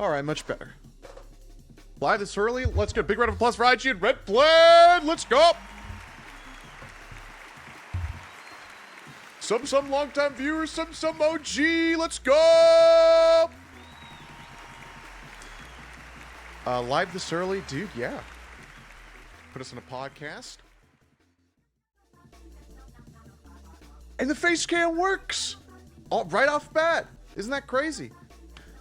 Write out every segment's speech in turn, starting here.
Alright, much better. Live this early? Let's get a big round of applause for IG and Red Blade! Let's go! Some long-time viewers, some OG, let's go! Live this early? Dude, yeah. Put us in a podcast. And the face cam works! Right off bat. Isn't that crazy?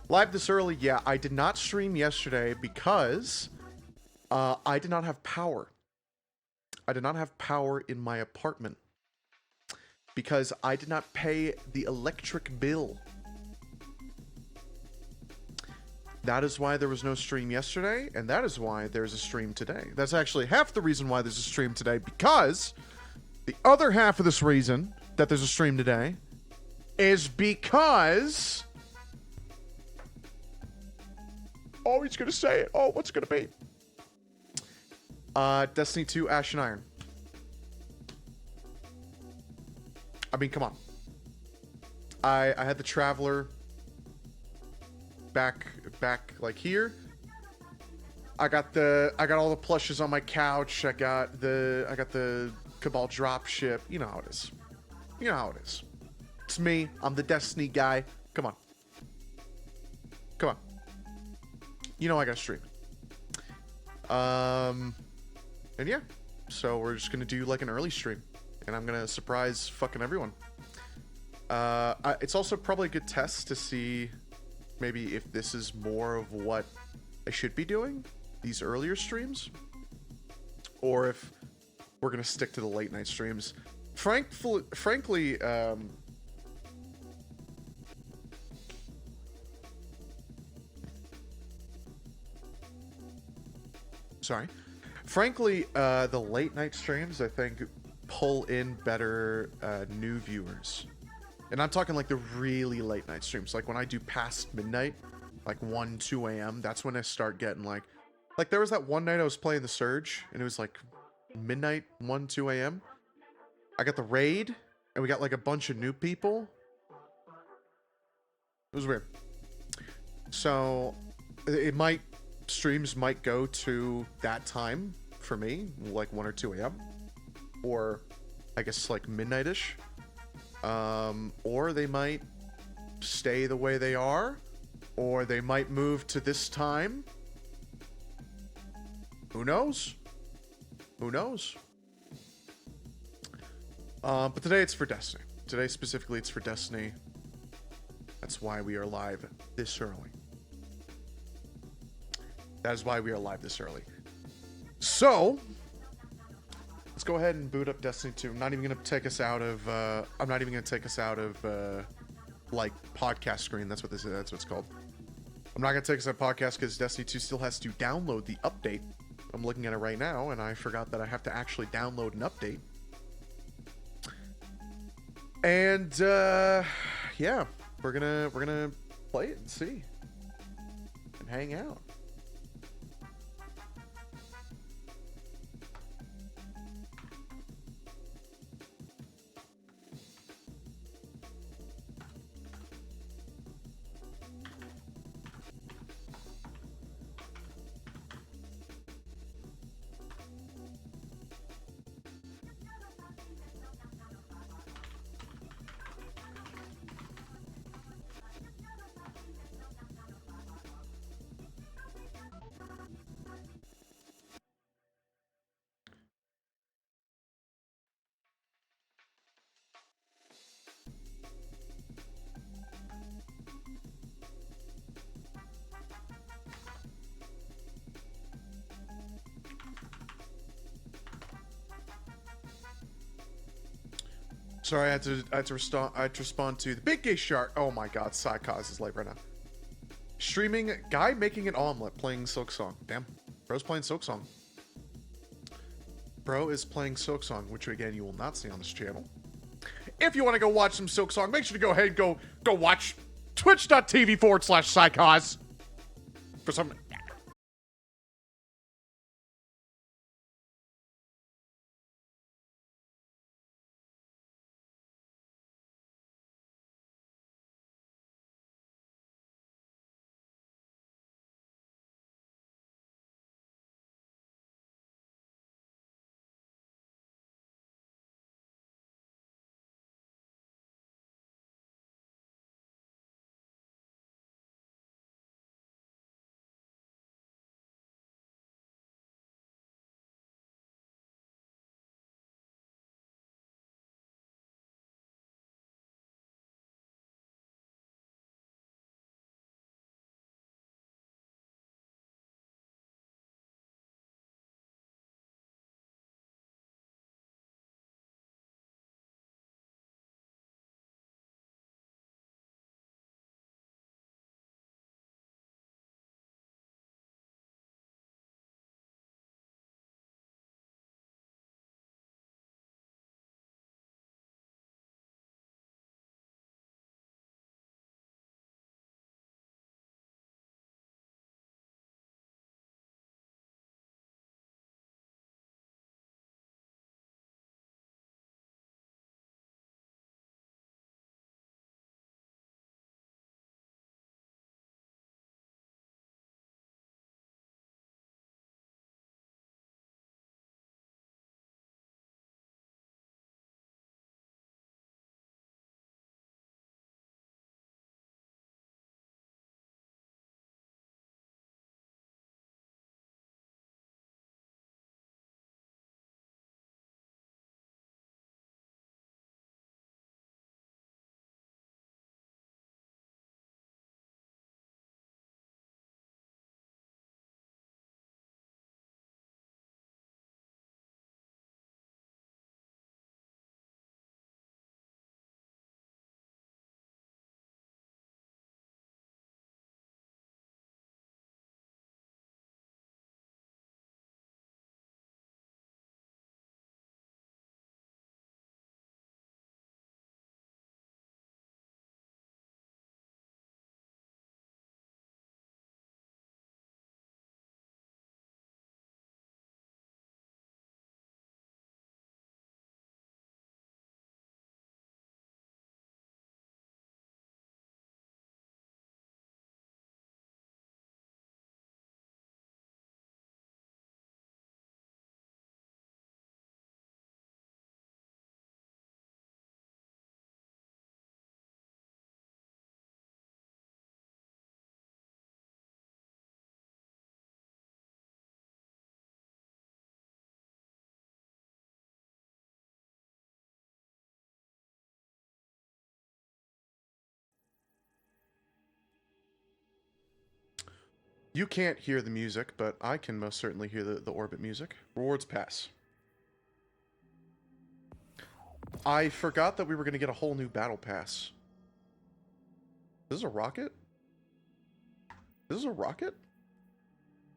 Live this early, yeah. I did not stream yesterday because I did not have power. I did not have power in my apartment because I did not pay the electric bill. That is why there was no stream yesterday, and that is why there's a stream today. That's actually half the reason why there's a stream today, because the other half of this reason that there's a stream today is because... Oh, he's gonna say it. Oh, what's it gonna be? Destiny 2 Ash and Iron. I mean, come on. I had the Traveler back like here. I got all the plushes on my couch. I got the Cabal dropship. You know how it is. You know how it is. It's me. I'm the Destiny guy. Come on. Come on. You know I gotta stream. And yeah. So we're just gonna do like an early stream. And I'm gonna surprise fucking everyone. It's also probably a good test to see maybe if this is more of what I should be doing, these earlier streams, or if we're gonna stick to the late night streams. Frankly, sorry. Frankly, the late night streams, I think, pull in better new viewers. And I'm talking like the really late night streams. Like when I do past midnight, like 1, 2 a.m., that's when I start getting like there was that one night I was playing the Surge, and it was like midnight, 1, 2 a.m. I got the raid, and we got like a bunch of new people. It was weird. So streams might go to that time for me, like 1 or 2 a.m. Or I guess like midnight-ish. Or they might stay the way they are, or they might move to this time. Who knows? Who knows? But today it's for Destiny. Today specifically it's for Destiny. That's why we are live this early. That is why we are live this early. So, let's go ahead and boot up Destiny 2. I'm not even going to take us out of, like, podcast screen. That's what this is. That's what it's called. I'm not going to take us out of podcast because Destiny 2 still has to download the update. I'm looking at it right now, and I forgot that I have to actually download an update. And, yeah, we're gonna play it and see. And hang out. Sorry, I had to respond to the big gay shark. Oh my god, Psychos is live right now. Streaming guy making an omelet playing Silksong. Damn, bro's playing Silksong. Bro is playing Silksong, which again you will not see on this channel. If you want to go watch some Silksong, make sure to go ahead and go watch twitch.tv/Psychos for some You can't hear the music, but I can most certainly hear the orbit music. Rewards pass. I forgot that we were going to get a whole new battle pass. This is a rocket? This is a rocket?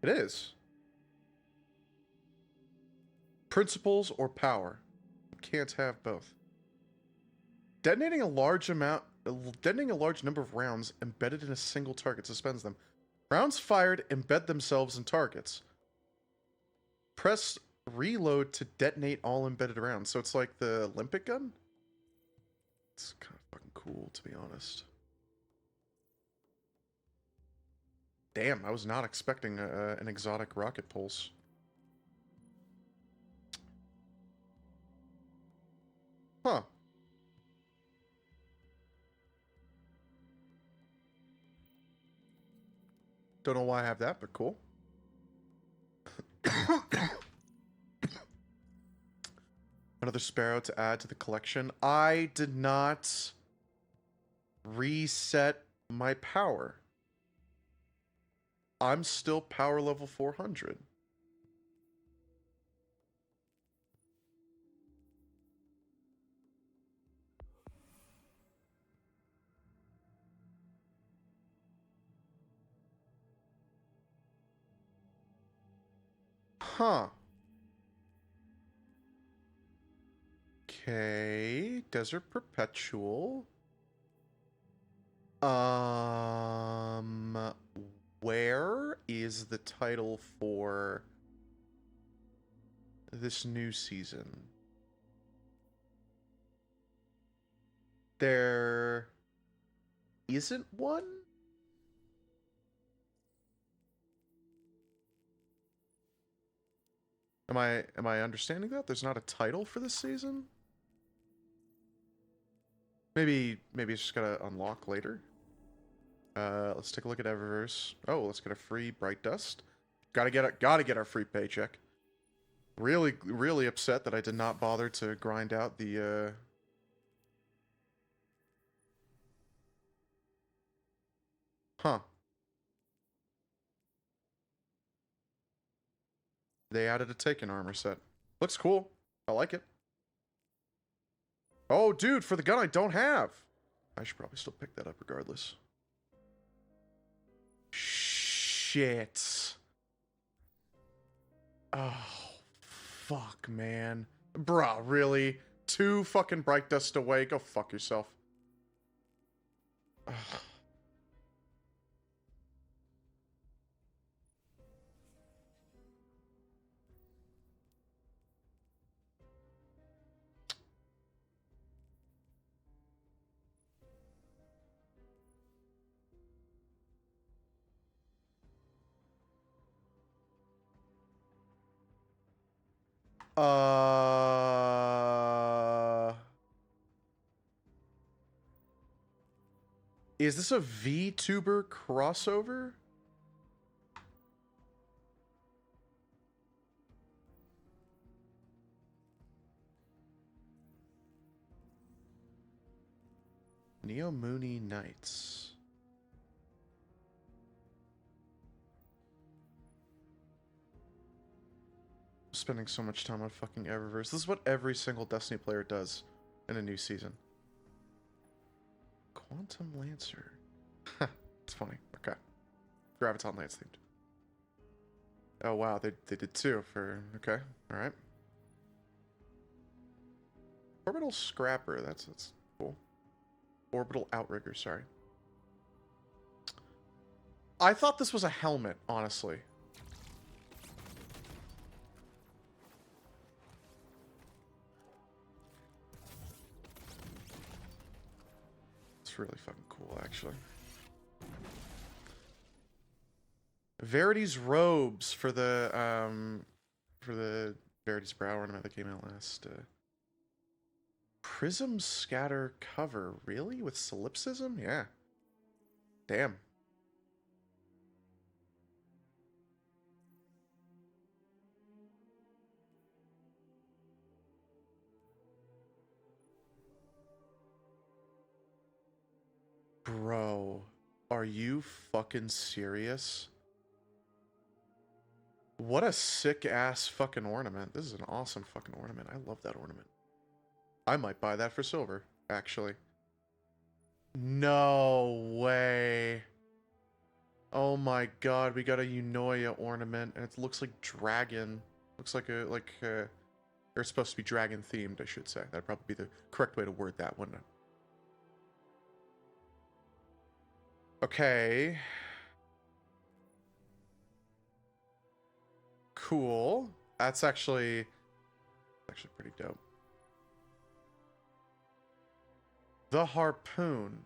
It is. Principles or power? Can't have both. Detonating a large number of rounds embedded in a single target suspends them. Rounds fired embed themselves in targets. Press reload to detonate all embedded rounds. So it's like the Olympic gun? It's kind of fucking cool, to be honest. Damn, I was not expecting an exotic rocket pulse. Huh. Don't know why I have that, but cool. Another sparrow to add to the collection. I did not reset my power. I'm still power level 400. Huh. Okay. Desert Perpetual. Where is the title for this new season? There isn't one? Am I understanding that? There's not a title for this season? Maybe it's just gotta unlock later. Let's take a look at Eververse. Oh, let's get a free Bright Dust. Gotta get our free paycheck. Really upset that I did not bother to grind out the Huh. They added a Taken armor set. Looks cool. I like it. Oh, dude, for the gun I don't have. I should probably still pick that up regardless. Shit. Oh, fuck, man. Bruh, really? 2 fucking Bright Dust away? Go fuck yourself. Ugh. Is this a VTuber crossover? Neo Mooney Knights. Spending so much time on fucking Eververse. This is what every single Destiny player does in a new season. Quantum Lancer. It's funny. Okay. Graviton Lance themed. Oh wow, they did 2 for... Okay, alright. Orbital Scrapper, that's cool. Orbital Outrigger, sorry. I thought this was a helmet, honestly. It's really fucking cool, actually. Verity's robes for the Verity's Brow ornament that came out last. Prism Scatter cover, really? With solipsism? Yeah. Damn. Bro, are you fucking serious? What a sick ass fucking ornament. This is an awesome fucking ornament. I love that ornament. I might buy that for silver, actually. No way. Oh my god, we got a Eunoia ornament, and it looks like dragon. Looks like or it's supposed to be dragon themed, I should say. That'd probably be the correct way to word that, wouldn't it? Okay. Cool. That's actually pretty dope. The harpoon.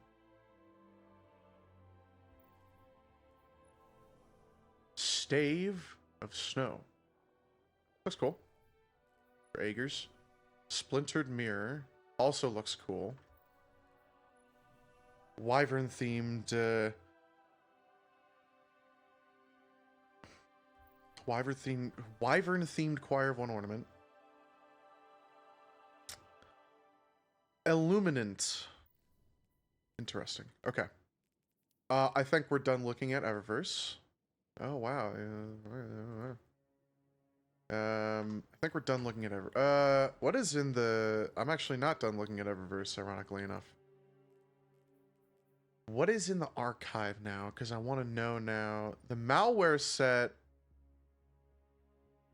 Stave of snow. Looks cool. For Aegers. Splintered mirror. Also looks cool. Wyvern themed Wyvern themed choir of one ornament. Illuminant. Interesting. Okay. I think we're done looking at Eververse. Oh wow. I think we're done looking at what is in the... I'm actually not done looking at Eververse, ironically enough. What is in the archive now? Because I want to know now. The malware set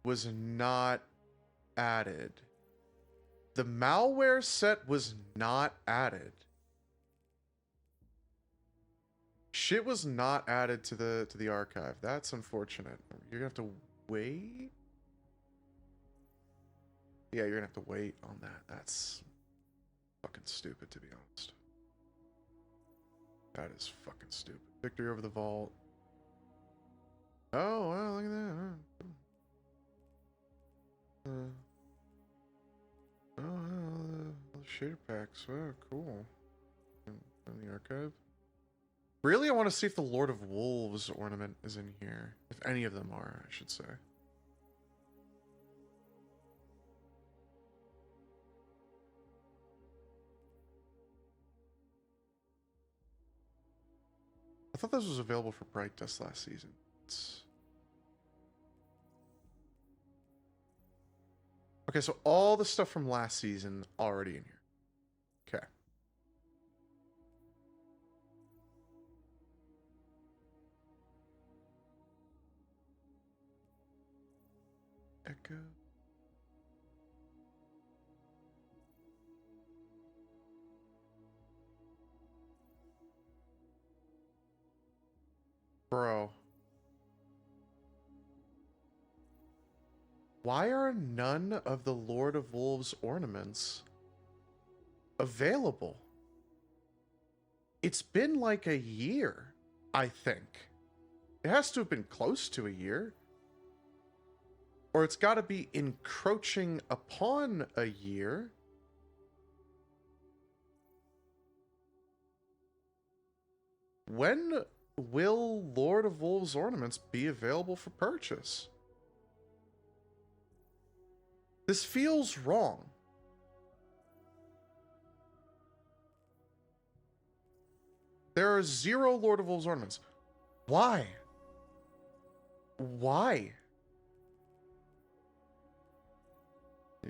was not added. The malware set was not added. Shit was not added to the archive. That's unfortunate. You're gonna have to wait. Yeah, you're gonna have to wait on that. That's fucking stupid, to be honest. That is fucking stupid. Victory over the vault. Oh, well, look at that. The shader packs. Oh, cool. In the archive. Really, I want to see if the Lord of Wolves ornament is in here. If any of them are, I should say. I thought this was available for Bright Dust last season. Okay, so all the stuff from last season already in here. Okay. Echo. Bro. Why are none of the Lord of Wolves ornaments available? It's been like a year, I think. It has to have been close to a year. Or it's got to be encroaching upon a year. When will Lord of Wolves ornaments be available for purchase? This feels wrong. There are 0 Lord of Wolves ornaments. Why? Why?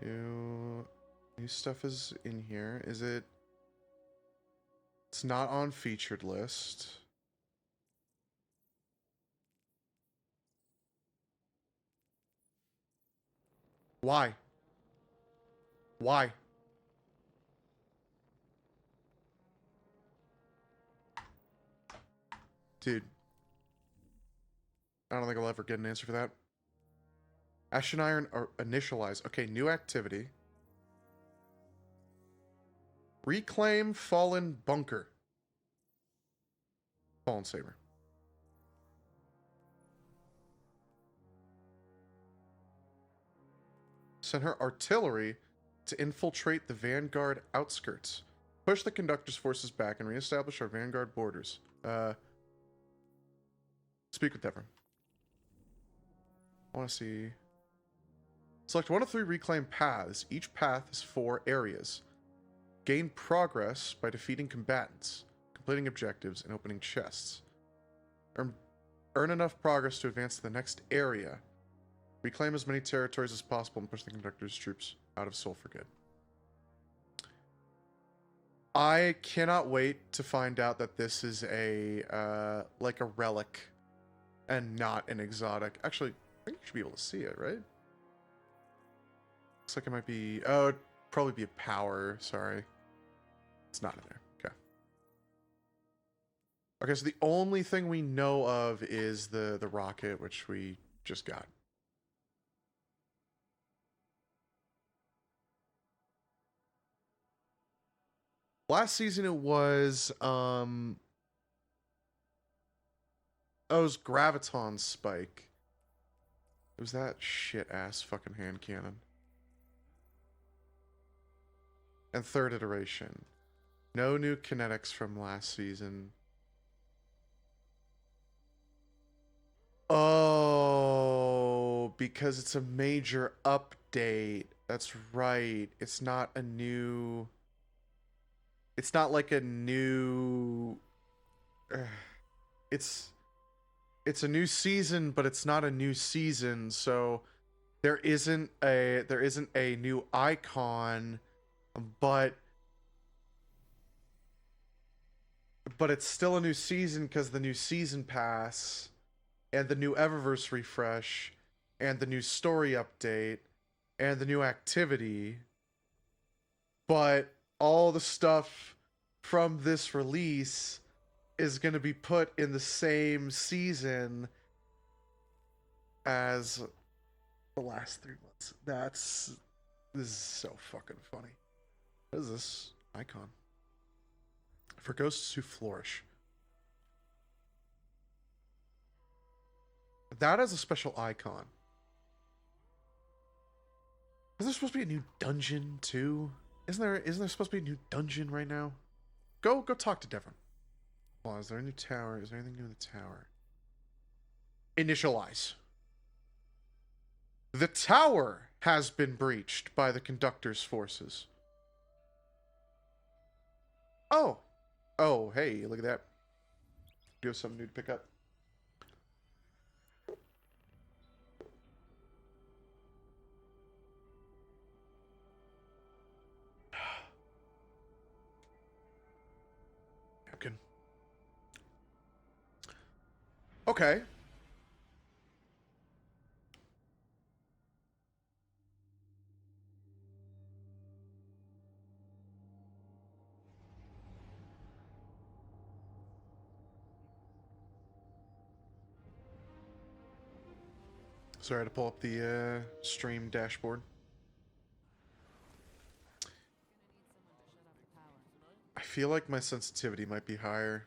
New stuff is in here. Is it? It's not on featured list. Why? Why? Dude. I don't think I'll ever get an answer for that. Ashen Iron or initialize. Okay, new activity. Reclaim Fallen Bunker. Fallen Saber. Send her artillery to infiltrate the Vanguard outskirts. Push the conductor's forces back and reestablish our Vanguard borders. Speak with Devon. I want to see... Select 1 of 3 reclaim paths. Each path is 4 areas. Gain progress by defeating combatants, completing objectives, and opening chests. Earn enough progress to advance to the next area. Reclaim as many territories as possible and push the conductor's troops out of Seoul for good. I cannot wait to find out that this is a, like a relic and not an exotic. Actually, I think you should be able to see it, right? Looks like it might be, oh, it'd probably be a power, sorry. It's not in there, okay. Okay, so the only thing we know of is the rocket, which we just got. Last season it was, oh, it was Graviton Spike. It was that shit-ass fucking hand cannon. And third iteration. No new kinetics from last season. Oh, because it's a major update. That's right. It's not a new... It's not like a new... It's a new season, but it's not a new season, so there isn't a new icon, but it's still a new season because the new season pass and the new Eververse refresh and the new story update and the new activity, but all the stuff from this release is going to be put in the same season as the last 3 months. This is so fucking funny. What is this icon? For ghosts who flourish. That is a special icon. Is there supposed to be a new dungeon too? Isn't there supposed to be a new dungeon right now? Go talk to Devon. Well, is there a new tower? Is there anything new in the tower? Initialize. The tower has been breached by the conductor's forces. Oh. Oh, hey, look at that. Do you have something new to pick up? Napkin. Okay. Sorry, I had to pull up the stream dashboard. I feel like my sensitivity might be higher.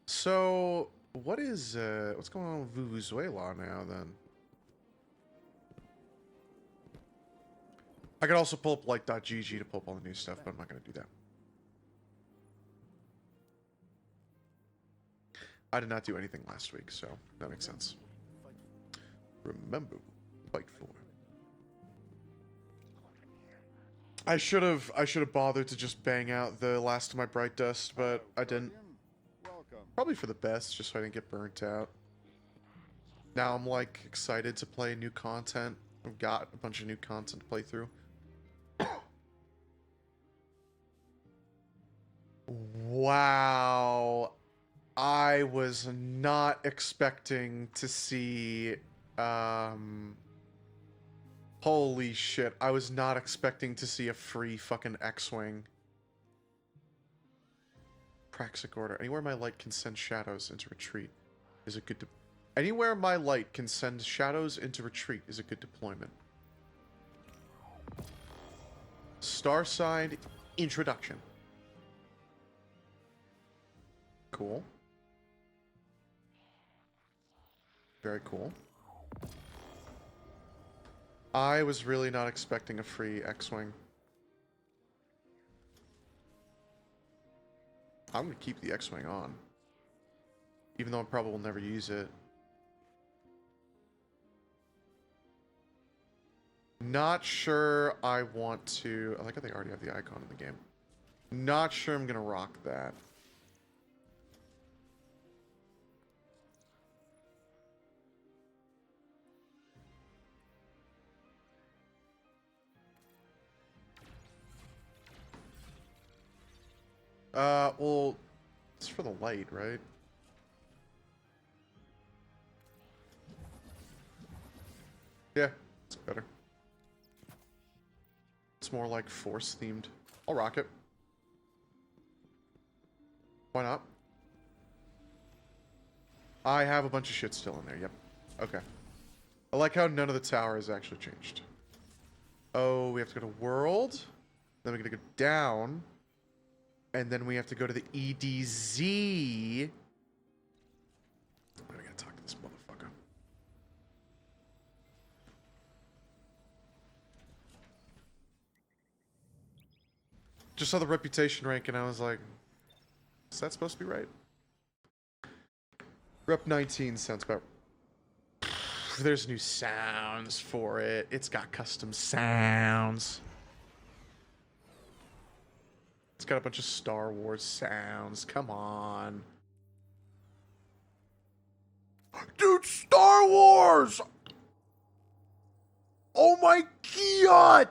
So, what's going on with Venezuela now, then? I could also pull up light.gg to pull up all the new stuff, but I'm not going to do that. I did not do anything last week, so that makes sense. Remember, fight for. I should have bothered to just bang out the last of my bright dust, but I didn't. Probably for the best, just so I didn't get burnt out. Now I'm like excited to play new content. I've got a bunch of new content to play through. Wow. I was not expecting to see holy shit. I was not expecting to see a free fucking X-Wing. Praxic order. Anywhere my light can send shadows into retreat is a good Anywhere my light can send shadows into retreat is a good deployment. Starside introduction. Cool. Very cool. I was really not expecting a free X-Wing. I'm gonna keep the X-Wing on. Even though I probably will never use it. Not sure I want to... I like how they already have the icon in the game. Not sure I'm gonna rock that. Well, it's for the light, right? Yeah, it's better. It's more like Force themed. I'll rock it. Why not? I have a bunch of shit still in there, yep. Okay. I like how none of the tower has actually changed. Oh, we have to go to world. Then we gotta go down. And then we have to go to the EDZ. I gotta talk to this motherfucker. Just saw the reputation rank and I was like, is that supposed to be right? Rep 19 sounds about... There's new sounds for it. It's got custom sounds. It's got a bunch of Star Wars sounds. Come on. Dude, Star Wars! Oh my god!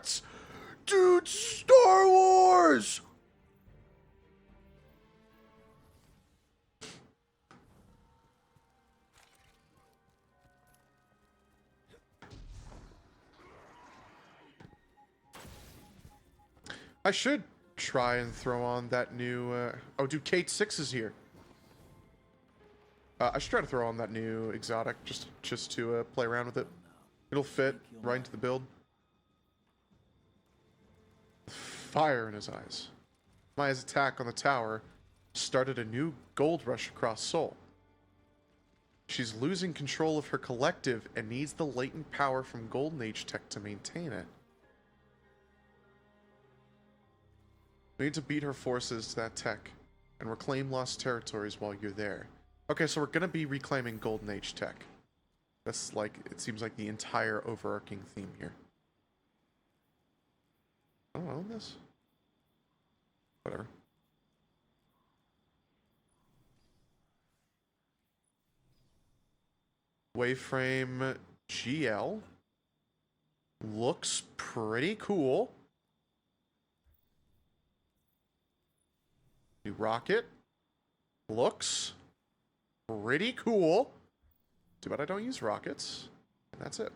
Dude, Star Wars! I should try and throw on that new, oh, dude, Kate 6 is here. I should try to throw on that new exotic just to play around with it. It'll fit right into the build. Fire in his eyes. Maya's attack on the tower started a new gold rush across Seoul. She's losing control of her collective and needs the latent power from Golden Age tech to maintain it. We need to beat her forces to that tech and reclaim lost territories while you're there. Okay, so we're gonna be reclaiming Golden Age tech. That's like, it seems like the entire overarching theme here. I don't own this. Whatever. Waveframe GL. Looks pretty cool. New rocket. Looks pretty cool. Too bad I don't use rockets. And that's it.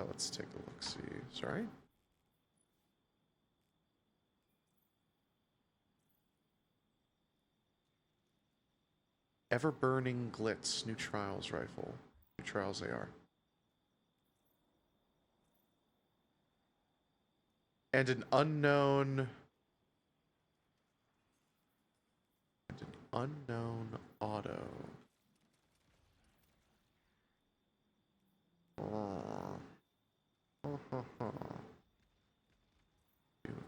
Let's take a look-see. Sorry. Ever-burning Glitz. New Trials rifle. New Trials AR. And an unknown... unknown auto.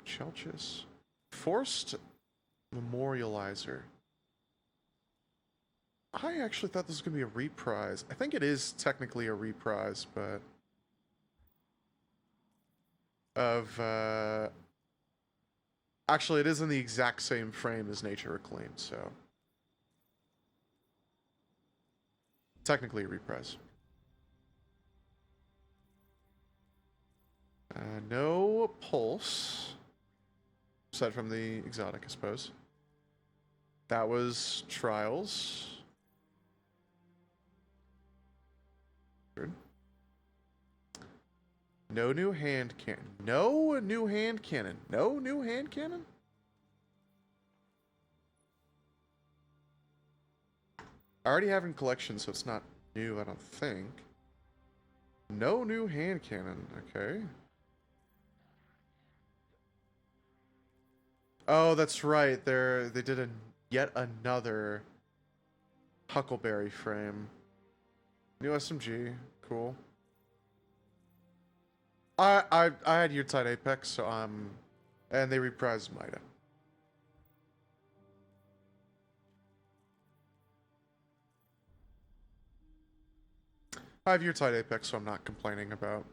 Chelchis. Forced Memorializer. I actually thought this was going to be a reprise. I think it is technically a reprise, but... of, actually, it is in the exact same frame as Nature Reclaimed, so... technically a reprise. No pulse. Aside from the exotic, I suppose. That was Trials. Good. No new hand cannon. No new hand cannon. No new hand cannon? I already have in collection, so it's not new, I don't think. No new hand cannon. Okay. Oh, that's right. They did yet another Huckleberry frame. New SMG. Cool. I had Yurtide Apex, so and they reprised Mida. I have Yurtide Apex, so I'm not complaining about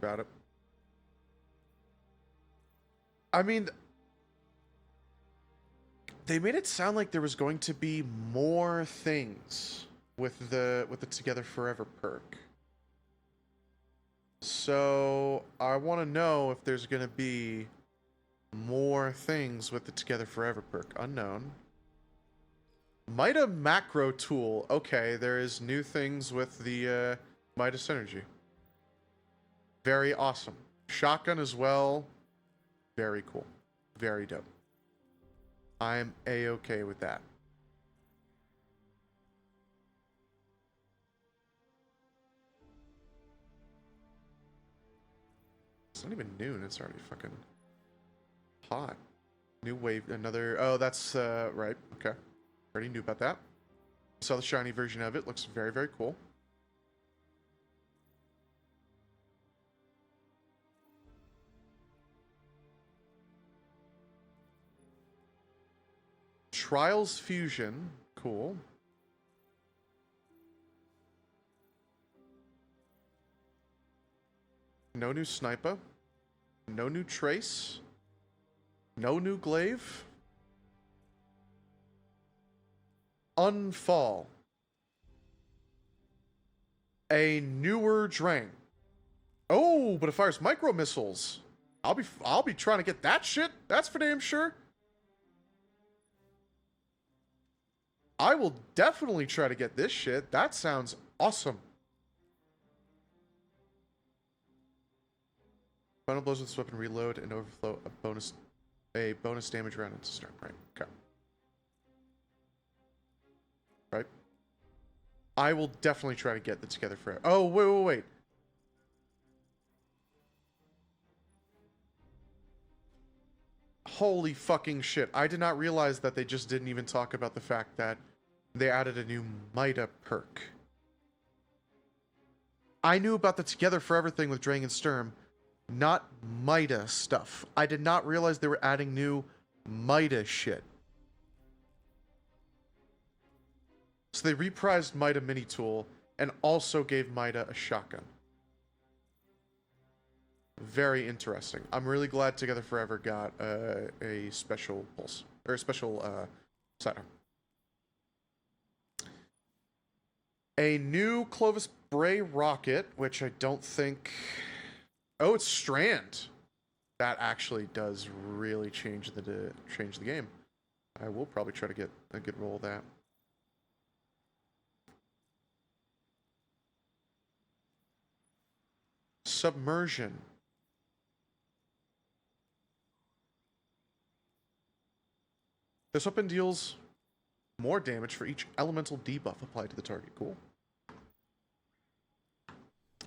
it. I mean, they made it sound like there was going to be more things with the Together Forever perk. So I want to know if there's going to be More things with the Together Forever perk. Unknown. Mida macro tool. Okay, there is new things with the Mida synergy. Very awesome. Shotgun as well. Very cool. Very dope. I'm A-okay with that. It's not even noon. It's already fucking hot. New wave. Another... Oh, that's... right. Okay. Already knew about that. Saw the shiny version of it. Looks very, very cool. Trials Fusion. Cool. No new Sniper. No new Trace. No new Glaive. Unfall. A newer Drain. Oh, but it fires micro missiles. I'll be trying to get that shit. That's for damn sure. I will definitely try to get this shit. That sounds awesome. Final blows with this weapon reload and overflow a bonus damage round into start. Right. Okay. Right. I will definitely try to get the Together Forever. Oh, wait. Holy fucking shit. I did not realize that they just didn't even talk about the fact that they added a new Mida perk. I knew about the Together Forever thing with Drang and Sturm, not Mida stuff. I did not realize they were adding new Mida shit. So they reprised Mida Mini Tool and also gave Mida a shotgun. Very interesting. I'm really glad Together Forever got a special pulse. Or a special sidearm. A new Clovis Bray rocket, which I don't think... Oh, it's Strand. That actually does really change the game. I will probably try to get a good roll of that. Submersion. This weapon deals more damage for each elemental debuff applied to the target. Cool.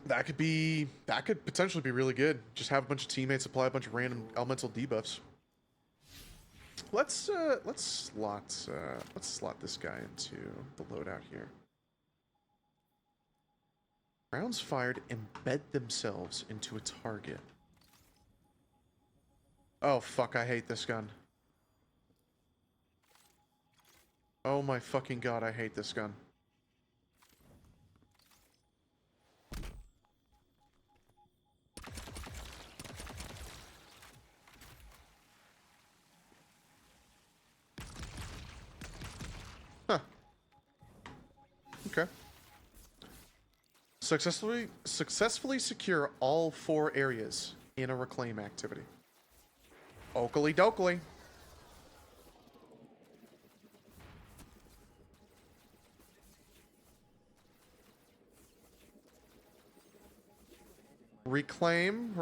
That could potentially be really good. Just have a bunch of teammates apply a bunch of random elemental debuffs. Let's slot this guy into the loadout here. Rounds fired embed themselves into a target. Oh fuck, I hate this gun. Oh my fucking god, I hate this gun. Huh. Okay. Successfully secure all 4 areas in a reclaim activity. Oakley dokley. Reclaim.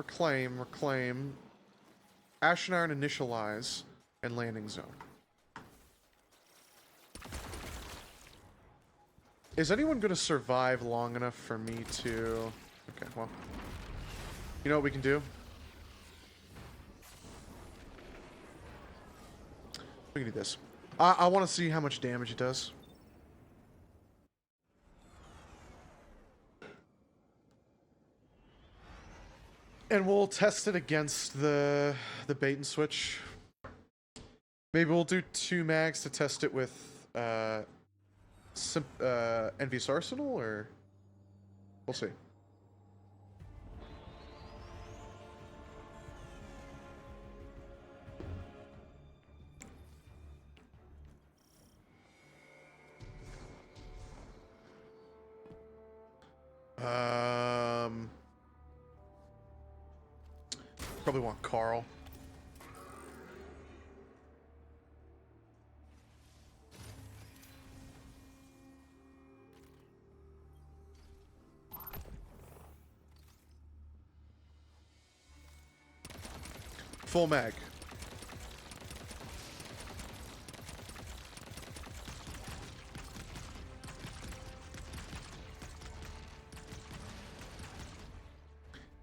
Ashen Iron initialize and landing zone. Is anyone going to survive long enough for me to... Okay, well. You know what we can do? We can do this. I want to see how much damage it does. And we'll test it against the bait and switch. Maybe we'll do 2 mags to test it with Envious Arsenal, or we'll see. Probably want Carl. Full mag.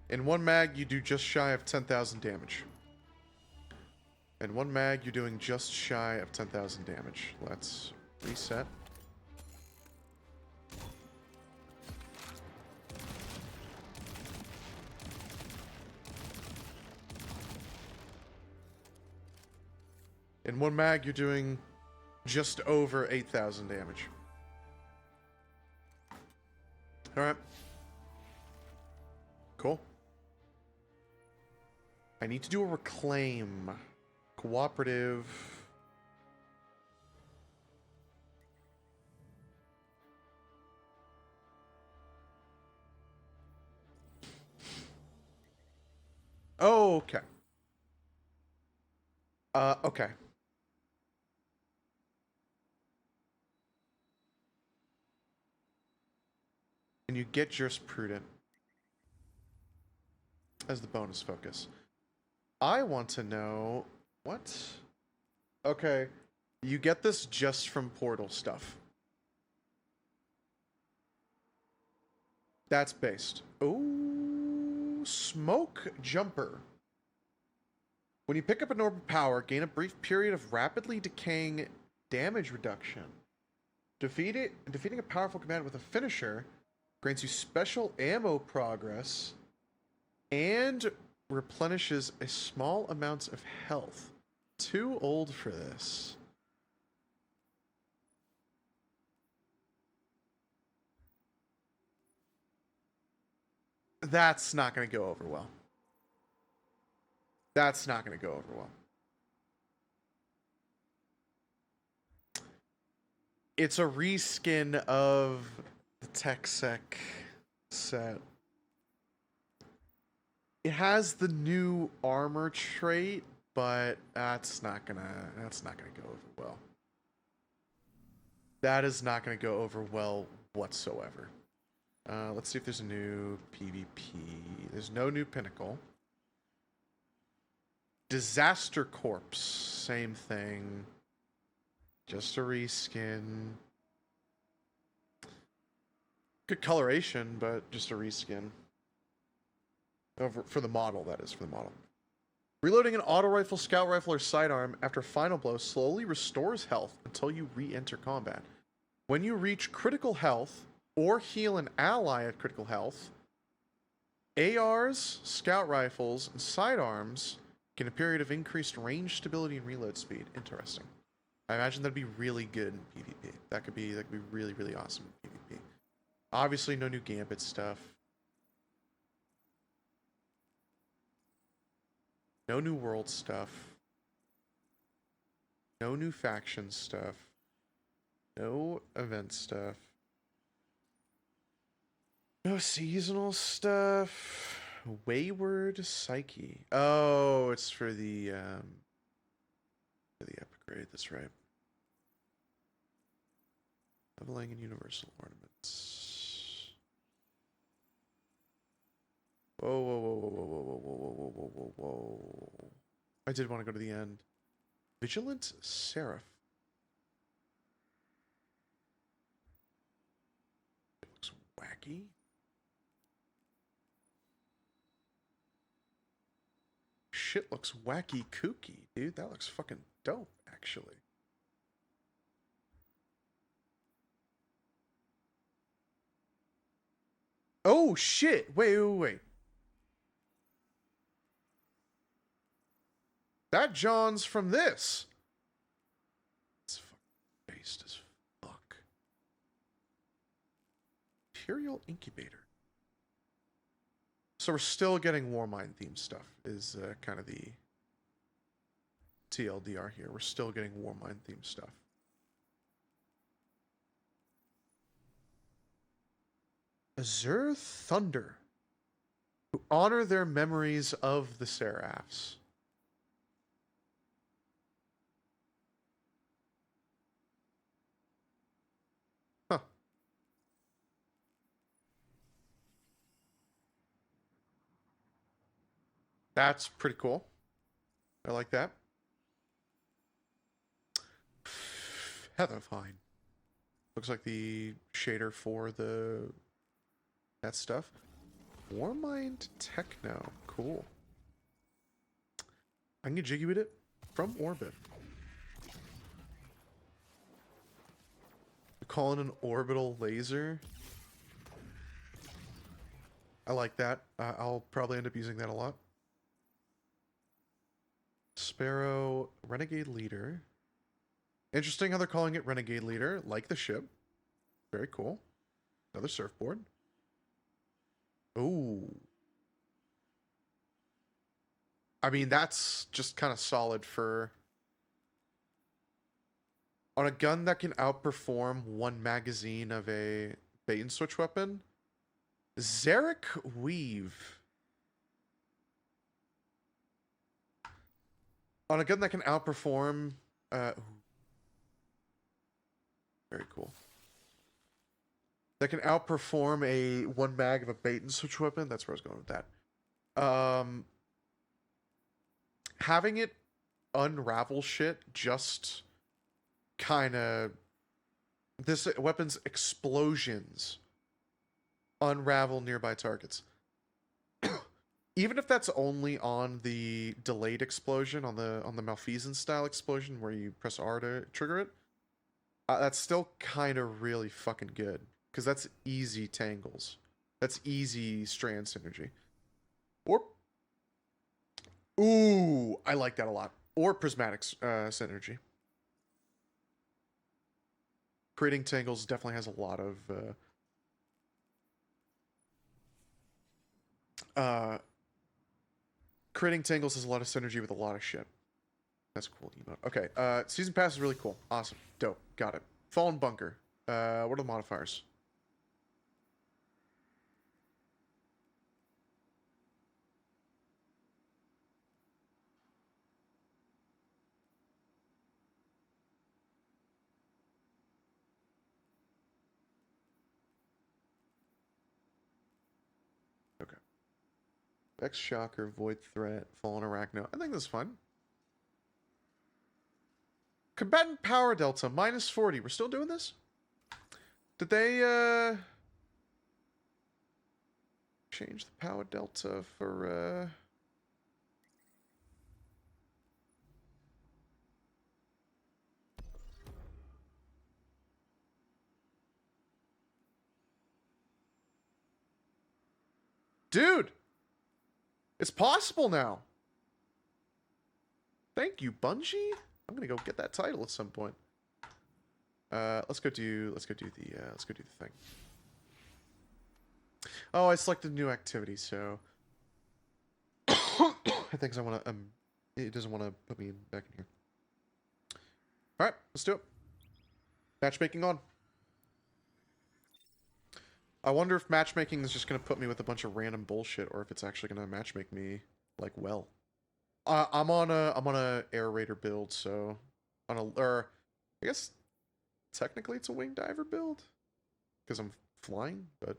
In one mag, you do just shy of 10,000 damage. In one mag, you're doing just shy of 10,000 damage. Let's reset. In one mag, you're doing just over 8,000 damage. Alright. Cool. I need to do a reclaim. Cooperative. Oh, okay. Okay. And you get jurisprudent as the bonus focus. I want to know what? Okay. You get this just from portal stuff. That's based. Ooh, smoke jumper. When you pick up an orb of power, gain a brief period of rapidly decaying damage reduction. Defeating a powerful command with a finisher grants you special ammo progress and replenishes a small amount of health. Too old for this. That's not going to go over well. That's not going to go over well. It's a reskin of the TechSec set. It has the new armor trait, but that's not gonna go over well. That is not gonna go over well whatsoever. Let's see if there's a new PvP. There's no new pinnacle. Disaster Corpse, same thing. Just a reskin. Good coloration, but just a reskin. For the model, that is, for the model. Reloading an auto rifle, scout rifle, or sidearm after final blow slowly restores health until you re-enter combat. When you reach critical health, or heal an ally at critical health, ARs, scout rifles, and sidearms get a period of increased range stability and reload speed. Interesting. I imagine that'd be really good in PvP. That could be really, really awesome in PvP. Obviously, no new Gambit stuff. No new world stuff. No new faction stuff. No event stuff. No seasonal stuff. Wayward Psyche. Oh, it's for the upgrade, that's right. Leveling and universal ornaments. Whoa, whoa, whoa, whoa, whoa, whoa, whoa, whoa, whoa, whoa, whoa, whoa. I did want to go to the end. Vigilant Seraph. It looks wacky. Shit looks wacky kooky, dude. That looks fucking dope, actually. Oh, shit. Wait. That John's from this. It's fucking based as fuck. Imperial Incubator. So we're still getting Warmind themed stuff, is kind of the TLDR here. We're still getting Warmind themed stuff. Azure Thunder, who honor their memories of the Seraphs. Huh. That's pretty cool. I like that. Heatherfine. Looks like the shader for that stuff. Warmind Techno. Cool. I can get jiggy with it from orbit. Calling an orbital laser. I like that. I'll probably end up using that a lot. Sparrow, Renegade Leader. Interesting how they're calling it Renegade Leader, like the ship. Very cool. Another surfboard. Ooh. I mean, that's just kind of solid for... On a gun that can outperform one magazine of a bait and switch weapon, Zarek Weave. On a gun that can outperform... very cool. That can outperform a one mag of a bait and switch weapon. That's where I was going with that. Having it unravel shit just kind of... This weapon's explosions unravel nearby targets. Even if that's only on the delayed explosion, on the Malfeasance style explosion where you press R to trigger it, that's still kind of really fucking good. Because that's easy tangles. That's easy strand synergy. Or... Ooh, I like that a lot. Or prismatic synergy. Creating tangles definitely has a lot of... creating tangles has a lot of synergy with a lot of shit. That's a cool emote. Okay, Season Pass is really cool. Awesome. Dope. Got it. Fallen Bunker. What are the modifiers? Okay. Vex Shocker, Void Threat, Fallen Arachno. I think that's fun. Combatant Power Delta, minus 40. We're still doing this? Did they, change the Power Delta for, Dude! It's possible now! Thank you, Bungie? I'm gonna go get that title at some point. Let's go do the thing. Oh, I selected new activity, so I think I want to it doesn't want to put me back in here. All right, let's do it. Matchmaking on. I wonder if matchmaking is just gonna put me with a bunch of random bullshit, or if it's actually gonna matchmake me like well. I'm on a air raider build, so I guess technically it's a wing diver build because I'm flying, but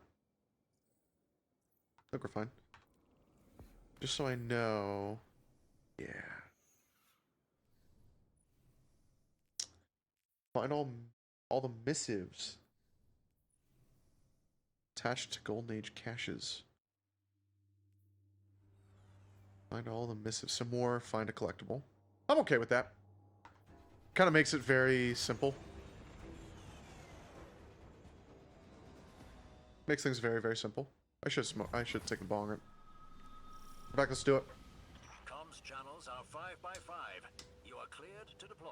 I think we're fine. Just so I know, yeah. Find all the missives attached to Golden Age caches. Find all the missives. Some more. Find a collectible. I'm okay with that. Kind of makes it very simple. Makes things very, very simple. I should take a bong rip. Back, let's do it. Comms channels are 5x5. You are cleared to deploy.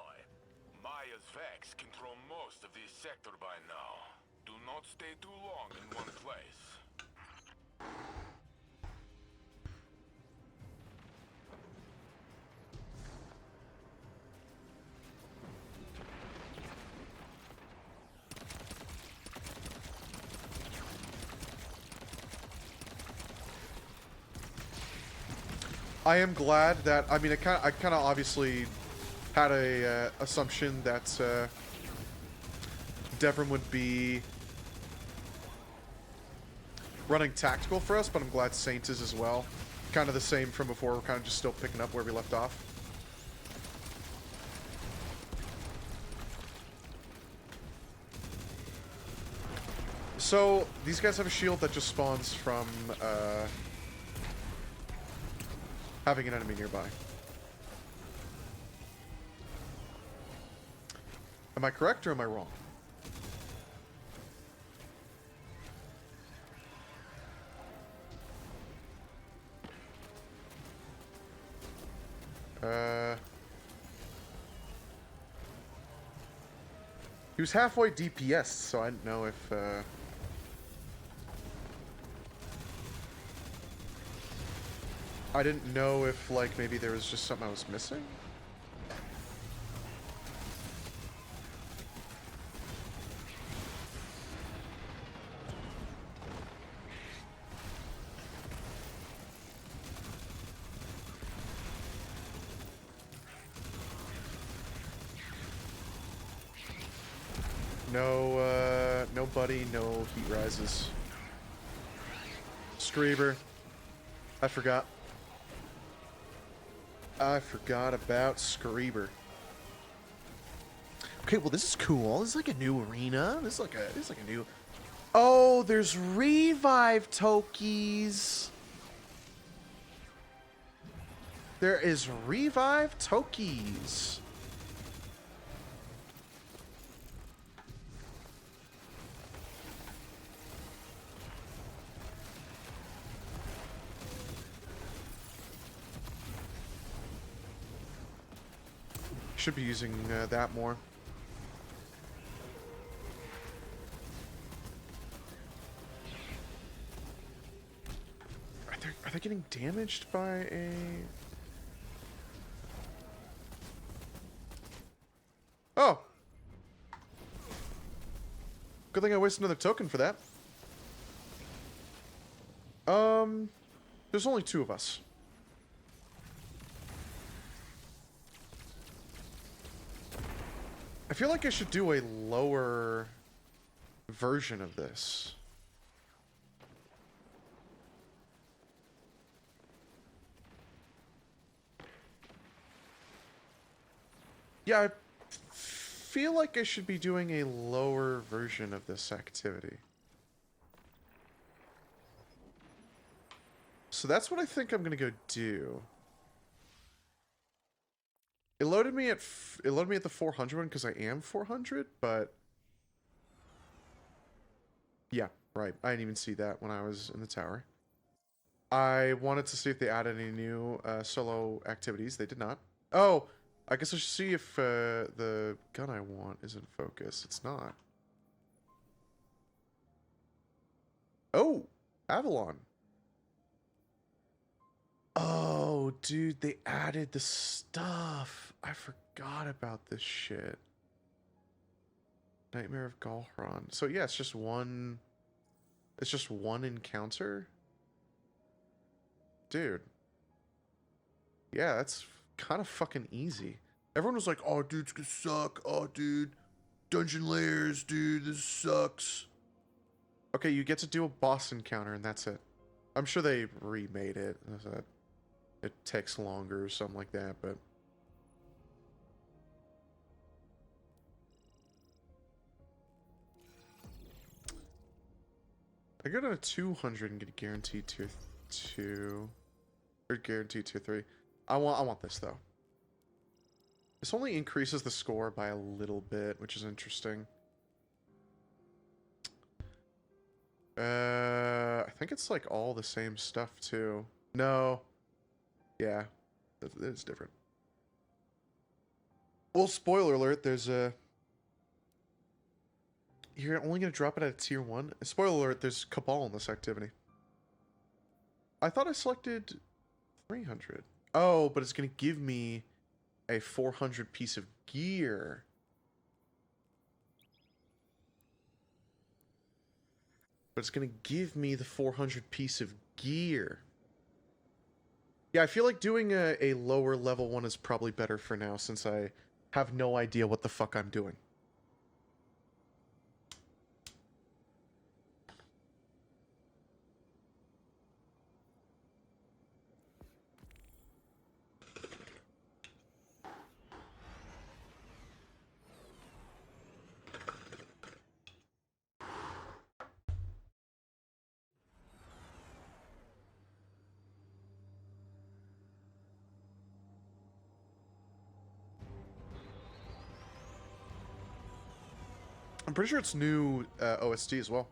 Maya's Vex control most of this sector by now. Do not stay too long in one place. I am glad that, I mean, I kind of obviously had a assumption that Devrim would be running tactical for us, but I'm glad Saint is as well. Kind of the same from before. We're kind of just still picking up where we left off. So, these guys have a shield that just spawns from, having an enemy nearby. Am I correct or am I wrong? He was halfway DPS, so I didn't know if, I didn't know if, like, maybe there was just something I was missing? No, no buddy, no heat rises. Screever. I forgot. I forgot about Screever. Okay, well this is cool. This is like a new arena. This is like a new... Oh, there's revive Tokies. There is revive Tokies. Should be using that more. Are they getting damaged by a... Oh! Good thing I wasted another token for that. There's only 2 of us. I feel like I should do a lower version of this. Yeah, I feel like I should be doing a lower version of this activity. So that's what I think I'm gonna go do. It loaded me at the 400 one because I am 400, but yeah, right. I didn't even see that when I was in the tower. I wanted to see if they added any new solo activities. They did not. Oh, I guess I should see if the gun I want is in focus. It's not. Oh, Avalon. Oh, dude, they added the stuff. I forgot about this shit. Nightmare of Galhron. So yeah, it's just one encounter? Dude. Yeah, that's kind of fucking easy. Everyone was like, oh, dude, it's gonna suck. Oh, dude. Dungeon layers, dude, this sucks. Okay, you get to do a boss encounter and that's it. I'm sure they remade it. It takes longer or something like that, but... I go to a 200 and get a guaranteed tier 2. Or guaranteed tier 3. I want this, though. This only increases the score by a little bit, which is interesting. I think it's like all the same stuff, too. No. Yeah. It's different. Well, spoiler alert, there's a... You're only going to drop it at a tier 1? Spoiler alert, there's Cabal in this activity. I thought I selected 300. Oh, but it's going to give me a 400 piece of gear. But it's going to give me the 400 piece of gear. Yeah, I feel like doing a lower level one is probably better for now, since I have no idea what the fuck I'm doing. I'm pretty sure it's new OST as well.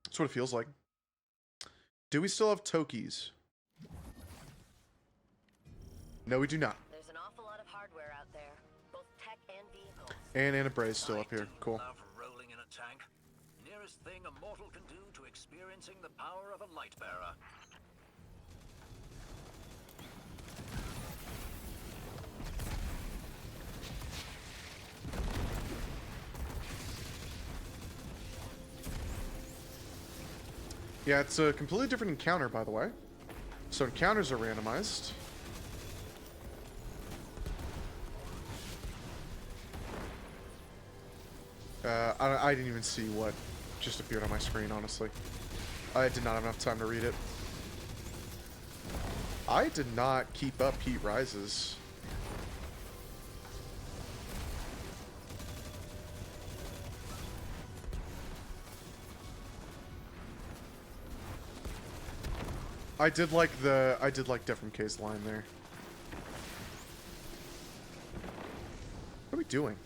That's what it feels like. Do we still have Tokis? No, we do not. There's an awful lot of hardware out there, both tech and vehicles. And Anabray's still up here. Cool. Love rolling in a tank. Nearest thing a mortal can do to experiencing the power of a light bearer. Yeah, it's a completely different encounter, by the way. So encounters are randomized. I didn't even see what just appeared on my screen, honestly. I did not have enough time to read it. I did not keep up Heat Rises. I did like Def from K's line there. What are we doing?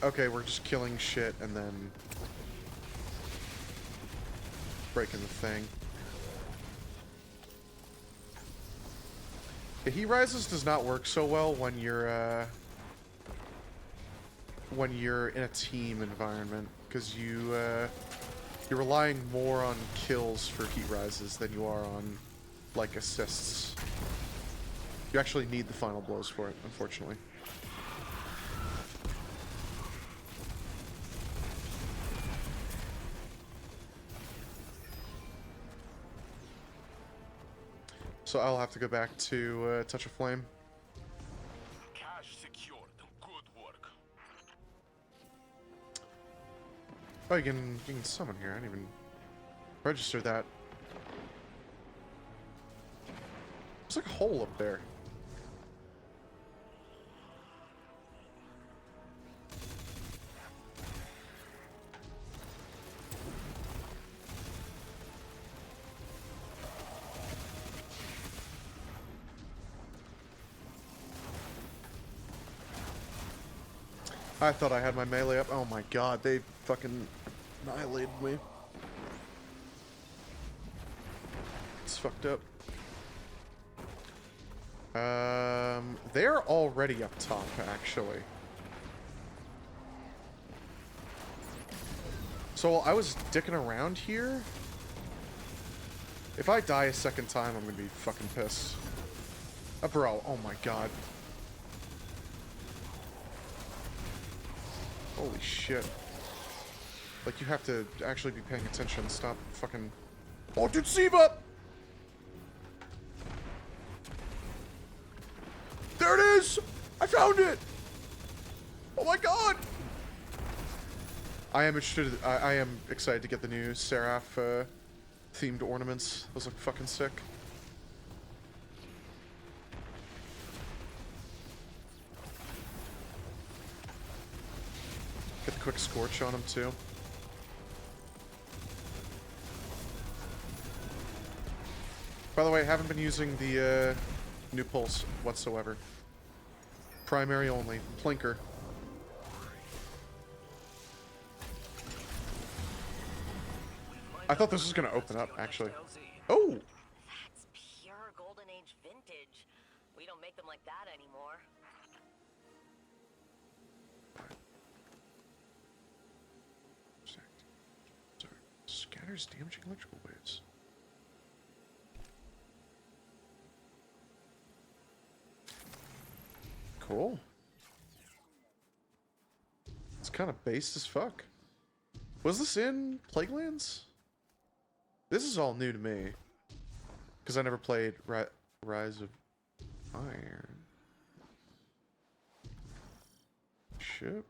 Okay, we're just killing shit and then breaking the thing. Yeah, Heat Rises does not work so well when you're in a team environment, because you're relying more on kills for Heat Rises than you are on, like, assists. You actually need the final blows for it, unfortunately. So I'll have to go back to Touch of Flame. Cache secured. Good work. Oh, you can summon here. I didn't even register that. There's like a hole up there. I thought I had my melee up. Oh my god, they fucking annihilated me. It's fucked up. They're already up top, actually. So while I was dicking around here, if I die a second time, I'm gonna be fucking pissed. Bro, oh my god. Holy shit. Like, you have to actually be paying attention. Stop fucking... Oh, dude, Siva! There it is! I found it! Oh my god! I am interested... I am excited to get the new Seraph, themed ornaments. Those look fucking sick. Get the quick scorch on him, too. By the way, I haven't been using the new pulse whatsoever. Primary only. Plinker. I thought this was going to open up, actually. Oh! That's pure Golden Age vintage. We don't make them like that anymore. Scatters damaging electrical waves. Cool. It's kind of based as fuck. Was this in Plaguelands? This is all new to me. Because I never played Rise of Iron. Shit.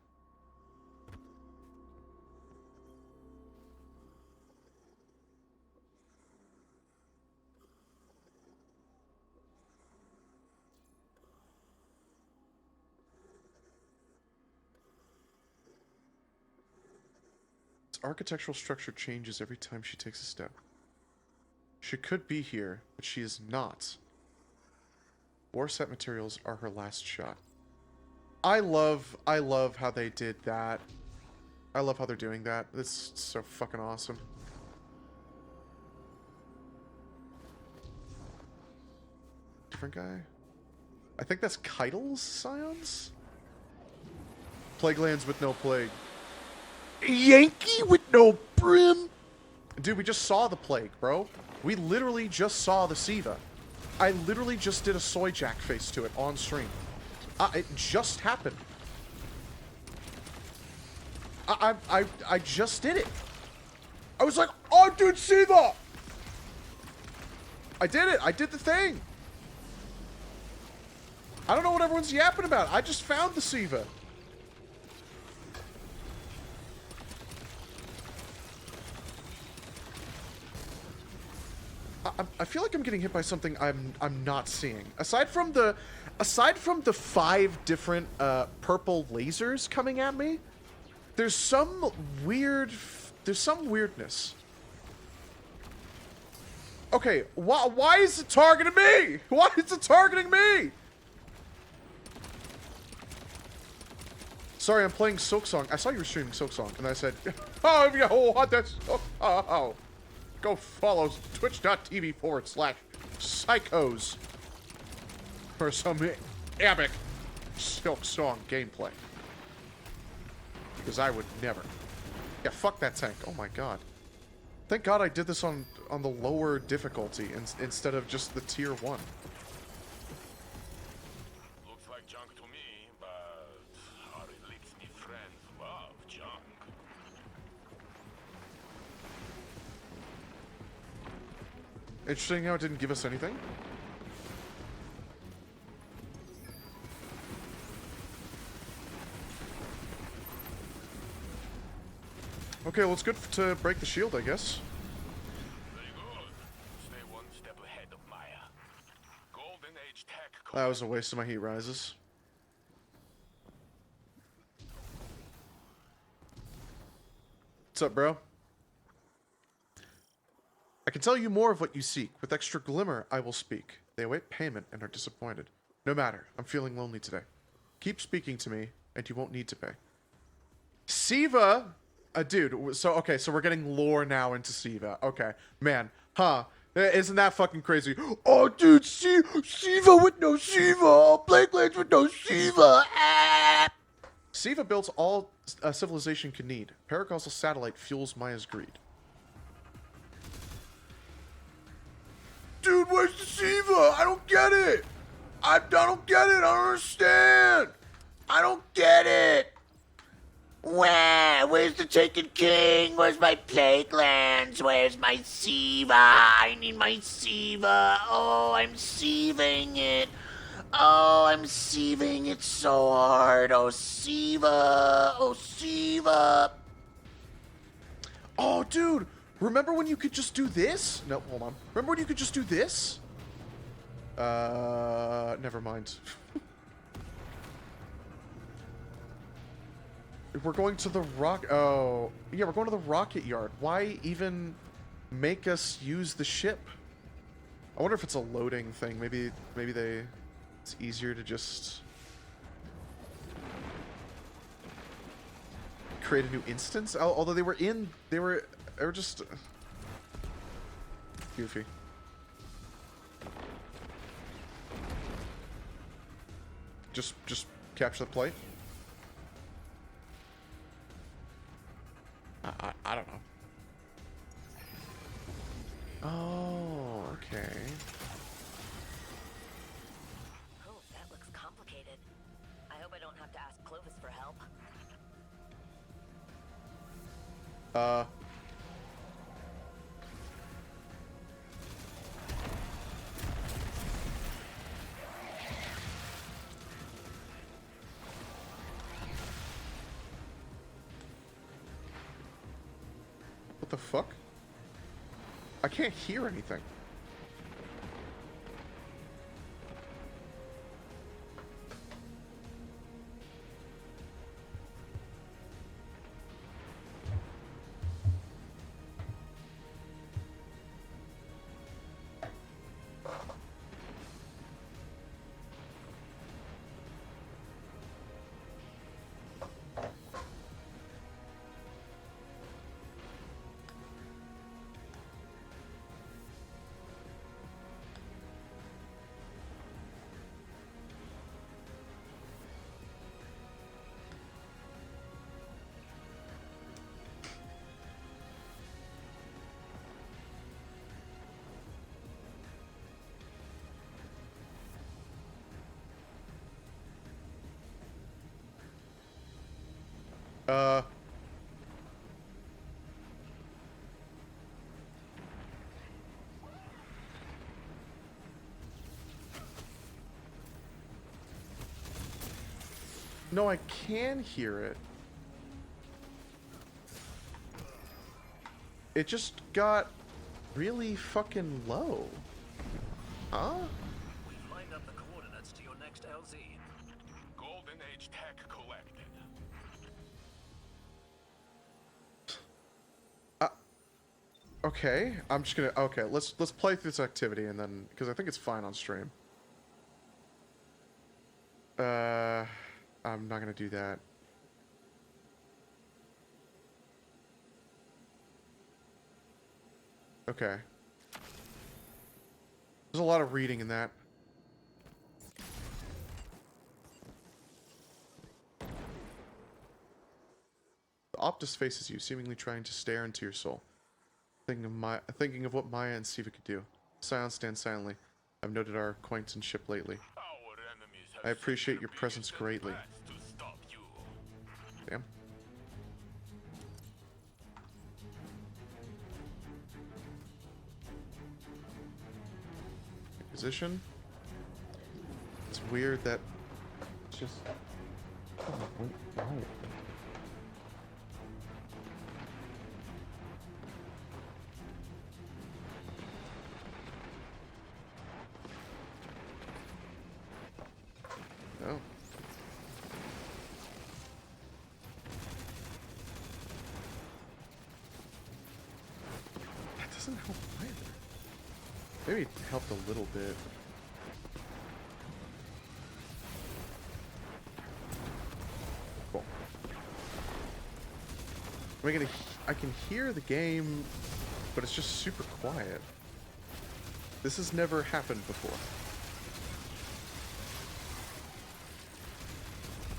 Architectural structure changes every time she takes a step. She could be here, but she is not. War set materials are her last shot. I love how they did that. I love how they're doing that. This is so fucking awesome. Different guy? I think that's Keitel's scions? Plague lands with no plague. Yankee with no brim? Dude, we just saw the plague, bro. We literally just saw the Siva. I literally just did a soy jack face to it on stream. It just happened. I just did it. I was like, oh, dude, Siva! I did it. I did the thing. I don't know what everyone's yapping about. I just found the Siva. I feel like I'm getting hit by something I'm not seeing. Aside from the 5 different purple lasers coming at me, there's some weirdness. Okay, why is it targeting me? Why is it targeting me? Sorry, I'm playing Silksong. I saw you were streaming Silksong, and I said, oh, yeah, what that's, oh. Go follow twitch.tv/psychos for some epic Silksong gameplay. Because I would never. Yeah, fuck that tank. Oh my god. Thank god I did this on the lower difficulty instead of just the tier 1. Looks like junk to me, but our elixir friends love junk. Interesting how it didn't give us anything. Okay, well, it's good to break the shield, I guess. Very good. Stay one step ahead of Maya. Golden Age tech. That was a waste of my heat rises. What's up, bro? I can tell you more of what you seek. With extra glimmer, I will speak. They await payment and are disappointed. No matter. I'm feeling lonely today. Keep speaking to me, and you won't need to pay. Siva! Dude, so, okay, so we're getting lore now into Siva. Okay. Man. Huh. Isn't that fucking crazy? Oh, dude, Siva with no Siva! Plague lands with no Siva! Ah! Siva builds all a civilization can need. Paracausal satellite fuels Maya's greed. Dude, where's the Siva? I don't get it. I don't get it. I don't understand. I don't get it. Where's the Taken King? Where's my Plague Lands? Where's my Siva? I need my Siva. Oh, I'm sieving it. Oh, I'm sieving it so hard. Oh, Siva. Oh, Siva. Oh, dude. Remember when you could just do this? No, hold on. Remember when you could just do this? Never mind. We're going to the rock... Oh. Yeah, we're going to the rocket yard. Why even make us use the ship? I wonder if it's a loading thing. Maybe they... It's easier to just... create a new instance? Although they were just... goofy. Just capture the plate? I don't know. Oh, okay. Oh, that looks complicated. I hope I don't have to ask Clovis for help. What the fuck? I can't hear anything. Uh... No, I can hear it. It just got really fucking low. Huh? We've lined up the coordinates to your next LZ. Golden Age tech collected. Okay, I'm just gonna... Okay, let's play through this activity and then... Because I think it's fine on stream. I'm not gonna do that. Okay. There's a lot of reading in that. The Optus faces you, seemingly trying to stare into your soul. Thinking of what Maya and Siva could do. Silence stands silently. I've noted our acquaintanceship lately. Our enemies have I appreciate sent your their presence biggest and greatly. best to stop you. Damn. Position. It's weird that it's just... Oh, wait, why? Oh. That doesn't help either. Maybe it helped a little bit. Cool. I can hear the game, but it's just super quiet. This has never happened before.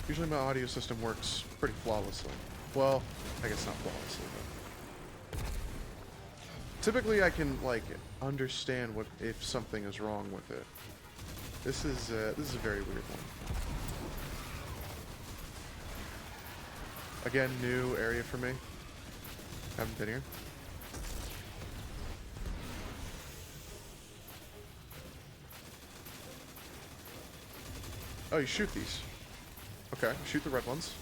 Usually my audio system works pretty flawlessly. Well, I guess not flawlessly, but... Typically I can, like, understand what if something is wrong with it. This is a very weird one. Again, new area for me. Haven't been here. Oh, you shoot these. Okay, shoot the red ones.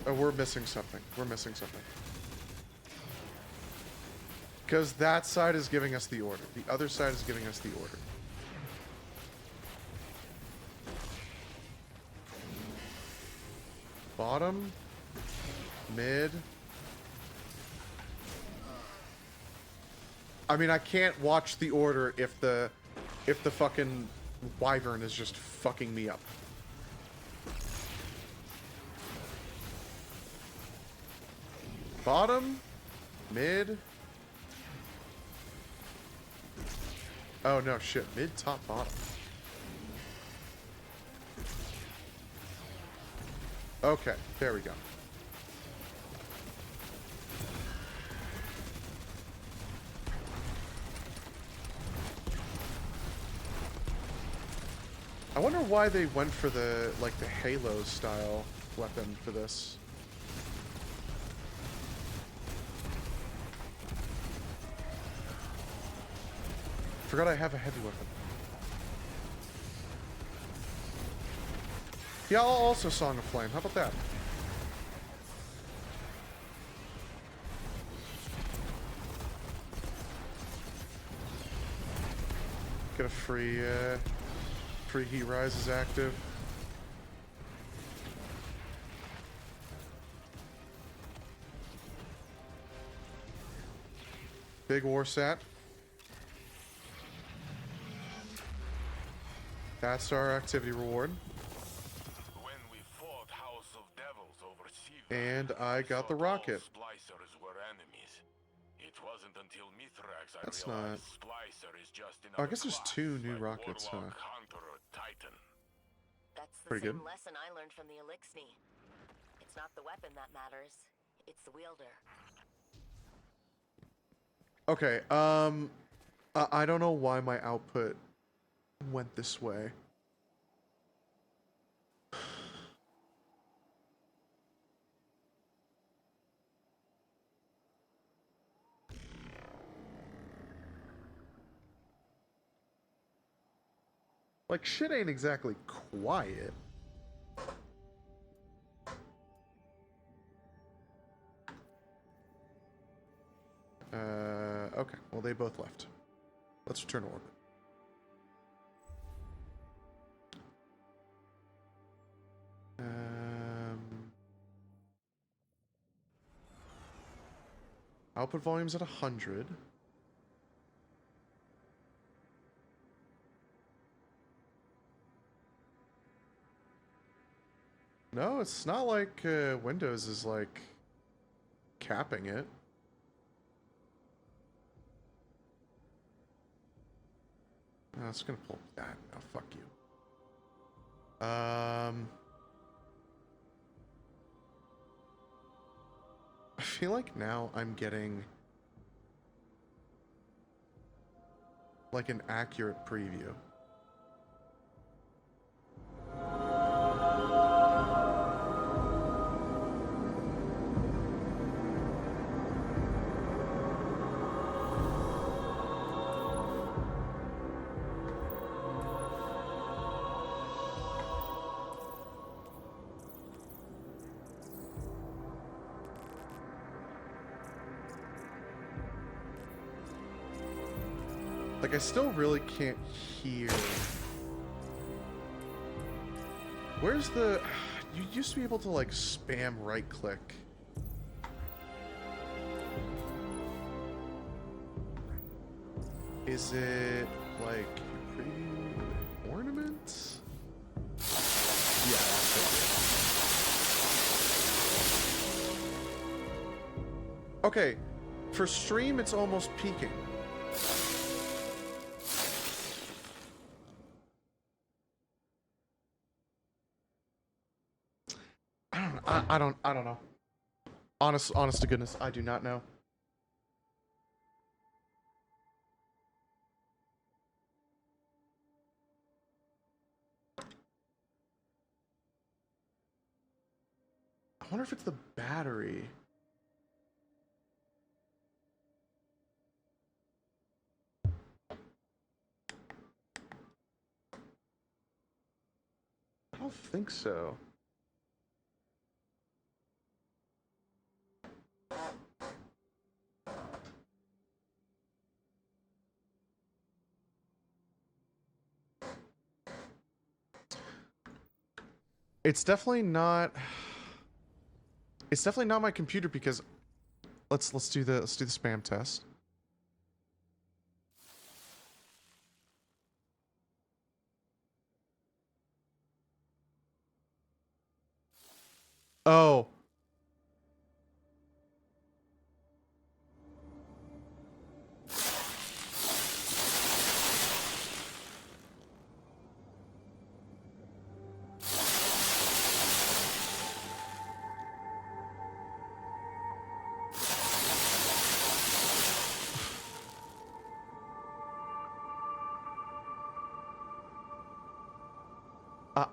Oh, we're missing something. We're missing something. Because that side is giving us the order. The other side is giving us the order. Bottom. Mid. I mean, I can't watch the order if the fucking wyvern is just fucking me up. Bottom. Mid. Oh no, shit. Mid, top, bottom. Okay, there we go. I wonder why they went for the, like, the Halo style weapon for this. Forgot I have a heavy weapon. Yeah, I'll also Song of Flame. How about that? Get a free heat rise is active. Big war sat. That's our activity reward. When we fought House of Devils over Siva, And I got the thought rocket. all splicers were enemies. It wasn't until Mithra contracts, I That's realize not... Splicer is just Oh, I another guess there's class, 2 new like rockets, huh? Warlock, Hunter, or Titan. That's the Pretty same good. lesson I learned from the Elixni. It's not the weapon that matters, it's the wielder. Okay, I don't know why my output went this way. Like, shit ain't exactly quiet. Okay. Well, they both left. Let's return to orbit. Output volume's at 100. No, it's not like Windows is like capping it. Oh, it's gonna pull that. Oh, fuck you. I feel like now I'm getting like an accurate preview. Like, I still really can't hear. Where's the... You used to be able to, like, spam right-click. Is it, like, preview ornaments? Yeah, that's it. Okay, for stream, it's almost peaking. I don't know. Honest to goodness, I do not know. I wonder if it's the battery. I don't think so. It's definitely not. It's definitely not my computer because let's do the spam test. Oh.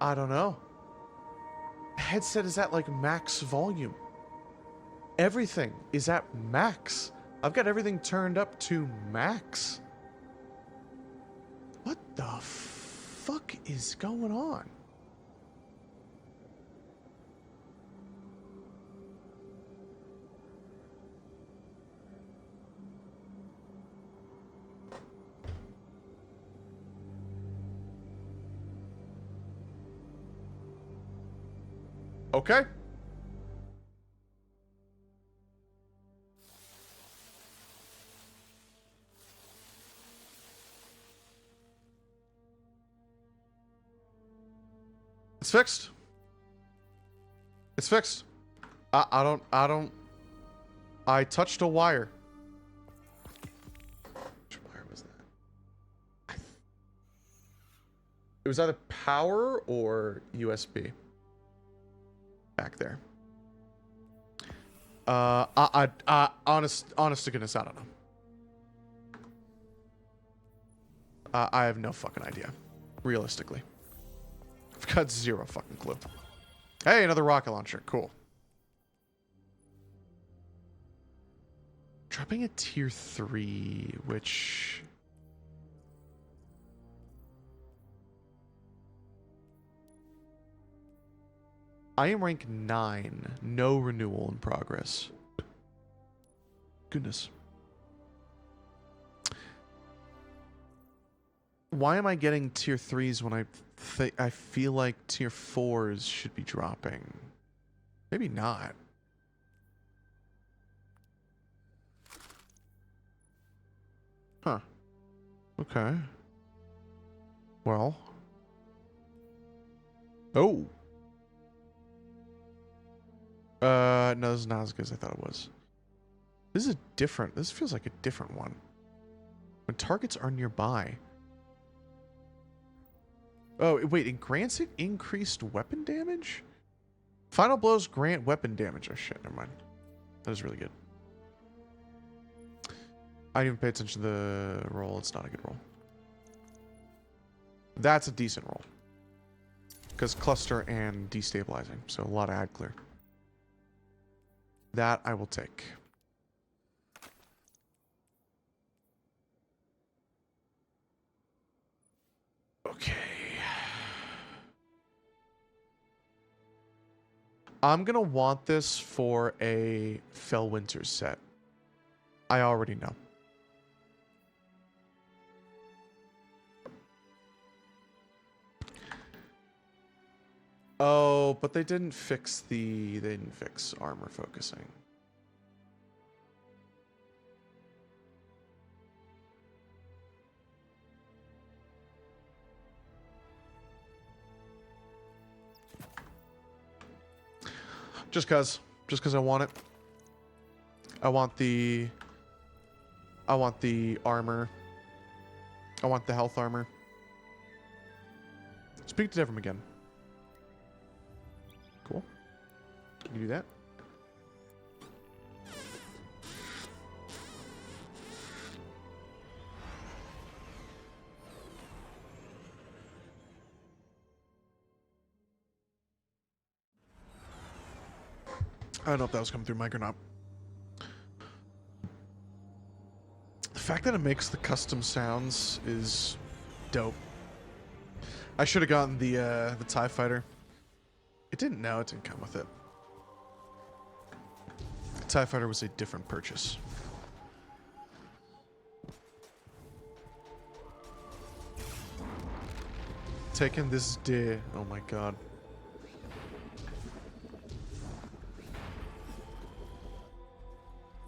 I don't know. Headset is at like max volume. Everything is at max. I've got everything turned up to max. What the fuck is going on? Okay. It's fixed. It's fixed. I don't. I touched a wire. It was either power or USB. Back there. Honest to goodness, I don't know. I have no fucking idea. Realistically. I've got zero fucking clue. Hey, another rocket launcher. Cool. Dropping a tier 3, which... I am rank 9. No renewal in progress. Goodness. Why am I getting tier 3s when I feel like tier 4s should be dropping? Maybe not. Huh. Okay. Well. Oh. No, this is not as good as I thought it was. This is different. This feels like a different one. When targets are nearby. Oh, wait, it grants it increased weapon damage? Final blows grant weapon damage. Oh shit, never mind. That was really good. I didn't even pay attention to the roll. It's not a good roll. That's a decent roll. Because cluster and destabilizing. So a lot of ad clear. That I will take. Okay. I'm going to want this for a Fellwinter set. I already know. Oh, but they didn't fix armor focusing. Just cause I want it. I want the armor. I want the health armor. Speak to Devrim again. Cool. You can do that. I don't know if that was coming through mic or not. The fact that it makes the custom sounds is dope. I should have gotten the TIE fighter. It didn't know. It didn't come with it. The TIE fighter was a different purchase. Taking this day. Oh my god.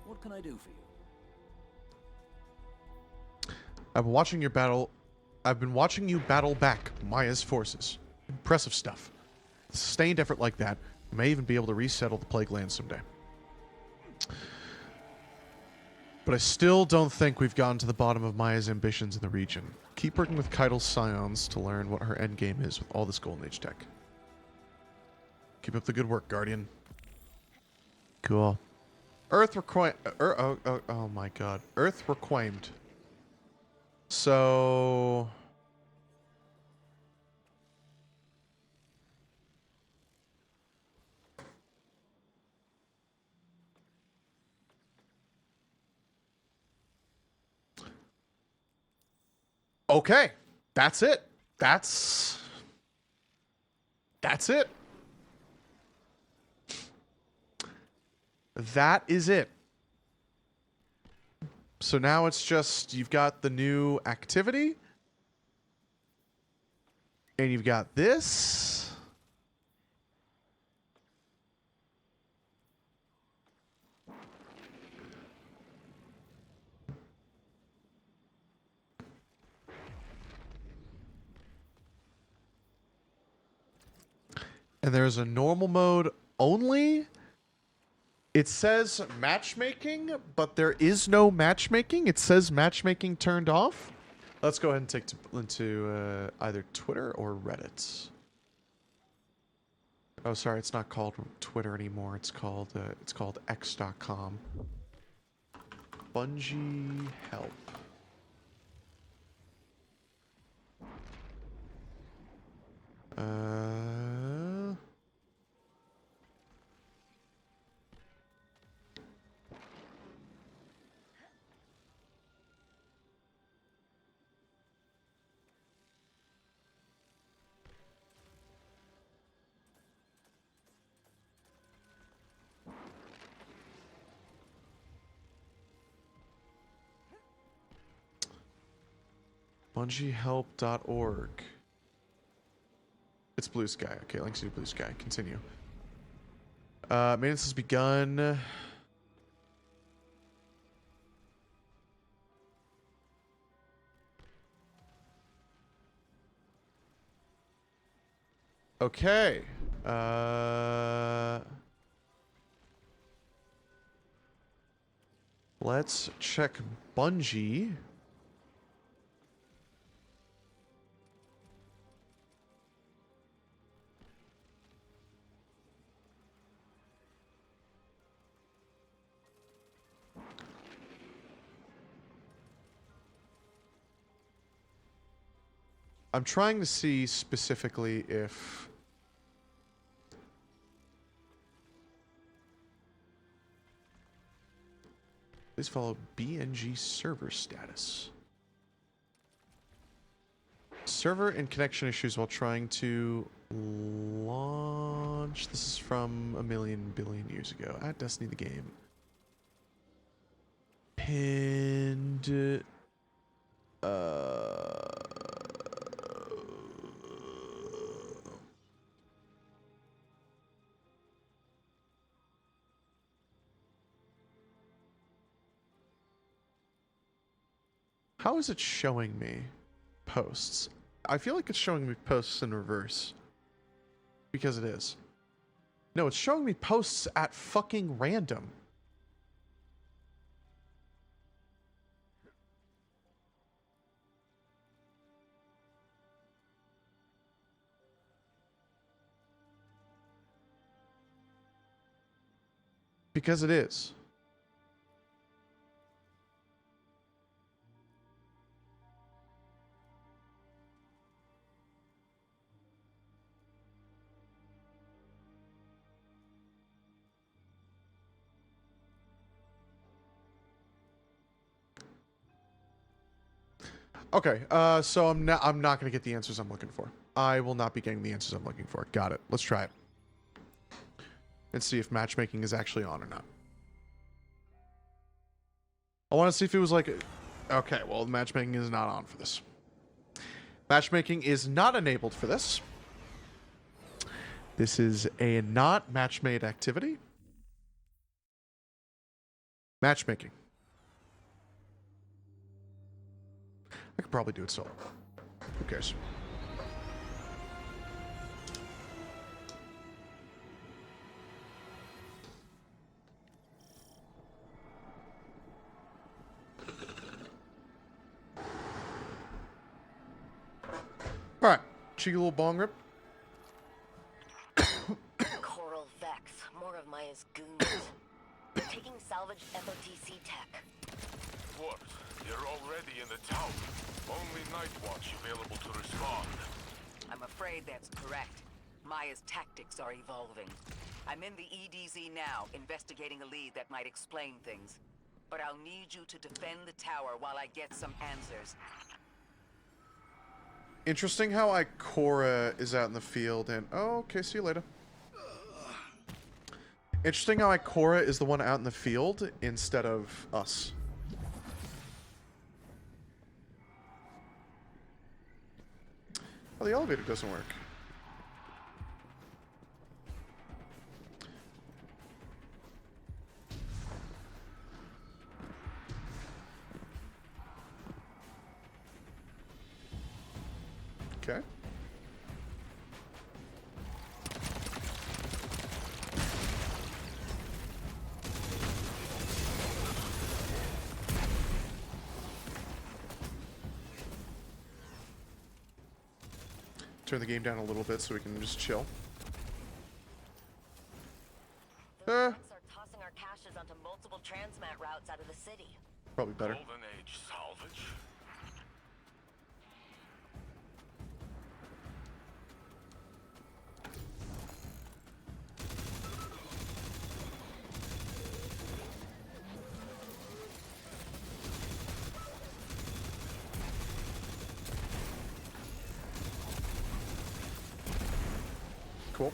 What can I do for you? I've been watching you battle back Maya's forces. Impressive stuff. Sustained effort like that may even be able to resettle the Plague Land someday. But I still don't think we've gotten to the bottom of Maya's ambitions in the region. Keep working with Keitel's scions to learn what her endgame is with all this Golden Age tech. Keep up the good work, Guardian. Cool. Earth reclaimed. Oh my god. Earth reclaimed. So... Okay. That's it. That's it. That is it. So now it's just, you've got the new activity. And you've got this. And there's a normal mode only. It says matchmaking, but there is no matchmaking. It says matchmaking turned off. Let's go ahead and take into either Twitter or Reddit. Oh, sorry, it's not called Twitter anymore. It's called X.com. Bungie help. BungieHelp.org. It's Blue Sky. Okay, links to Blue Sky. Continue. Maintenance has begun. Okay. Let's check Bungie. I'm trying to see specifically if... Please follow BNG server status. Server and connection issues while trying to launch... This is from a million billion years ago. At Destiny the game. Pinned... How is it showing me posts? I feel like it's showing me posts in reverse. Because it is. No, it's showing me posts at fucking random. Because it is. Okay, so I'm not going to get the answers I'm looking for. I will not be getting the answers I'm looking for. Got it. Let's try it. And see if matchmaking is actually on or not. I want to see if it was like... Okay, well, matchmaking is not on for this. Matchmaking is not enabled for this. This is a not match-made activity. Matchmaking. I could probably do it solo. Who cares? Alright. Cheeky little bong rip. Coral Vex, more of Maya's goons. They're taking salvaged FOTC tech. What? You're already in the tower. Only Nightwatch available to respond. I'm afraid that's correct. Maya's tactics are evolving. I'm in the EDZ now, investigating a lead that might explain things. But I'll need you to defend the tower while I get some answers. Interesting how Ikora is out in the field and... Oh, okay, see you later. Interesting how Ikora is the one out in the field instead of us. Oh, the elevator doesn't work. Okay. Turn the game down a little bit so we can just chill. Those Vex are tossing our caches onto multiple transmat routes out of the city. Probably better. Golden Age salvage? Cool.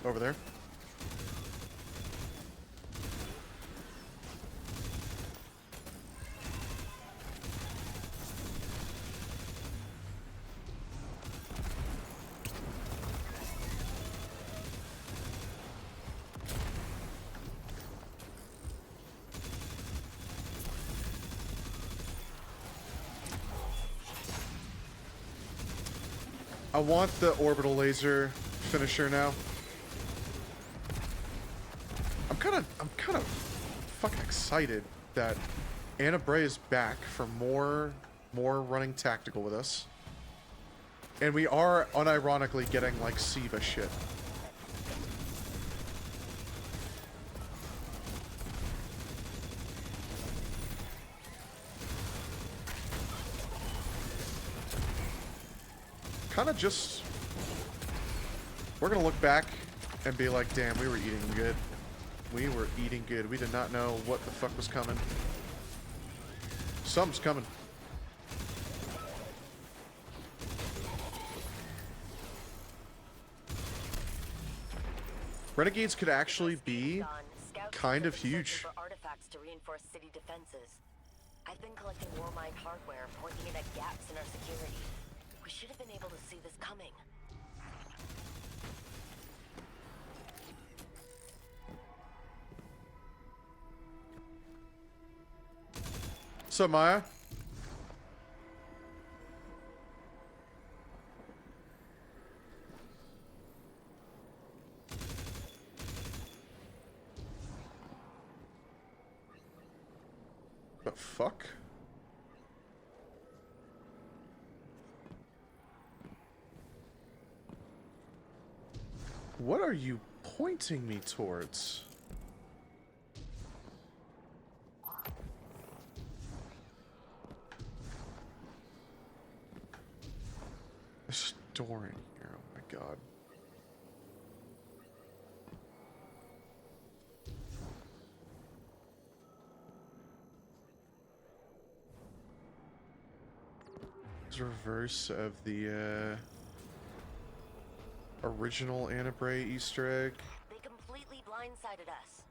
Over there. I want the orbital laser finisher now. I'm kind of fucking excited that Anna Bray is back for more running tactical with us. And we are unironically getting like Siva shit. Kind of just... We're gonna look back and be like, damn, we were eating good. We were eating good. We did not know what the fuck was coming. Something's coming. Renegades could actually be kind of huge. For artifacts to reinforce city defenses. I've been collecting Warmind hardware, pointing it at gaps in our security. We should have been able to see this coming. So Maya? The fuck? What are you pointing me towards? There's a door in here, oh my god. It's reverse of the original Anna Bray Easter egg. They completely blindsided us.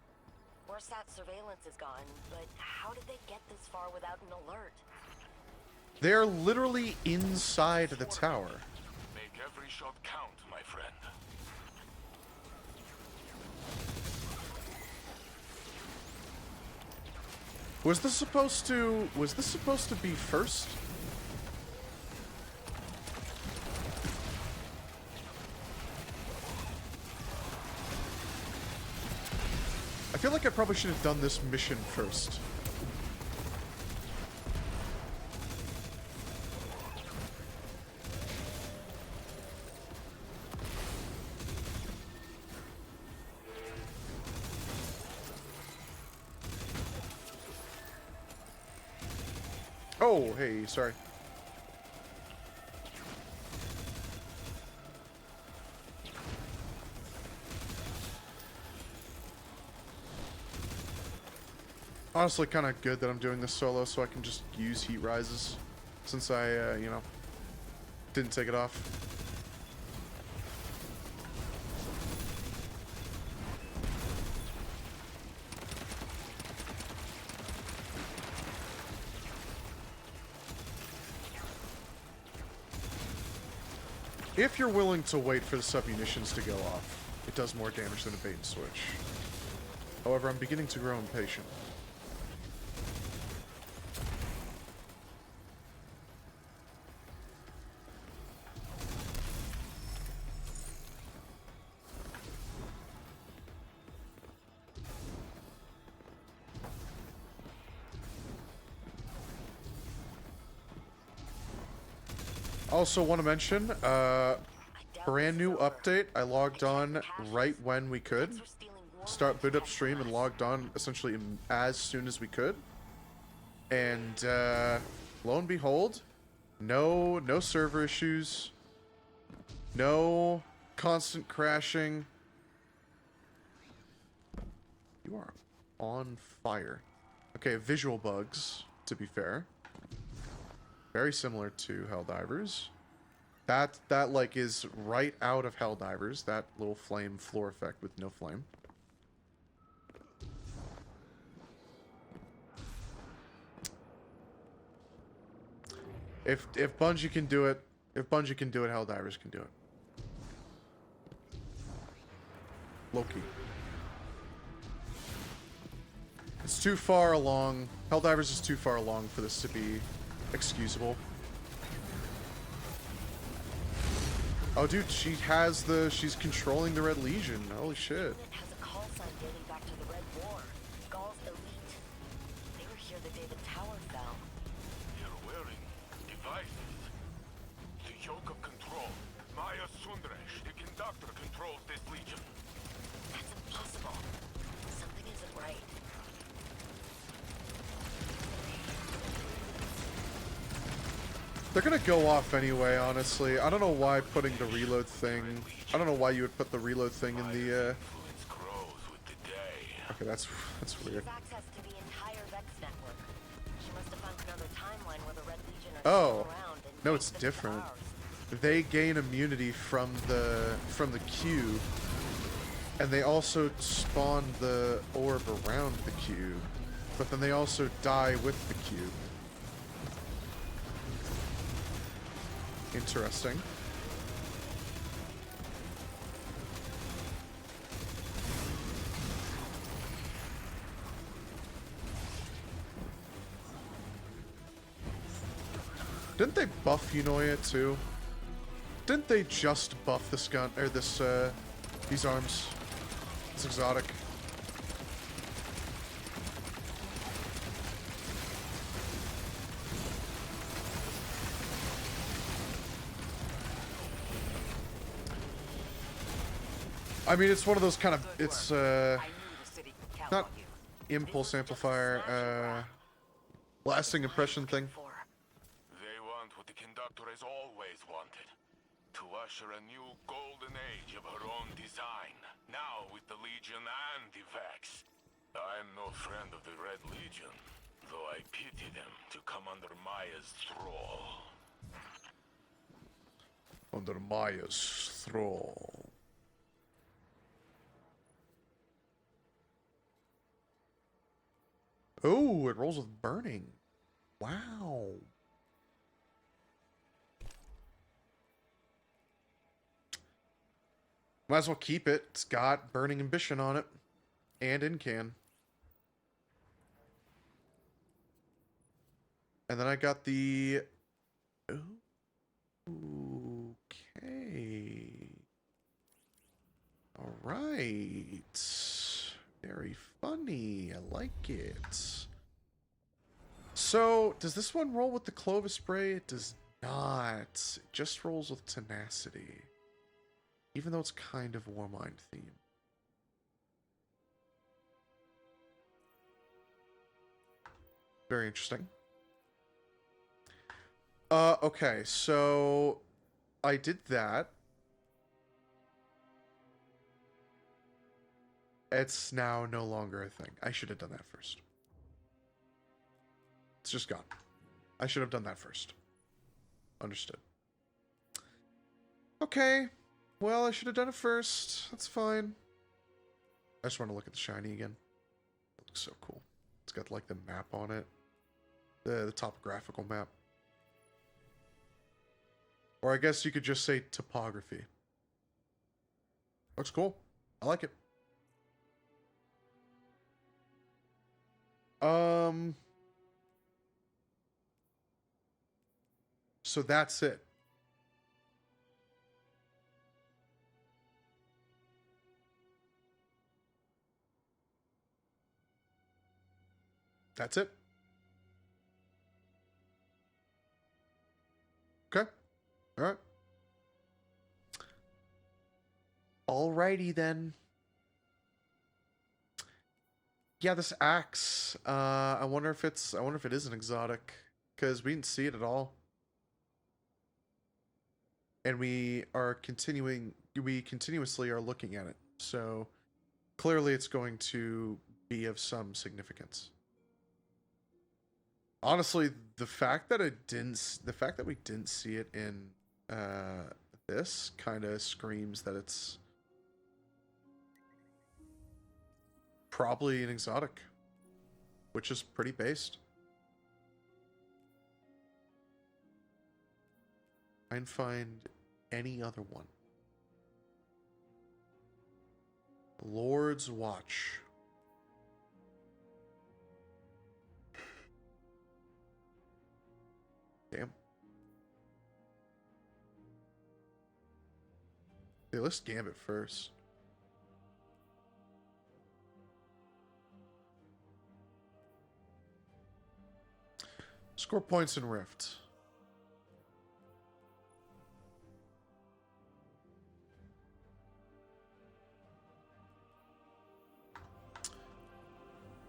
Orsat surveillance is gone, but how did they get this far without an alert? They're literally inside the tower. Make every shot count, my friend. Was this supposed to be first? I feel like I probably should have done this mission first. Oh, hey, sorry. Honestly, kind of good that I'm doing this solo so I can just use heat rises since I, you know, didn't take it off. If you're willing to wait for the submunitions to go off, it does more damage than a bait and switch. However, I'm beginning to grow impatient. Also want to mention, I doubt brand this is new over. update. I logged on right when we could. Thanks for stealing war Start boot minds up tech stream from and us. logged on essentially as soon as we could. And lo and behold, no server issues, no constant crashing. You are on fire. Okay, visual bugs, to be fair. Very similar to Helldivers. That like is right out of Helldivers, that little flame floor effect with no flame. If Bungie can do it, Helldivers can do it. Loki. It's too far along. Helldivers is too far along for this to be excusable. Oh, dude, she's controlling the Red Legion. Holy shit. Unit has a call sign dating back to the Red War. Gauls Elite. They were here the day the tower fell. You're wearing devices. The yoke of control. Maya Sundresh, the conductor, controls this legion. That's impossible. Something isn't right. They're gonna go off anyway, honestly. I don't know why putting the reload thing... I don't know why you would put the reload thing in the, Influence grows with the day. Okay, that's She weird. has access to the entire Vex network. She must have found another timeline where the Red Legion are Oh. still around and No, it's makes them into different. ours. They gain immunity from the cube. And they also spawn the orb around the cube. But then they also die with the cube. Interesting. Didn't they buff Unoya too? Didn't they just buff this gun or this these arms? It's exotic. I mean, it's one of those kind of, it's, I knew the city could count not on you. impulse amplifier, lasting impression thing. They want what the conductor has always wanted. To usher a new golden age of her own design. Now with the Legion and the Vex. I'm no friend of the Red Legion, though I pity them to come under Maya's thrall. Under Maya's thrall. Oh, it rolls with burning. Wow. Might as well keep it. It's got burning ambition on it. And in can. And then I got the... Okay. Alright. Very funny. I like it. So, does this one roll with the Clovis spray? It does not. It just rolls with tenacity. Even though it's kind of Warmind theme. Very interesting. Okay, so I did that. It's now no longer a thing. I should have done that first. It's just gone. I should have done that first. Understood. Okay. Well, I should have done it first. That's fine. I just want to look at the shiny again. It looks so cool. It's got like the map on it. The topographical map. Or I guess you could just say topography. Looks cool. I like it. So that's it. That's it. Okay. All right. Alrighty then. Yeah, this axe. I wonder if it is an exotic, because we didn't see it at all. And we continuously are looking at it. So clearly it's going to be of some significance. Honestly, the fact that we didn't see it in this kind of screams that it's probably an exotic, which is pretty based. I can find any other one. Lord's Watch. Damn. Hey, let's Gambit first. Score points in Rift.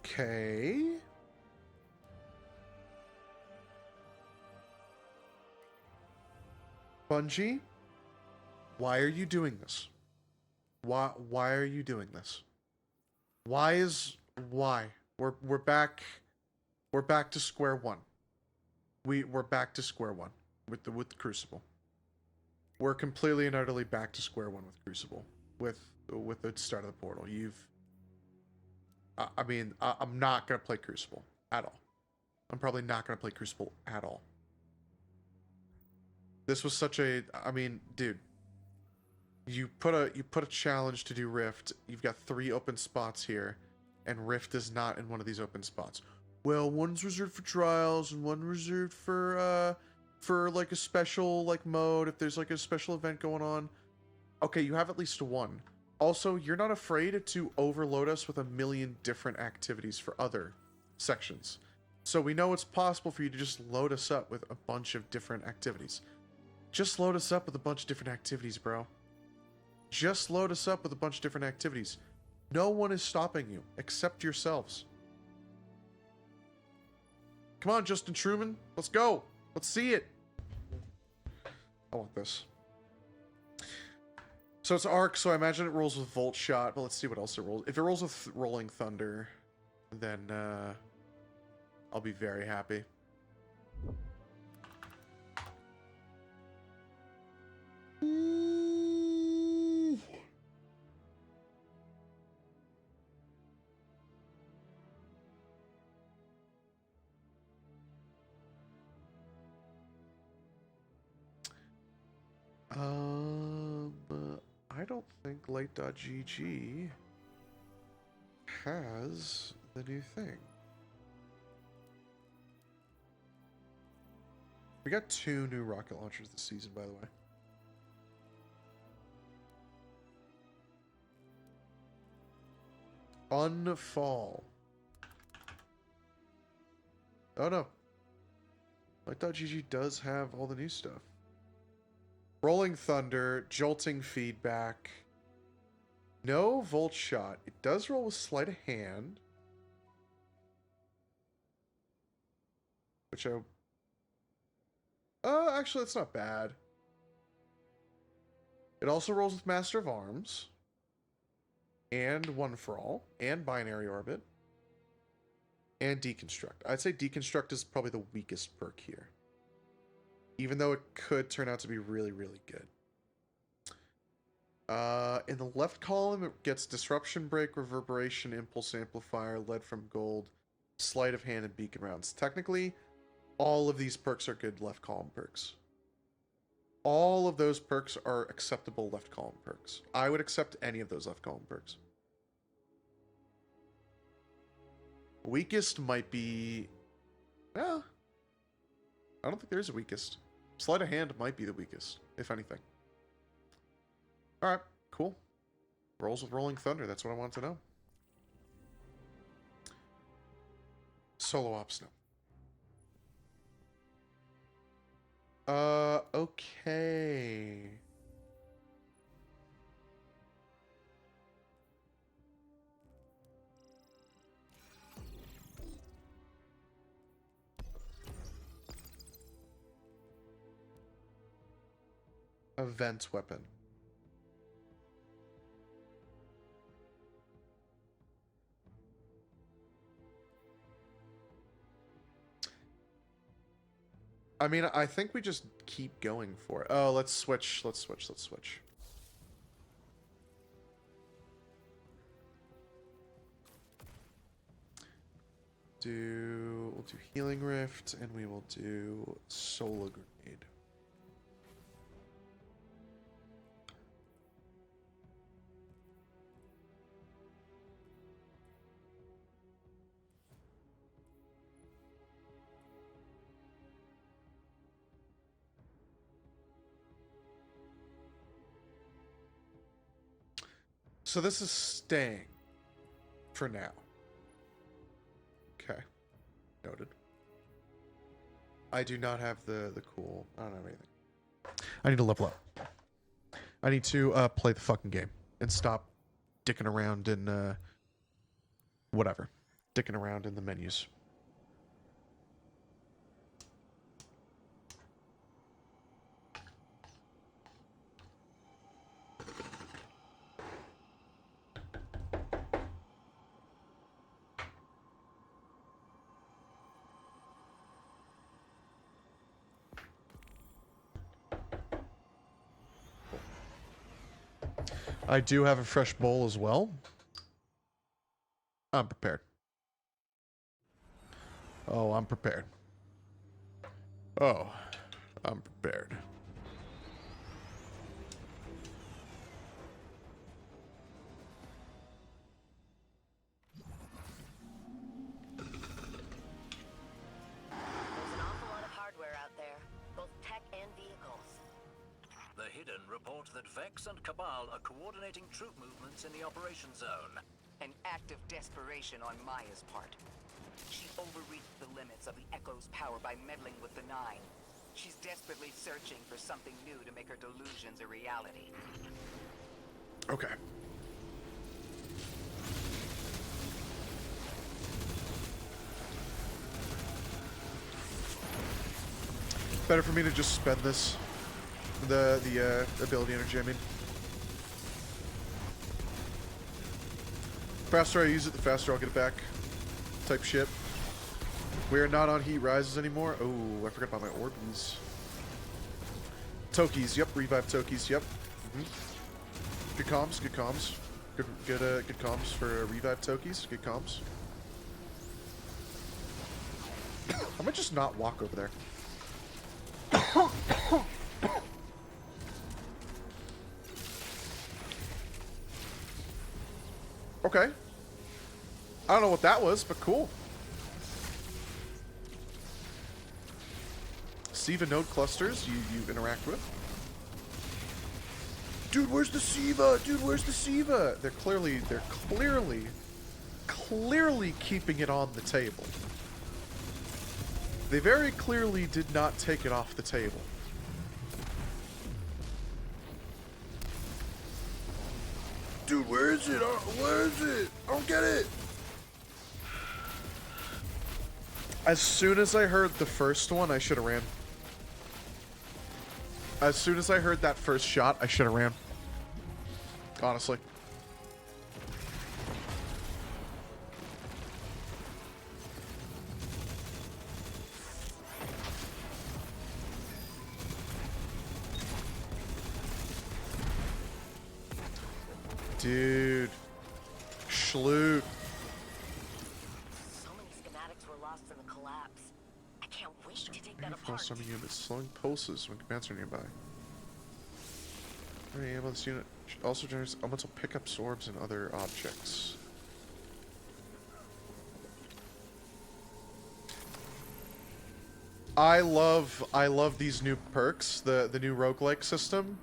Okay. Bungie, why are you doing this? Why are you doing this? Why? We're back to square one. We're back to square one with the Crucible. We're completely and utterly back to square one with Crucible. With the start of the portal. I'm not gonna play Crucible at all. I'm probably not gonna play Crucible at all. This was such a, dude. You put a challenge to do Rift. You've got 3 open spots here, and Rift is not in one of these open spots. Well, one's reserved for trials and one reserved for like a special like mode if there's like a special event going on. Okay, you have at least one. Also, you're not afraid to overload us with a million different activities for other sections. So we know it's possible for you to just load us up with a bunch of different activities. Just load us up with a bunch of different activities, bro. Just load us up with a bunch of different activities. No one is stopping you, except yourselves. Come on, Justin Truman. Let's go. Let's see it. I want this. So it's Arc, so I imagine it rolls with Volt Shot, but let's see what else it rolls. If it rolls with Rolling Thunder, then I'll be very happy. Ooh. I don't think Light.gg has the new thing. We got 2 new rocket launchers this season, by the way. Unfall. Oh no. Light.gg does have all the new stuff. Rolling Thunder, Jolting Feedback. No Volt Shot. It does roll with Sleight of Hand. Which actually, that's not bad. It also rolls with Master of Arms. And One for All. And Binary Orbit. And Deconstruct. I'd say Deconstruct is probably the weakest perk here. Even though it could turn out to be really, really good. In the left column, it gets Disruption Break, Reverberation, Impulse Amplifier, Lead from Gold, Sleight of Hand, and Beacon Rounds. Technically, all of these perks are good left column perks. All of those perks are acceptable left column perks. I would accept any of those left column perks. Weakest might be... Well, I don't think there's a weakest. Sleight of Hand might be the weakest, if anything. Alright, cool. Rolls with Rolling Thunder, that's what I want to know. Solo Ops now. Okay. A vent weapon. I mean, I think we just keep going for it. Oh, let's switch. Let's switch. Let's switch. We'll do Healing Rift, and we will do Solar Grenade. So this is staying for now. Okay. Noted. I do not have the cool... I don't have anything. I need to level up. I need to play the fucking game and stop dicking around in whatever. Dicking around in the menus. I do have a fresh bowl as well. I'm prepared. Oh, I'm prepared. Oh, I'm prepared. There's an awful lot of hardware out there, both tech and vehicles. The Hidden report that Vex and Cabal are coordinating troop movements in the operation zone. An act of desperation on Maya's part. She overreached the limits of the Echo's power by meddling with the Nine. She's desperately searching for something new to make her delusions a reality. Okay. Better for me to just spend this. The ability energy, I mean. The faster I use it, the faster I'll get it back. Type shit. We are not on heat rises anymore. Oh, I forgot about my Orbeez. Tokies, yep. Revive Tokies, yep. Good comms, good comms. Good comms for revive Tokies. Good comms. I might just not walk over there. Okay. I don't know what that was, but cool. Siva node clusters you interact with. Dude, where's the Siva? Dude, where's the Siva? They're clearly keeping it on the table. They very clearly did not take it off the table. Dude, where is it? Where is it? I don't get it. As soon as I heard the first one, I should have ran. As soon as I heard that first shot, I should have ran. Honestly. Dude. Schloot. So many schematics were lost in the collapse. I can't wait to take that apart. Some units slowing pulses when commands are nearby. Alright, well, this unit also generates elemental pickup orbs and other objects. I love these new perks, the new roguelike system.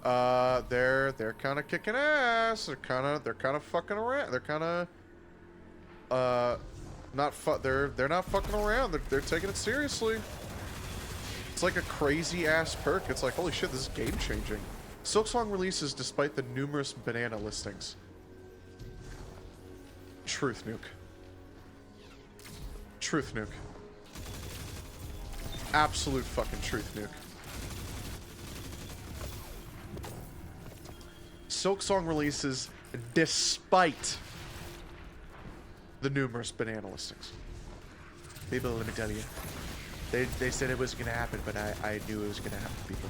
They're kind of kicking ass. They're kind of fucking around. They're kind of they're not fucking around. They're taking it seriously. It's like a crazy ass perk. It's like, holy shit, this is game changing. Silksong releases despite the numerous banana listings. Truth nuke. Truth nuke. Absolute fucking truth nuke. Silksong releases despite the numerous banana listings. People, let me tell you. They said it wasn't going to happen, but I knew it was going to happen, people.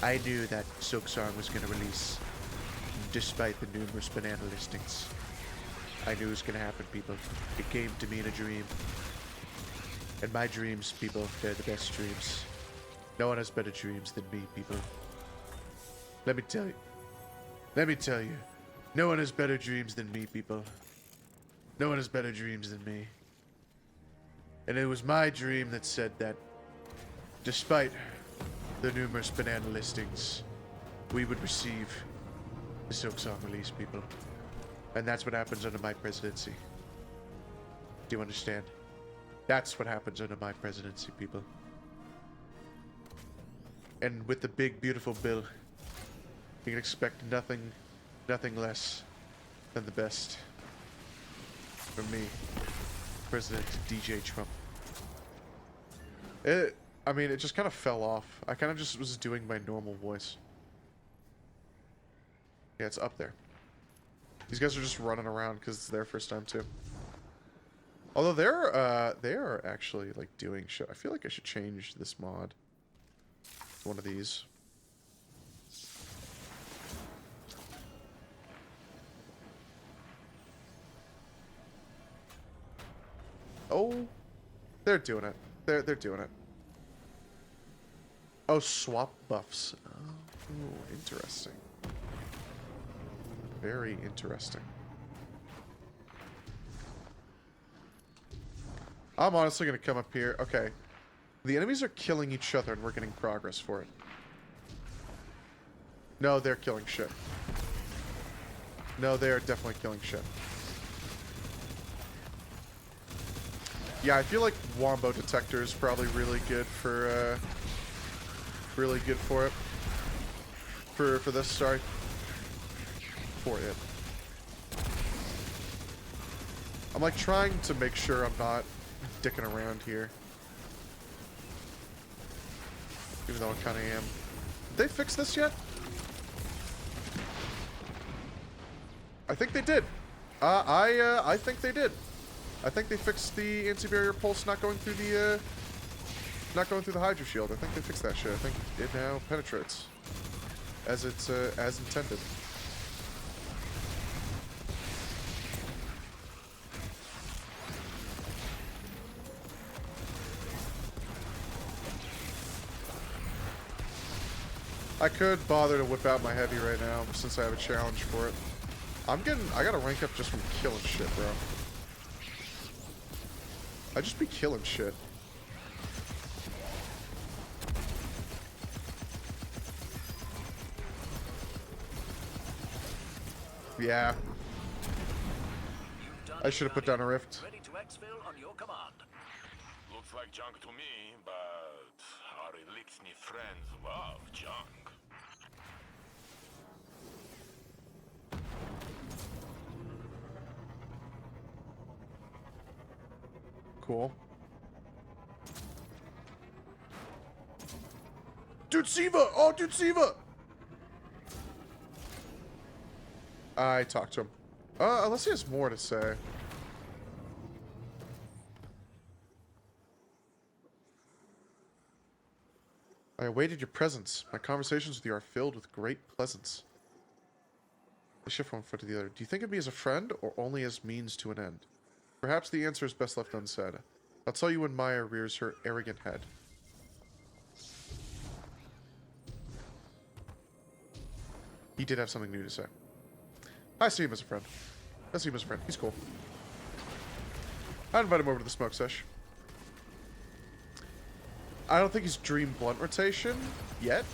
I knew that Silksong was going to release despite the numerous banana listings. I knew it was going to happen, people. It came to me in a dream. And my dreams, people, they're the best dreams. No one has better dreams than me, people. Let me tell you. Let me tell you. No one has better dreams than me, people. No one has better dreams than me. And it was my dream that said that, despite the numerous banana listings, we would receive the Silksong release, people. And that's what happens under my presidency. Do you understand? That's what happens under my presidency, people. And with the big, beautiful bill, you can expect nothing less than the best from me, President DJ Trump. I mean, it just kind of fell off. I kind of just was doing my normal voice. Yeah, it's up there. These guys are just running around because it's their first time too. Although they are actually like doing shit. I feel like I should change this mod to one of these. Oh, they're doing it. They're doing it. Oh, swap buffs. Oh, interesting. Very interesting. I'm honestly gonna come up here. Okay. The enemies are killing each other and we're getting progress for it. No, they're killing shit. No, they are definitely killing shit. Yeah, I feel like Wombo Detector is probably really good for, it. For this, sorry. For it. I'm like trying to make sure I'm not dicking around here. Even though I kind of am. Did they fix this yet? I think they did. I think they did. I think they fixed the anti-barrier pulse not going through the Hydra shield. I think they fixed that shit. I think it now penetrates as it's as intended. I could bother to whip out my heavy right now since I have a challenge for it. I gotta rank up just from killing shit, bro. I just be killing shit. Yeah. I should have put down a rift. Ready to exfil on your command. Looks like junk to me, but our Elixir friends love junk. Cool. Dude, Siva! Oh, dude, Siva! I talked to him. Unless he has more to say. I awaited your presence. My conversations with you are filled with great pleasance. I shift from one foot to the other. Do you think of me as a friend, or only as means to an end? Perhaps the answer is best left unsaid. I'll tell you when Maya rears her arrogant head. He did have something new to say. I see him as a friend. I see him as a friend. He's cool. I'd invite him over to the smoke sesh. I don't think he's Dream Blunt rotation yet.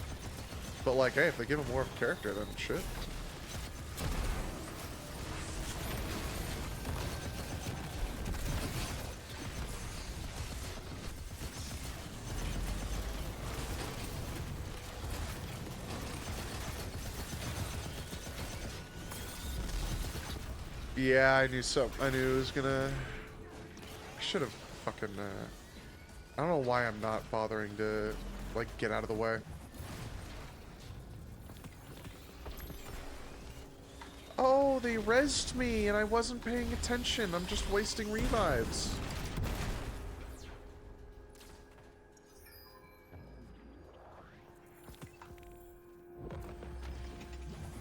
But like, hey, if they give him more of a character, then shit. Yeah, I knew I knew it was gonna... I should have fucking, I don't know why I'm not bothering to, like, get out of the way. they rezzed me and I wasn't paying attention. I'm just wasting revives.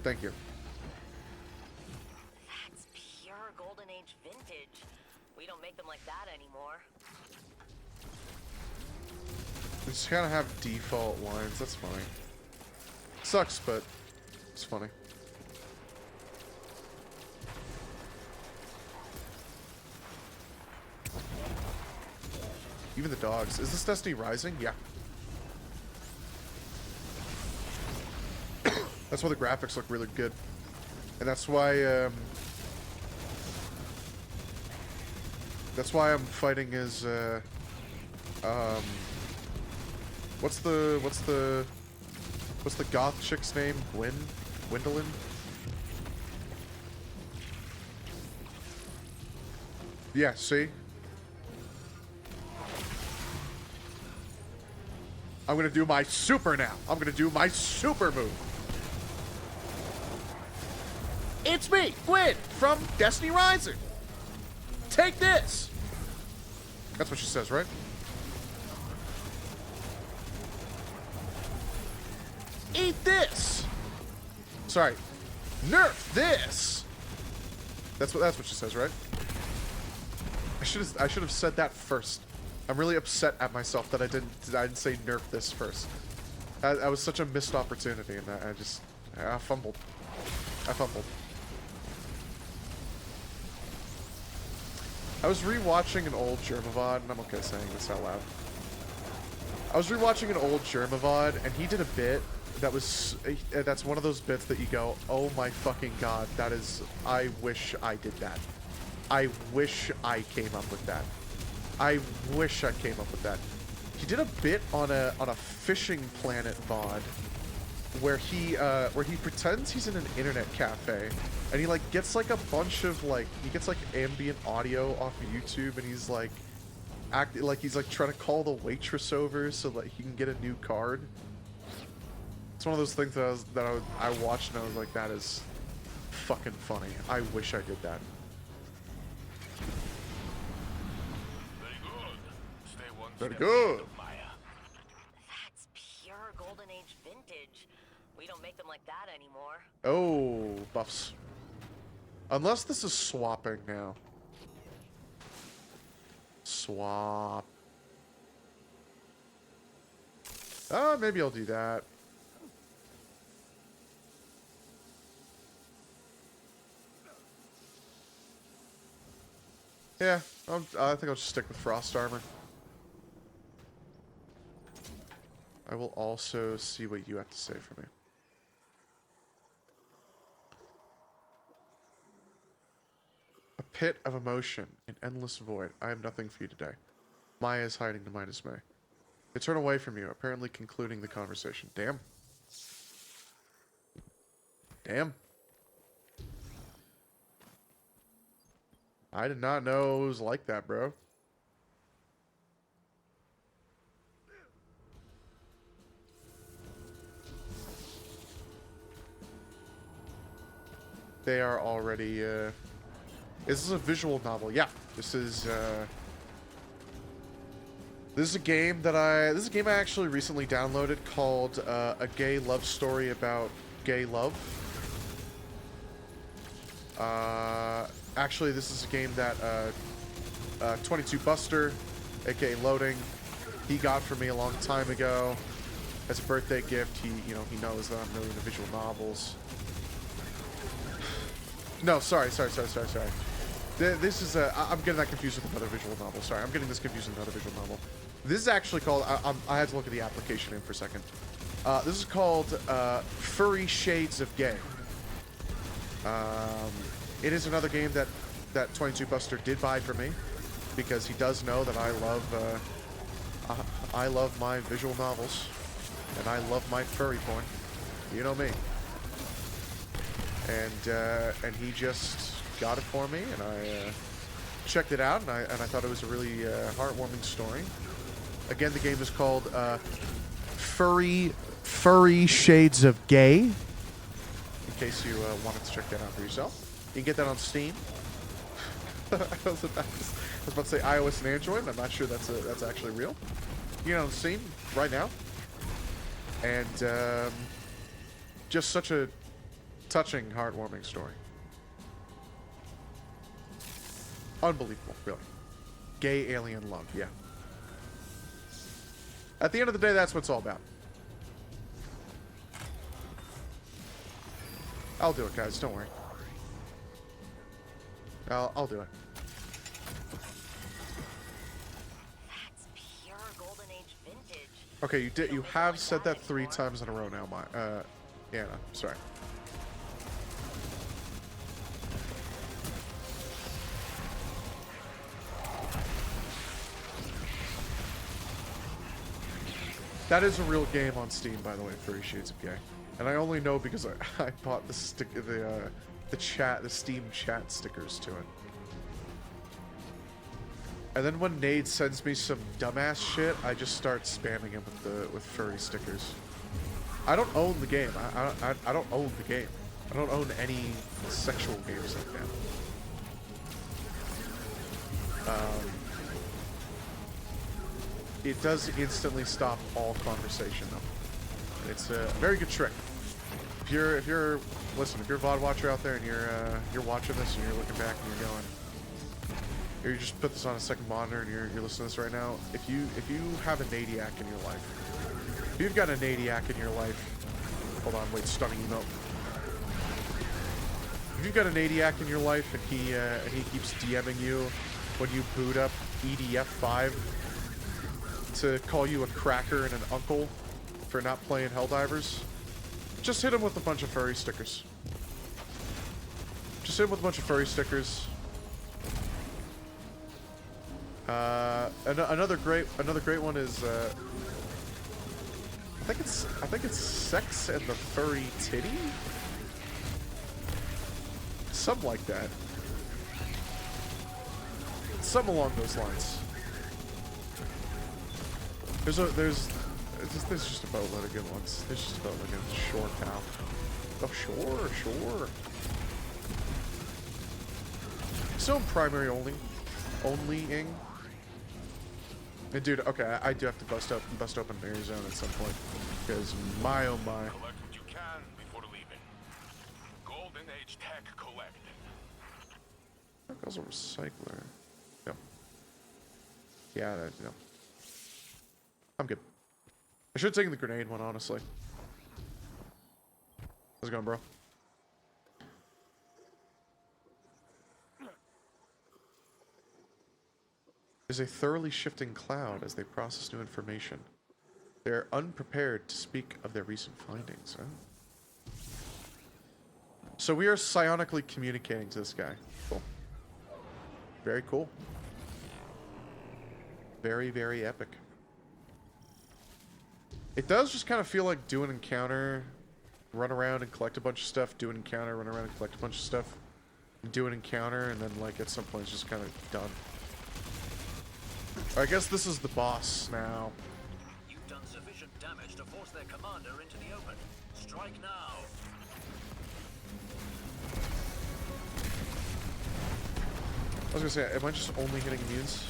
Thank you. That's pure Golden Age vintage. We don't make them like that anymore. They just kind of have default lines. That's funny. Sucks, but it's funny. Even the dogs. Is this Destiny Rising? Yeah. That's why the graphics look really good. And that's why I'm fighting as what's the goth chick's name? Gwendolyn? Yeah, see? I'm gonna do my super now. I'm gonna do my super move. It's me, Gwyn, from Destiny Rising. Take this. That's what she says, right? Eat this. Sorry. Nerf this. That's what she says, right? I should have said that first. I'm really upset at myself that I didn't say nerf this first. That was such a missed opportunity, and I fumbled. I was rewatching an old Germavod, and I'm okay saying this out loud. I was rewatching an old Germavod, and he did a bit that's one of those bits that you go, oh my fucking god, that is, I wish I did that. I wish I came up with that. I wish I came up with that. He did a bit on a fishing planet VOD where he pretends he's in an internet cafe and he like gets like a bunch of he gets like ambient audio off of YouTube, and he's like acting like he's like trying to call the waitress over so that he can get a new card. It's one of those things that I watched and I was like, that is fucking funny. I wish I did that. Very good. That's pure Golden Age vintage. We don't make them like that anymore. Oh, buffs. Unless this is swapping now. Swap. Maybe I'll do that. Yeah, I think I'll just stick with Frost Armor. I will also see what you have to say for me. A pit of emotion, an endless void. I have nothing for you today. Maya is hiding to my dismay. They turn away from you, apparently concluding the conversation. Damn. Damn. I did not know it was like that, bro. They are already, Is this a visual novel? Yeah. This is a game that I actually recently downloaded called, A Gay Love Story About Gay Love. Actually, this is a game that, 22 Buster, aka Loading, he got for me a long time ago as a birthday gift. He knows that I'm really into visual novels. No, sorry. This is I'm getting that confused with another visual novel. Sorry, I'm getting this confused with another visual novel. This is actually called, I had to look at the application name for a second. This is called Furry Shades of Gay. It is another game that 22 Buster did buy for me because he does know that I love my visual novels and I love my furry porn. You know me. And he just got it for me, and I checked it out, and I thought it was a really heartwarming story. Again, the game is called Furry Shades of Gay. In case you wanted to check that out for yourself. You can get that on Steam. I was about to say iOS and Android. I'm not sure that's actually real. You can get it on Steam right now. And just such a touching, heartwarming story. Unbelievable, really. Gay alien love, yeah. At the end of the day, that's what it's all about. I'll do it, guys. Don't worry. I'll do it. That's pure Golden Age vintage. Okay, you have said that 3 times in a row now, Anna. Sorry. That is a real game on Steam, by the way, 30 Shades of Gay. And I only know because I bought the Steam chat stickers to it. And then when Nade sends me some dumbass shit, I just start spamming him with furry stickers. I don't own the game. I don't own the game. I don't own any sexual games like that. It does instantly stop all conversation, though. It's a very good trick. If you're a VOD watcher out there and you're watching this and you're looking back and you're going, or you just put this on a second monitor and you're listening to this right now. If you have a Nadiac in your life, if you've got a Nadiac in your life, hold on, wait, stunning emote. If you've got a Nadiac in your life and he keeps DMing you when you boot up EDF5 to call you a cracker and an uncle for not playing Helldivers, just hit him with a bunch of furry stickers. Just hit him with a bunch of furry stickers. Another great one is I think it's Sex and the Furry Titty, something like that. Something along those lines. There's just a boatload of good ones. There's just a boatload of good ones. Sure, pal. Oh, sure. So primary only-ing. And dude, okay, I do have to bust open Arizona at some point. Because my oh my. Collect what you can before leaving. Golden Age tech collected. That goes a recycler. No. Yeah, no. I'm good. I should have taken the grenade one, honestly. How's it going, bro? There's a thoroughly shifting cloud as they process new information. They are unprepared to speak of their recent findings. Huh? So we are psionically communicating to this guy. Cool. Very cool. Very, very epic. It does just kind of feel like do an encounter, run around and collect a bunch of stuff, do an encounter, run around and collect a bunch of stuff, do an encounter, and then like at some point it's just kind of done. I guess this is the boss now. You've done sufficient damage to force their commander into the open. Strike now. I was gonna say, am I just only hitting immunes?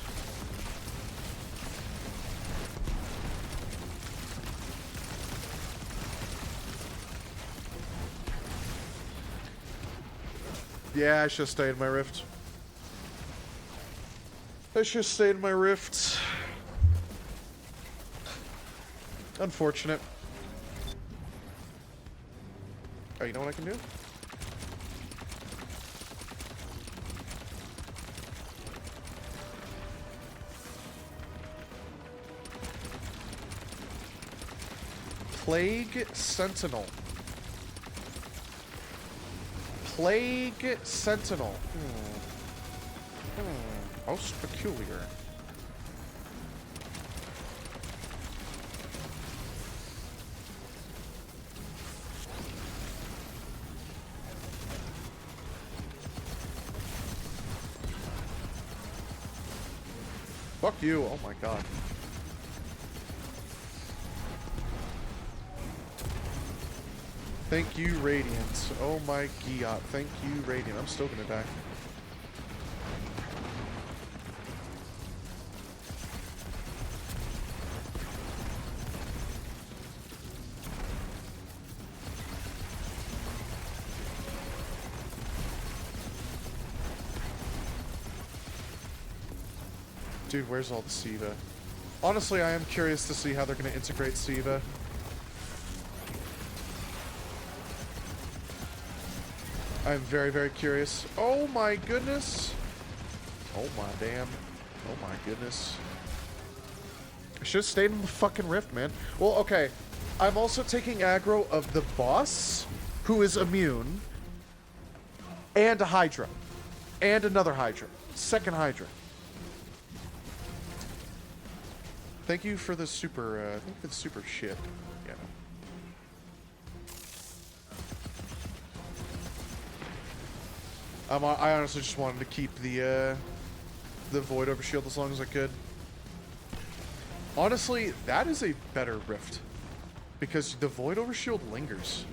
Yeah, I should have stayed in my rift. I should have stayed in my rift. Unfortunate. Oh, you know what I can do? Plague Sentinel. Plague Sentinel. Most peculiar. Fuck you, oh my god. Thank you, Radiant. Oh my god. Thank you, Radiant. I'm still gonna die. Dude, where's all the Siva? Honestly, I am curious to see how they're going to integrate Siva. I'm very, very curious. Oh my goodness. Oh my damn. Oh my goodness. I should have stayed in the fucking rift, man. Well, okay. I'm also taking aggro of the boss, who is immune, and a Hydra. And another Hydra. Second Hydra. Thank you for the super, thank you for the super shit. Yeah. I honestly just wanted to keep the Void over shield as long as I could. Honestly, that is a better rift. Because the Void over shield lingers.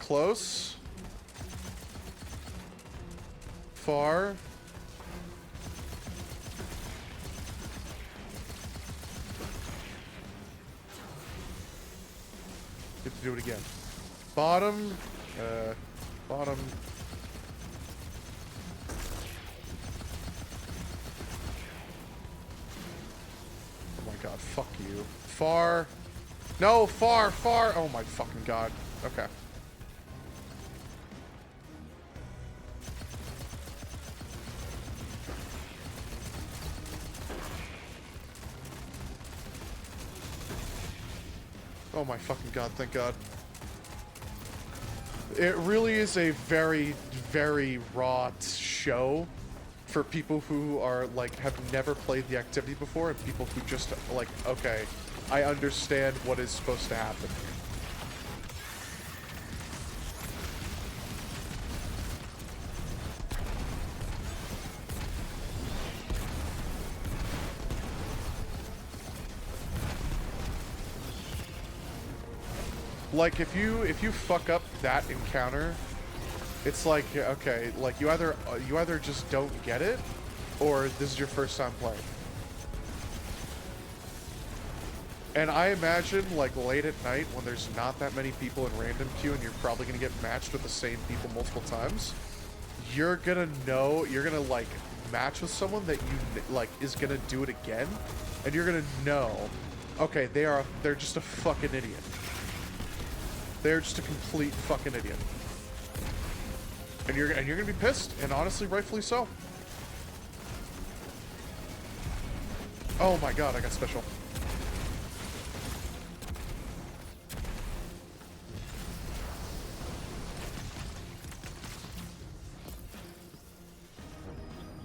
Close. Far. Get to do it again. Bottom. Bottom. Oh my god, fuck you. Far. No, far, far. Oh my fucking god. Okay. Oh my fucking god, thank god. It really is a very, very raw show for people who are, like, have never played the activity before and people who just, like, okay, I understand what is supposed to happen. Like, if you fuck up that encounter, it's like, okay, like you either just don't get it, or this is your first time playing. And I imagine, like, late at night when there's not that many people in random queue and you're probably gonna get matched with the same people multiple times, you're gonna know, you're gonna, like, match with someone that you, like, is gonna do it again, and you're gonna know, okay, they're just a fucking idiot. They're just a complete fucking idiot. And you're gonna be pissed, and honestly, rightfully so. Oh my god, I got special.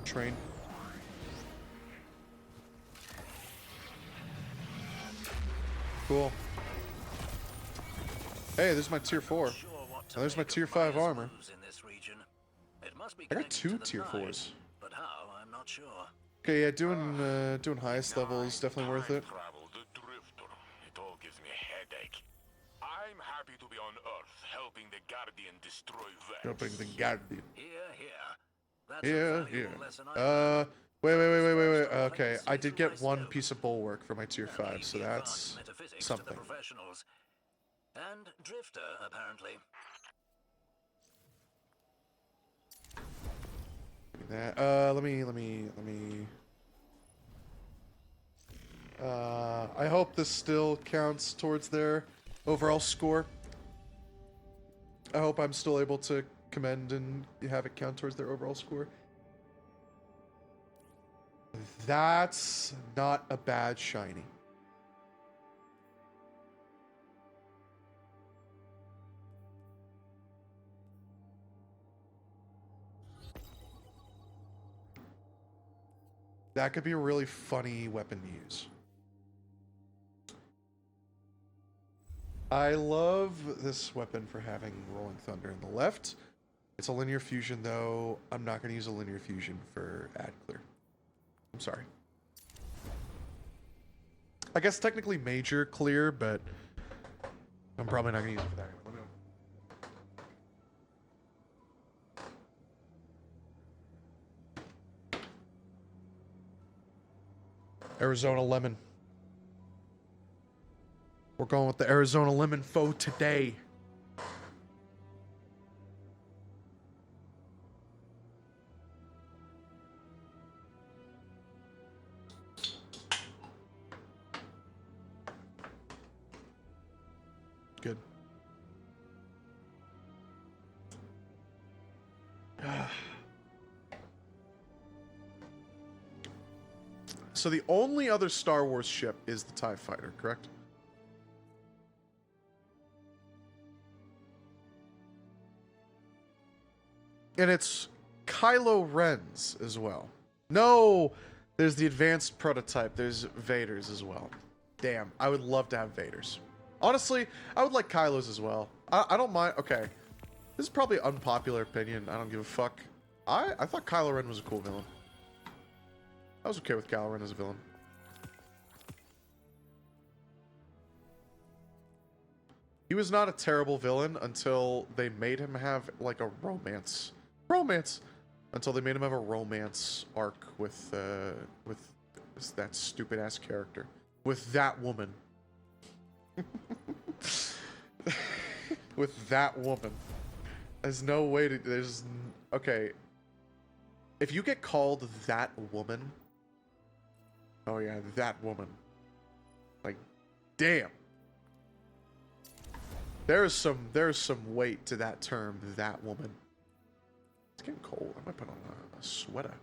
Train. Cool. Hey, there's my tier 4. And there's my tier 5 armor. I got 2 tier 4s. But how, I'm not sure. Okay, yeah, doing highest level is definitely worth it. It all gives me a headache. I'm happy to be on Earth, helping the Guardian destroy Vex. Helping the Guardian. That's Here. Wait. Okay, I did get 1 piece of bulwark for my tier 5, so that's something. And Drifter, apparently. Let me. I hope this still counts towards their overall score. I hope I'm still able to commend and have it count towards their overall score. That's not a bad shiny. That could be a really funny weapon to use. I love this weapon for having Rolling Thunder in the left. It's a linear fusion, though. I'm not going to use a linear fusion for ad clear. I'm sorry. I guess technically major clear, but I'm probably not gonna use it for that. Let me know. Arizona lemon. We're going with the Arizona lemon foe today. Good. So the only other Star Wars ship is the TIE Fighter, correct? And it's Kylo Ren's as well. No, there's the advanced prototype. There's Vader's as well. Damn, I would love to have Vader's. Honestly, I would like Kylo's as well. I don't mind. Okay, this is probably an unpopular opinion. I don't give a fuck. I thought Kylo Ren was a cool villain. I was okay with Kylo Ren as a villain. He was not a terrible villain until they made him have like a romance. Until they made him have a romance arc with that stupid ass character. With that woman. With that woman. There's no way to okay. If you get called that woman. Oh yeah, that woman. Like, damn. There's some weight to that term, that woman. It's getting cold. I might put on a sweater.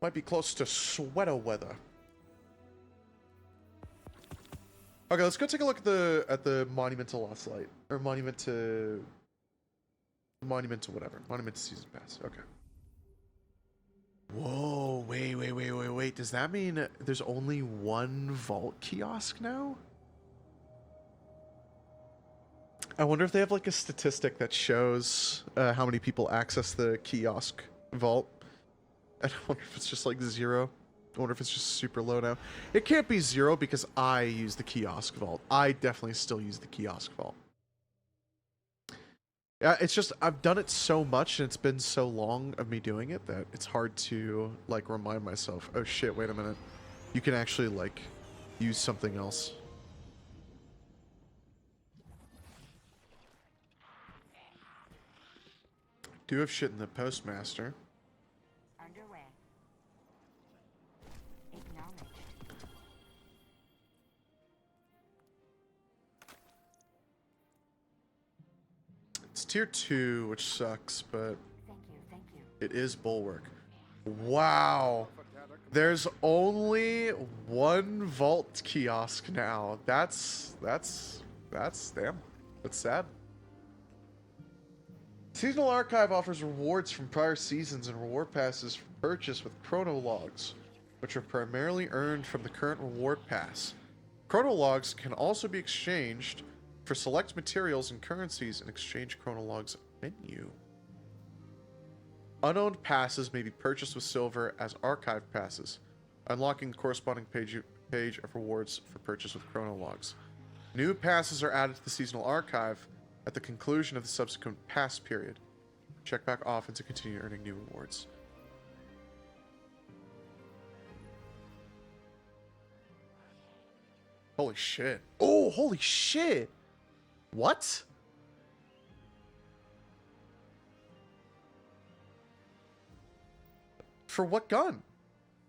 Might be close to sweater weather. Okay, let's go take a look at the Monument to Lost Light. Or Monument to whatever. Monument to Season Pass. Okay. Whoa, wait. Does that mean there's only one vault kiosk now? I wonder if they have like a statistic that shows how many people access the kiosk vault. I wonder if it's just like 0. I wonder if it's just super low now. It can't be 0 because I use the kiosk vault. I definitely still use the kiosk vault. Yeah, it's just I've done it so much and it's been so long of me doing it that it's hard to like remind myself, oh shit, wait a minute. You can actually like use something else. Do have shit in the postmaster. Underway. Acknowledged. It's tier 2, which sucks, but Thank you. it is bulwark. Wow. There's only one vault kiosk now. That's damn. That's sad. Seasonal Archive offers rewards from prior seasons and reward passes for purchase with chronologs, which are primarily earned from the current reward pass. Chronologs can also be exchanged for select materials and currencies in Exchange Chronologs menu. Unowned passes may be purchased with silver as archive passes, unlocking the corresponding page of rewards for purchase with chronologs. New passes are added to the Seasonal Archive at the conclusion of the subsequent pass period. Check back often to continue earning new rewards. Holy shit. Oh, holy shit! What? For what gun?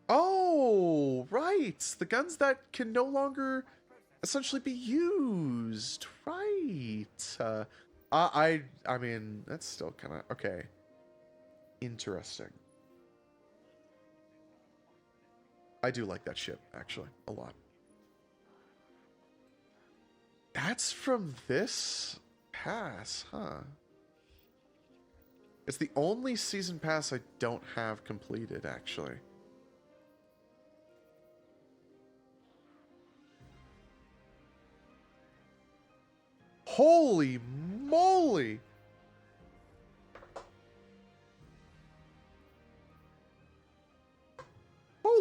Oh, right. The guns that can no longer essentially be used. Right. I mean, that's still kind of okay. Interesting. I do like that ship, actually, a lot. That's from this pass, huh? It's the only season pass I don't have completed, actually. Holy moly!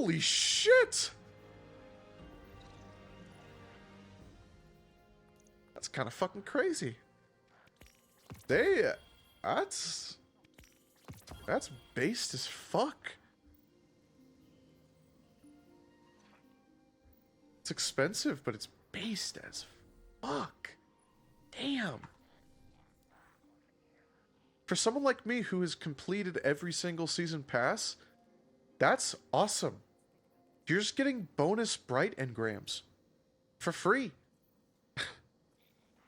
Holy shit! That's kind of fucking crazy. That's based as fuck. It's expensive, but it's based as fuck. Damn. For someone like me who has completed every single season pass, that's awesome. You're just getting bonus bright engrams for free.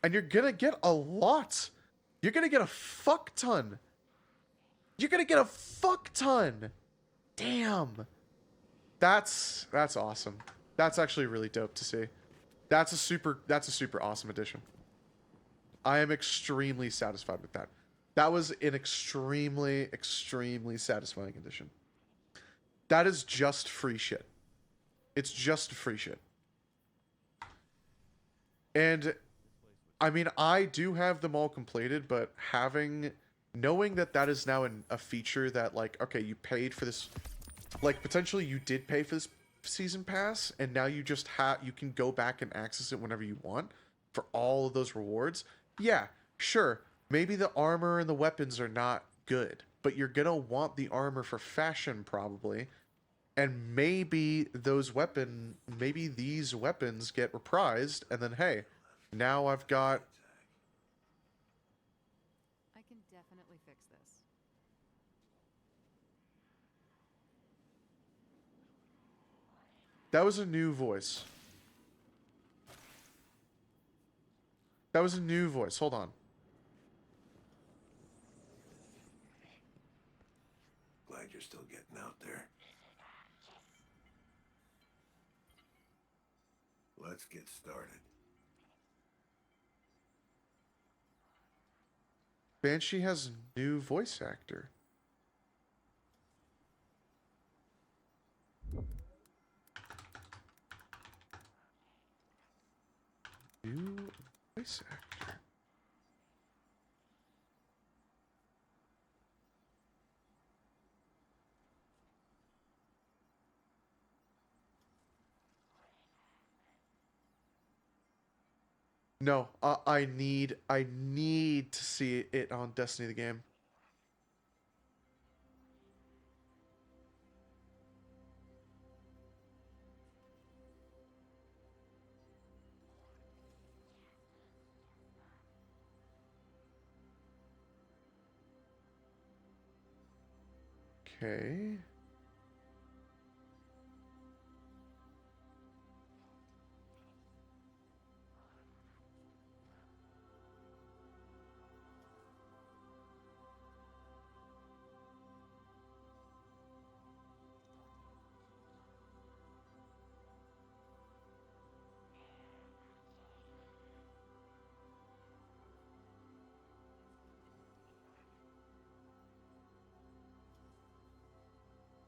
And you're gonna get a lot. You're gonna get a fuck ton. You're gonna get a fuck ton. Damn. That's awesome. That's actually really dope to see. That's a super awesome addition. I am extremely satisfied with that. That was an extremely satisfying addition. That is just free shit. It's just free shit. And I mean, I do have them all completed, but knowing that that is now a feature that, like, okay, you paid for this, like, potentially you did pay for this season pass, and now you just you can go back and access it whenever you want for all of those rewards. Yeah, sure. Maybe the armor and the weapons are not good, but you're gonna want the armor for fashion probably, and maybe these weapons get reprised, and then hey, now I've got. I can definitely fix this. That was a new voice. That was a new voice. Hold on. Glad you're still getting out there. Let's get started. Banshee has a new voice actor. New voice actor. No, I need to see it on Destiny the game. Okay.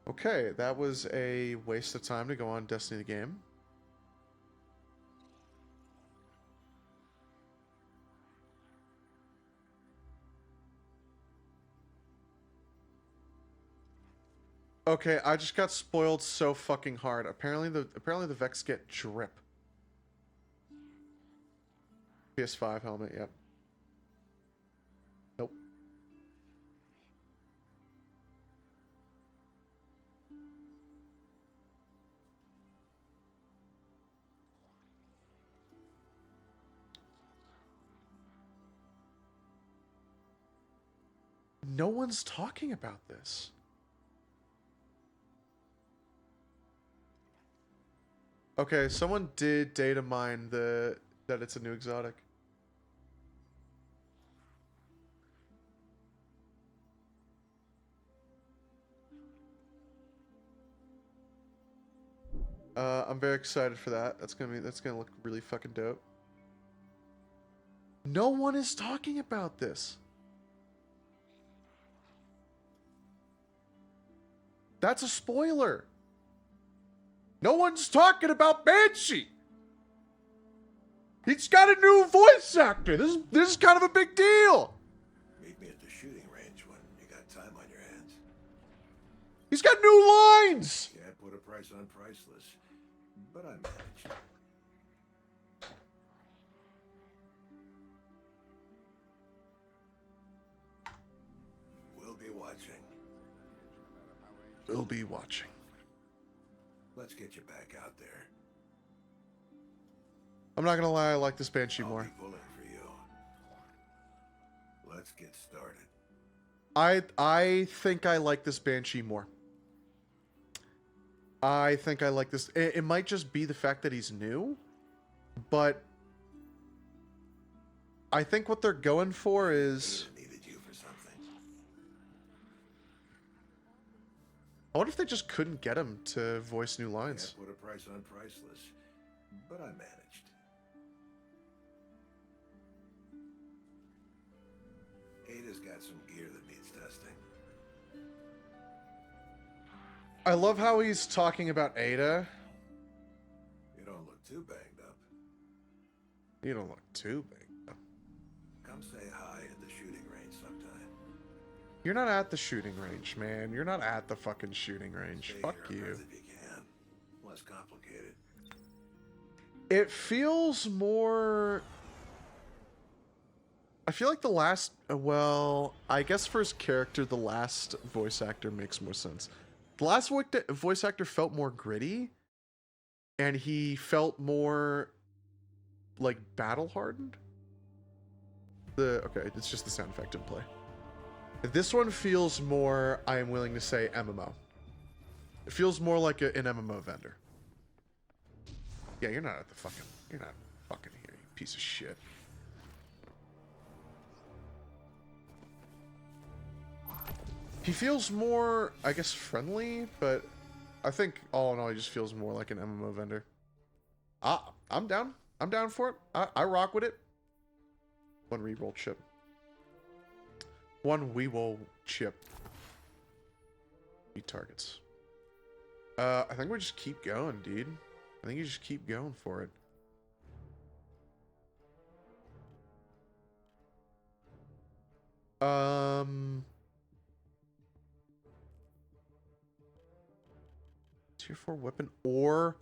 Okay, that was a waste of time to go on Destiny the game. Okay, I just got spoiled so fucking hard. Apparently the Vex get drip. PS5 helmet, yep. Nope. No one's talking about this. Okay, someone did data mine that it's a new exotic. I'm very excited for that. That's gonna look really fucking dope. No one is talking about this. That's a spoiler. No one's talking about Banshee. He's got a new voice actor. This is kind of a big deal. Meet me at the shooting range when you got time on your hands. He's got new lines. Can't put a price on priceless, but I managed. We'll be watching. We'll be watching. Let's get you back out there. I'm not gonna lie, I like this Banshee I'll more. be pulling for you. Let's get started. I think I like this Banshee more. I think I like this. It might just be the fact that he's new, but I think what they're going for is... I needed you for something. I wonder if they just couldn't get him to voice new lines. Can't put a price on priceless, but I managed. Ada's got some gear that needs testing. I love how he's talking about Ada. You don't look too banged up. You don't look too big. Come say hi at the shooting range sometime. You're not at the shooting range, man. You're not at the fucking shooting range. Stay Fuck here you. if you can. Less complicated. It feels more... I feel like the last... Well, I guess for his character, the last voice actor makes more sense. The last voice actor felt more gritty. And he felt more... like, battle-hardened. Okay, it's just the sound effect in play. This one feels more, I am willing to say, MMO. It feels more like an MMO vendor. Yeah, you're not at the fucking... You're not fucking here, you piece of shit. He feels more, I guess, friendly, but I think all in all, he just feels more like an MMO vendor. I'm down. I'm down for it. I rock with it. One reroll chip. One Weewool chip. Need targets. I think we just keep going, dude. I think you just keep going for it. Tier 4 weapon or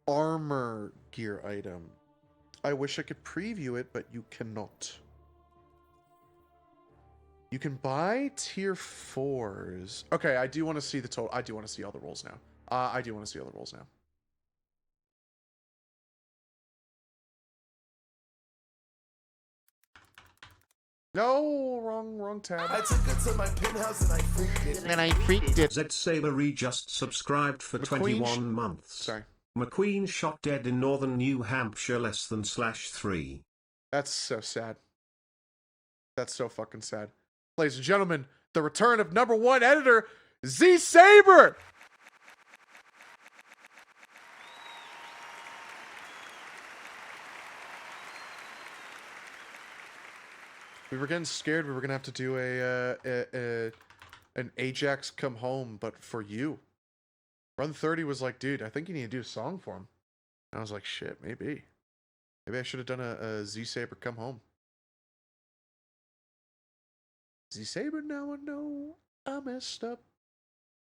armor gear item. I wish I could preview it, but you cannot. You can buy tier 4s. Okay, I do want to see the total. I do want to see all the rolls now. I do want to see all the rolls now. No, wrong tab. I took it to my penthouse and I freaked it. And I freaked it. Zed Sabery just subscribed for McQueen 21 months. Sorry. McQueen shot dead in northern New Hampshire less than /3. That's so sad. That's so fucking sad. Ladies and gentlemen, the return of #1 editor, Z Saber! We were getting scared we were gonna have to do an Ajax come home, but for you. Run 30 was like, dude, I think you need to do a song for him. And I was like, shit, maybe. Maybe I should have done a Z Saber come home. Z Saber, now I know I messed up.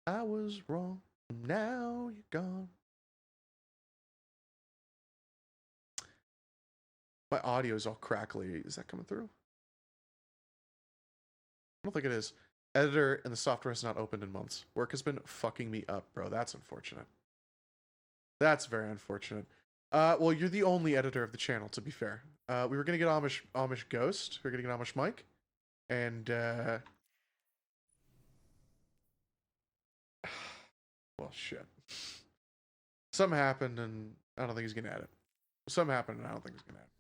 I was wrong. Now you're gone. My audio is all crackly. Is that coming through? I don't think it is. Editor and the software has not opened in months. Work has been fucking me up, bro. That's unfortunate. That's very unfortunate. Well, you're the only editor of the channel, to be fair. We were gonna get Amish Ghost. We were gonna get Amish Mike. And, well, shit. Something happened, and I don't think he's gonna add it. Something happened, and I don't think he's gonna add it.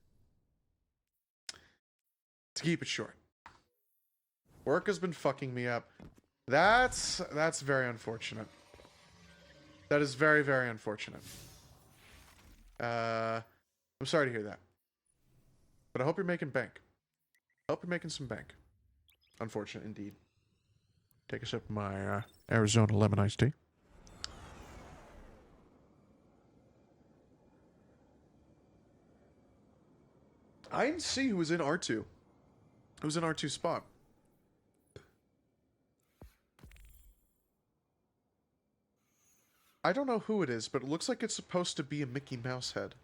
To keep it short. Work has been fucking me up. That's very unfortunate. That is very, very unfortunate. I'm sorry to hear that. But I hope you're making bank. I hope you're making some bank. Unfortunate indeed. Take a sip of my Arizona lemon iced tea. I didn't see who was in R2. Who was in R2 spot? I don't know who it is, but it looks like it's supposed to be a Mickey Mouse head.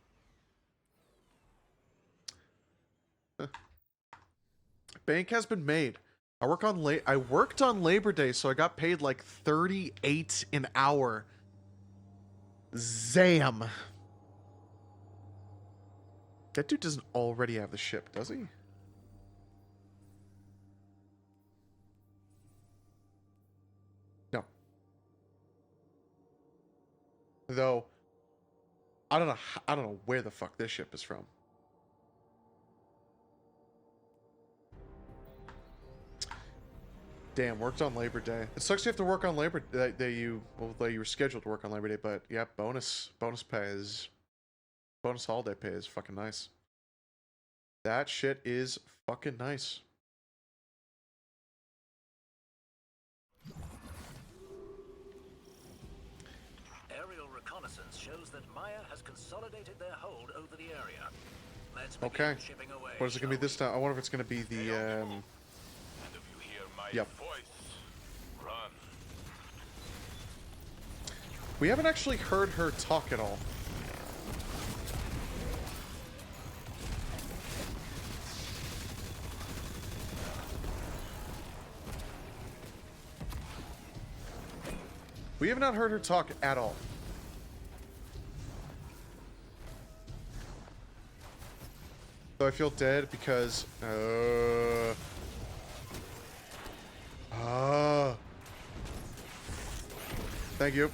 Bank has been made. I worked on Labor Day, so I got paid like 38 an hour. Zam. That dude doesn't already have the ship, does he? No. Though I don't know where the fuck this ship is from. Damn, worked on Labor Day. It sucks you have to work on Labor Day. That you were scheduled to work on Labor Day, but yeah, bonus holiday pay is fucking nice. That shit is fucking nice. Aerial reconnaissance shows that Maya has consolidated their hold over the area. Let's Okay. begin shipping away. What is it gonna be this time? I wonder if it's gonna be the And if you hear my Yep. voice, run. We haven't actually heard her talk at all. We have not heard her talk at all. So I feel dead because thank you.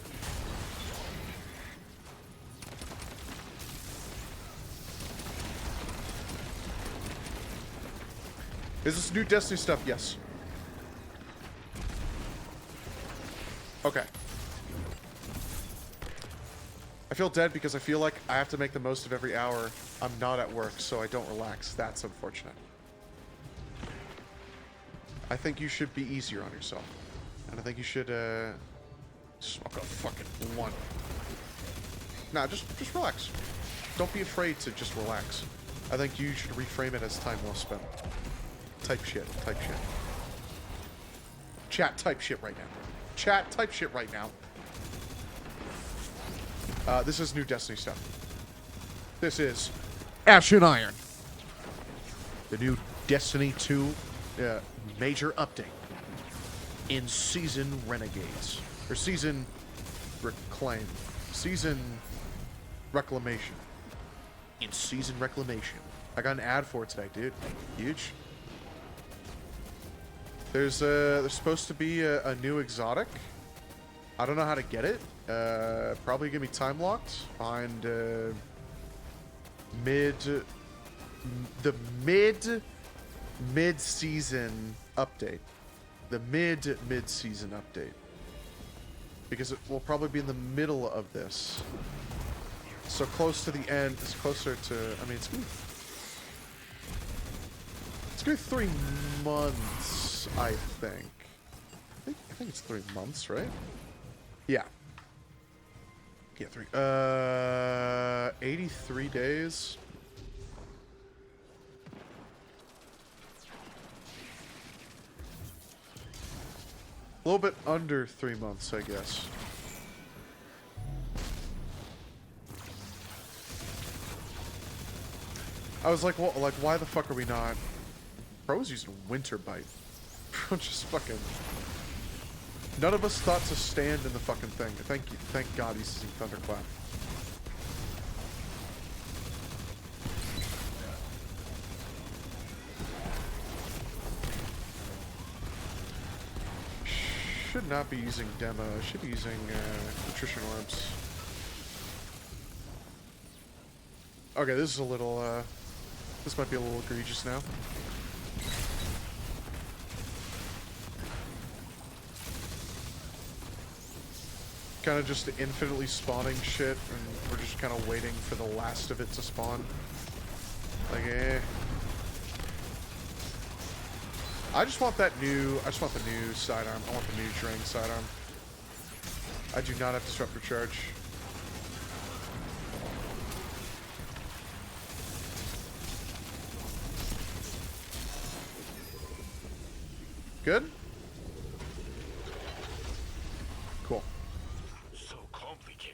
Is this new Destiny stuff? Yes. Okay. I feel dead because I feel like I have to make the most of every hour I'm not at work, so I don't relax. That's unfortunate. I think you should be easier on yourself. And I think you should, smoke a fucking blunt. Nah, just relax. Don't be afraid to just relax. I think you should reframe it as time well spent. Type shit. Chat, type shit right now. Chat, type shit right now. This is new Destiny stuff. This is Ash and Iron. The new Destiny 2 major update in Season Renegades. Or Season Reclaim. Season Reclamation. In Season Reclamation. I got an ad for it today, dude. Huge. There's supposed to be a new exotic. I don't know how to get it. Probably gonna be time locked behind the mid-season update. The mid-season update. Because it will probably be in the middle of this. So close to the end, it's closer to, I mean, it's gonna be 3 months, I think. I think it's 3 months, right? Yeah. Yeah, 83 days. A little bit under 3 months, I guess. I was like, well, like, why the fuck are we not? Bro's using Winter Bite. Bro, just fucking. None of us thought to stand in the fucking thing. Thank God he's using Thunderclap. Should not be using Demo. Should be using Nutrition Orbs. Okay, this is a little, this might be a little egregious now. Kind of just infinitely spawning shit, and we're just kind of waiting for the last of it to spawn. Like, eh. I just want the new sidearm. I want the new Drang sidearm. I do not have Disruptor Charge. Good? Cool. So complicated.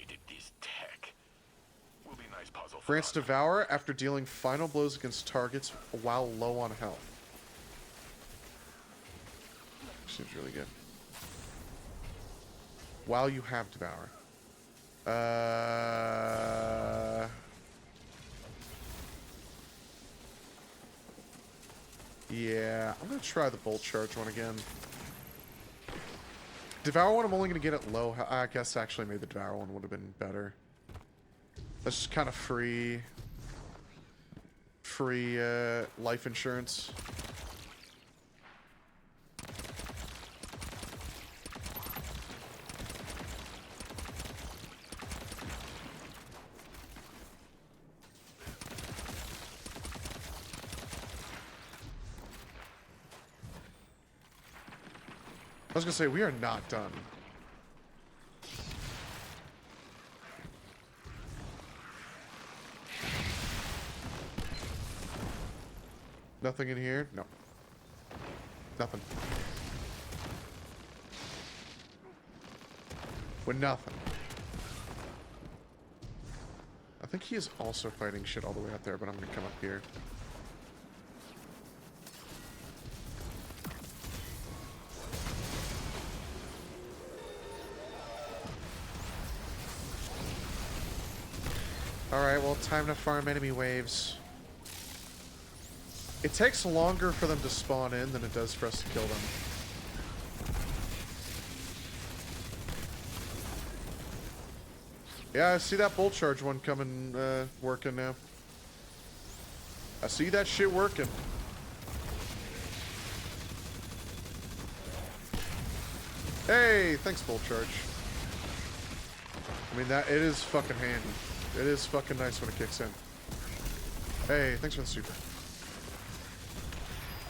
Grants Devour after dealing final blows against targets while low on health. Seems really good. While you have Devour. Yeah, I'm gonna try the Bolt Charge one again. Devour one I'm only gonna get at low. I guess actually maybe the Devour one would have been better. That's just kind of free life insurance. I was gonna say, we are not done. Nothing in here? No. Nothing. With nothing. I think he is also fighting shit all the way out there, but I'm gonna come up here. Alright, well, time to farm enemy waves. It takes longer for them to spawn in than it does for us to kill them. Yeah, I see that Bolt Charge one coming, working now. I see that shit working. Hey, thanks, Bolt Charge. I mean, it is fucking handy. It is fucking nice when it kicks in. Hey, thanks for the super.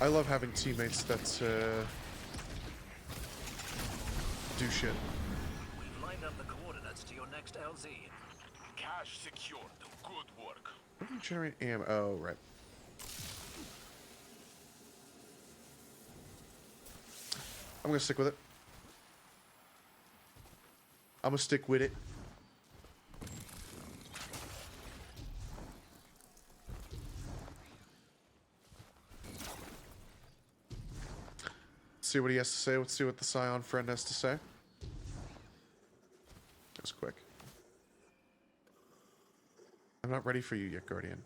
I love having teammates that do shit. We've lined up the coordinates to your next LZ. Cash secured. Good work. Where do you generate ammo? Oh, right. I'm gonna stick with it. I'm gonna stick with it. See what he has to say. Let's see what the Scion friend has to say. That was quick. I'm not ready for you yet, Guardian.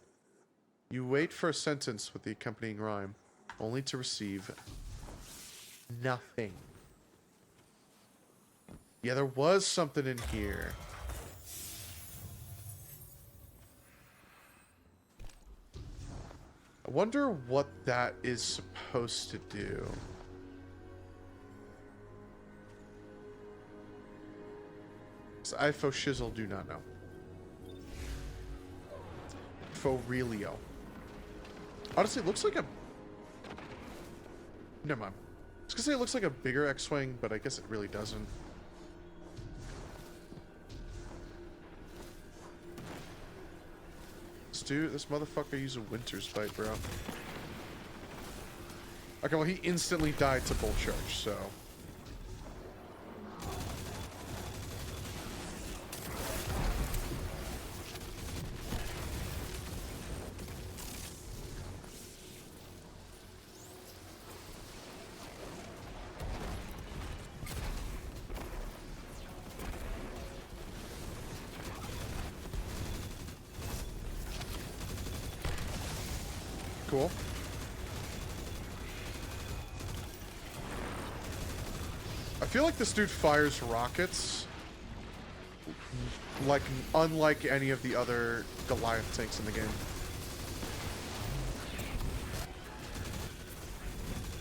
You wait for a sentence with the accompanying rhyme, only to receive nothing. Yeah, there was something in here. I wonder what that is supposed to do. I faux shizzle do not know. Faux realio. Honestly, it looks like a... Never mind. I was gonna say it looks like a bigger X-Wing, but I guess it really doesn't. This motherfucker used a Winter's Bite, bro. Okay, well, he instantly died to Bolt Charge, so... Cool. I feel like this dude fires rockets like unlike any of the other Goliath tanks in the game.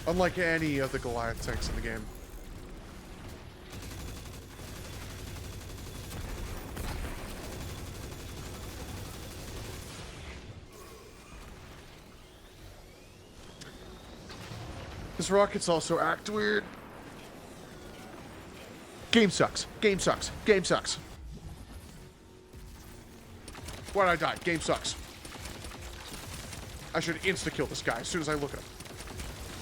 Unlike any of the Goliath tanks in the game. His rockets also act weird. Game sucks. Game sucks. Game sucks. Why'd I die? Game sucks. I should insta-kill this guy as soon as I look at him.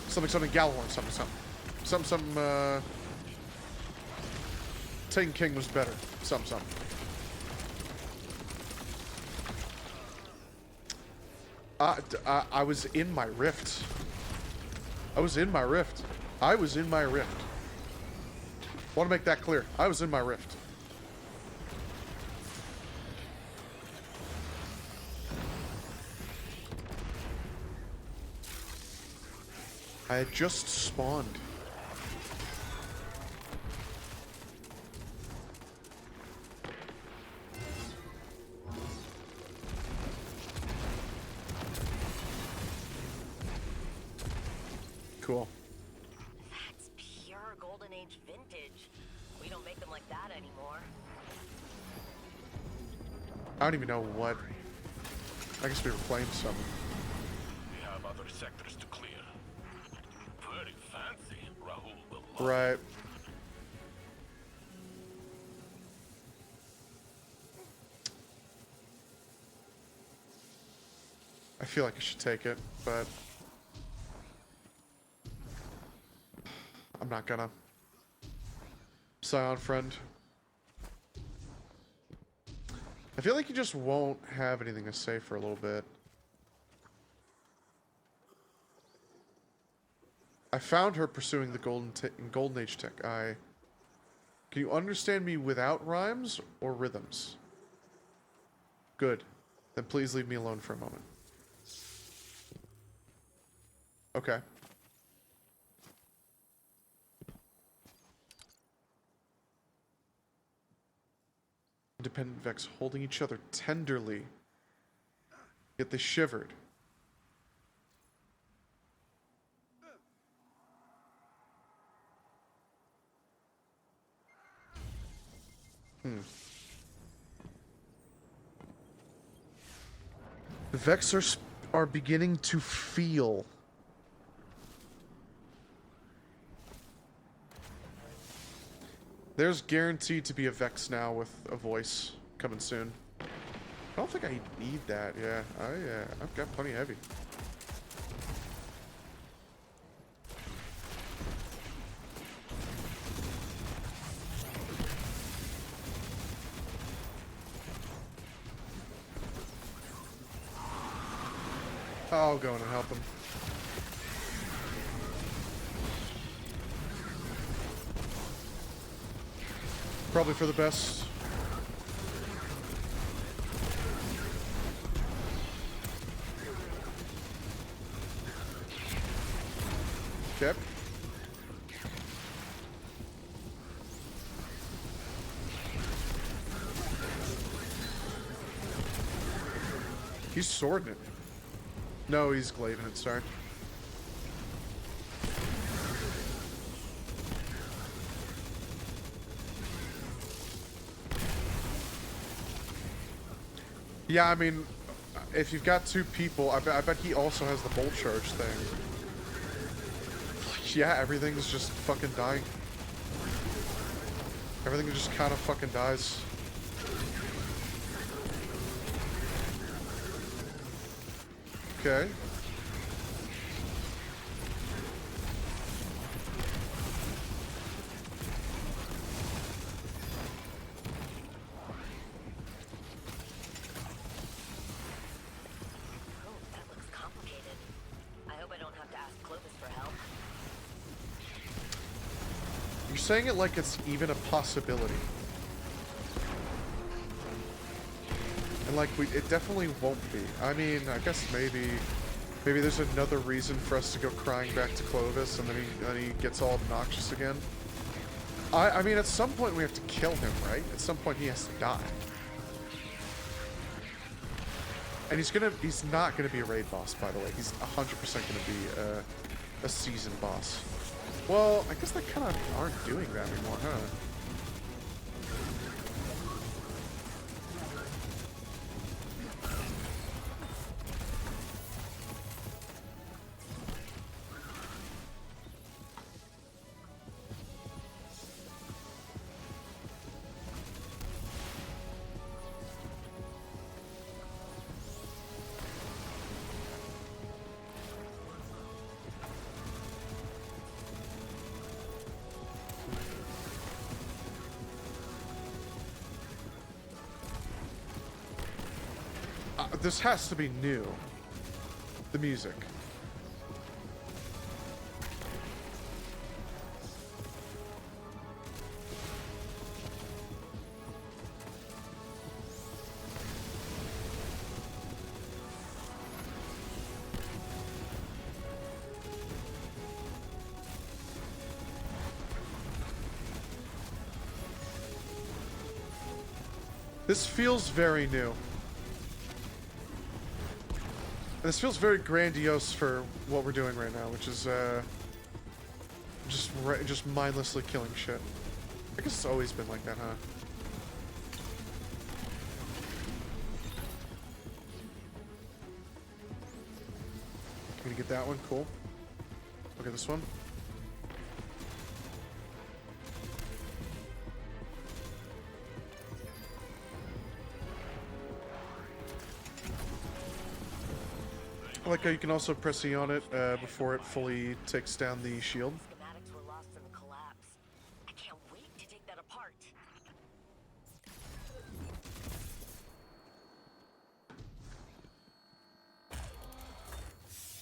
Something Gallahorn, something. Taken King was better. Something. I was in my rift. I was in my rift. I was in my rift. Want to make that clear. I was in my rift. I had just spawned. Cool. That's pure Golden Age vintage. We don't make them like that anymore. I don't even know what. I guess we reclaimed some. We have other sectors to clear. Very fancy, Rahul will love. Right. I feel like I should take it, but I'm not gonna. Scion friend. I feel like you just won't have anything to say for a little bit. I found her pursuing the golden age tech. Can you understand me without rhymes or rhythms? Good. Then please leave me alone for a moment. Okay. Independent Vex holding each other tenderly, yet they shivered. The Vex are beginning to feel. There's guaranteed to be a Vex now with a voice coming soon. I don't think I need that. Yeah, I've got plenty heavy. I'll go in and help him. Probably for the best. Okay. He's swording it. No, he's glaving it, sorry. Yeah, I mean, if you've got two people, I bet he also has the bolt charge thing. Yeah, everything's just fucking dying. Everything just kind of fucking dies. Okay. That looks complicated. I hope I don't have to ask Clovis for help. You're saying it like it's even a possibility. And like, it definitely won't be. I mean, I guess maybe there's another reason for us to go crying back to Clovis, and then he gets all obnoxious again. I mean, at some point we have to kill him, right? At some point he has to die. And he's not gonna be a raid boss, by the way. He's 100% gonna be a seasoned boss. Well, I guess they kind of aren't doing that anymore, huh? This has to be new. the music. This feels very new. This feels very grandiose for what we're doing right now, which is just mindlessly killing shit. I guess it's always been like that, huh? Can we get that one? Cool. Okay, this one. I like how you can also press E on it before it fully takes down the shield. Schematics were lost in the collapse. I can't wait to take that apart.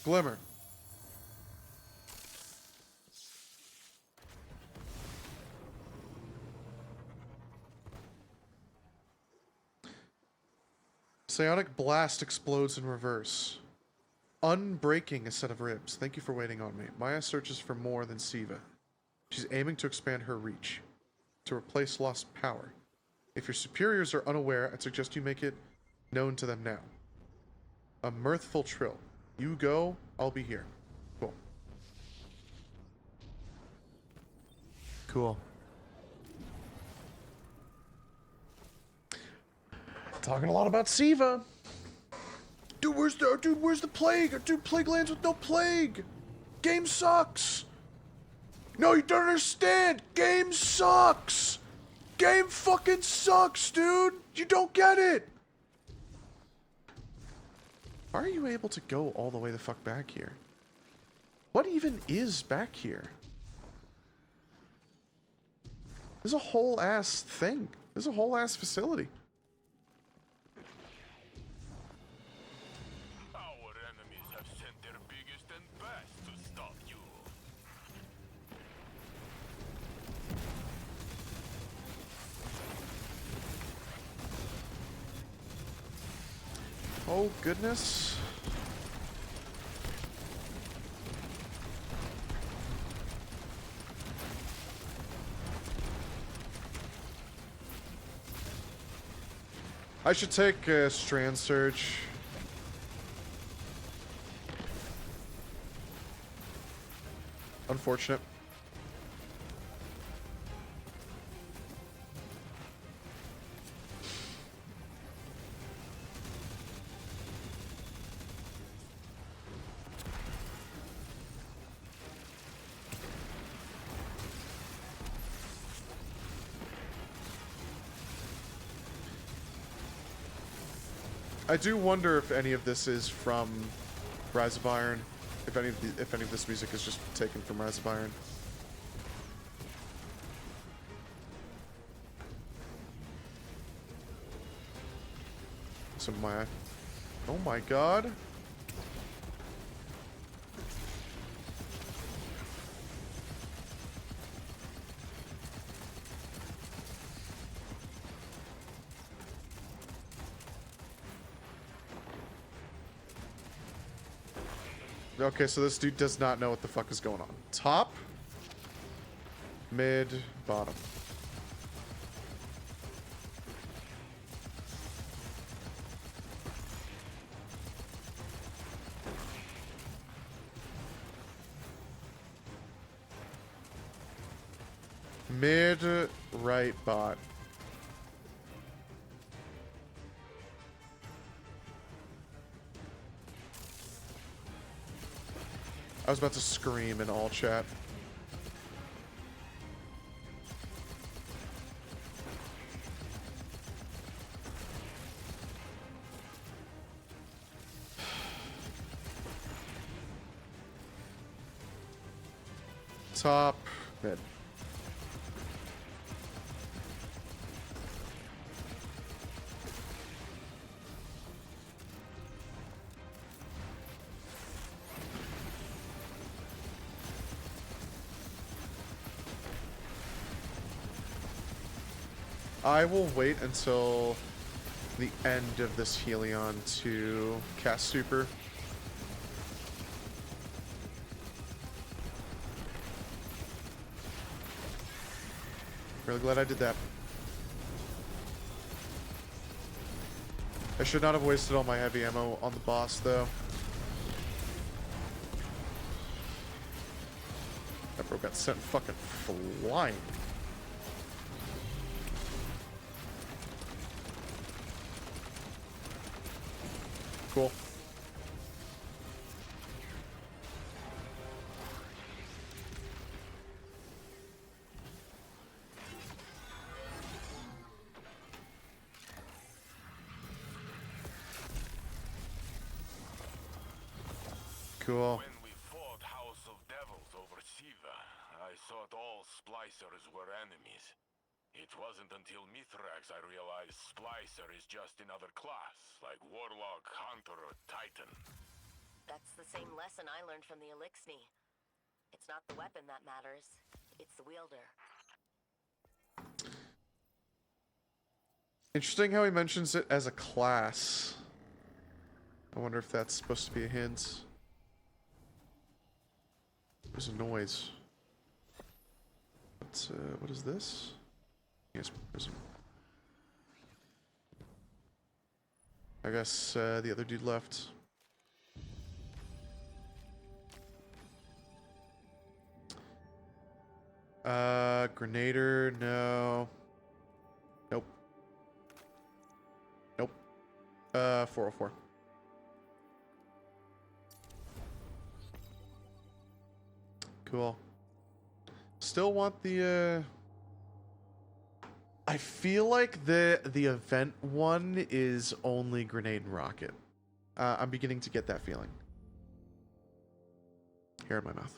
Glimmer. Psionic blast explodes in reverse. Unbreaking a set of ribs. Thank you for waiting on me. Maya searches for more than Siva. She's aiming to expand her reach, to replace lost power. If your superiors are unaware, I'd suggest you make it known to them now. A mirthful trill. You go, I'll be here. Cool. Cool. Talking a lot about Siva. Dude, where's the plague? Dude, plague lands with no plague. Game sucks. No, you don't understand. Game sucks. Game fucking sucks, dude. You don't get it. Why are you able to go all the way the fuck back here? What even is back here? There's a whole ass thing. There's a whole ass facility. Our enemies have sent their biggest and best to stop you. Oh, goodness. I should take a Strand Surge. Unfortunate. I do wonder if any of this is from Rise of Iron. If any of this music is just taken from Rise of Iron. So my, oh my god. Okay, so this dude does not know what the fuck is going on. Top, mid, bottom. Mid, right, bot. I was about to scream in all chat. Top, mid. I will wait until the end of this Helion to cast Super. Really glad I did that. I should not have wasted all my heavy ammo on the boss, though. That bro got sent fucking flying. Cool. Cool. When we fought House of Devils over Siva, I thought all splicers were enemies. It wasn't until Mithrax I realized Splicer is just another class, like Warlock, Hunter, or Titan. That's the same lesson I learned from the Elixni. It's not the weapon that matters, it's the wielder. Interesting how he mentions it as a class. I wonder if that's supposed to be a hint. There's a noise. What is this? Yes, prison. I guess the other dude left. Grenader, no. Nope. Nope. 404. Cool. Still want the I feel like the event one is only grenade and rocket. I'm beginning to get that feeling. Hair in my mouth.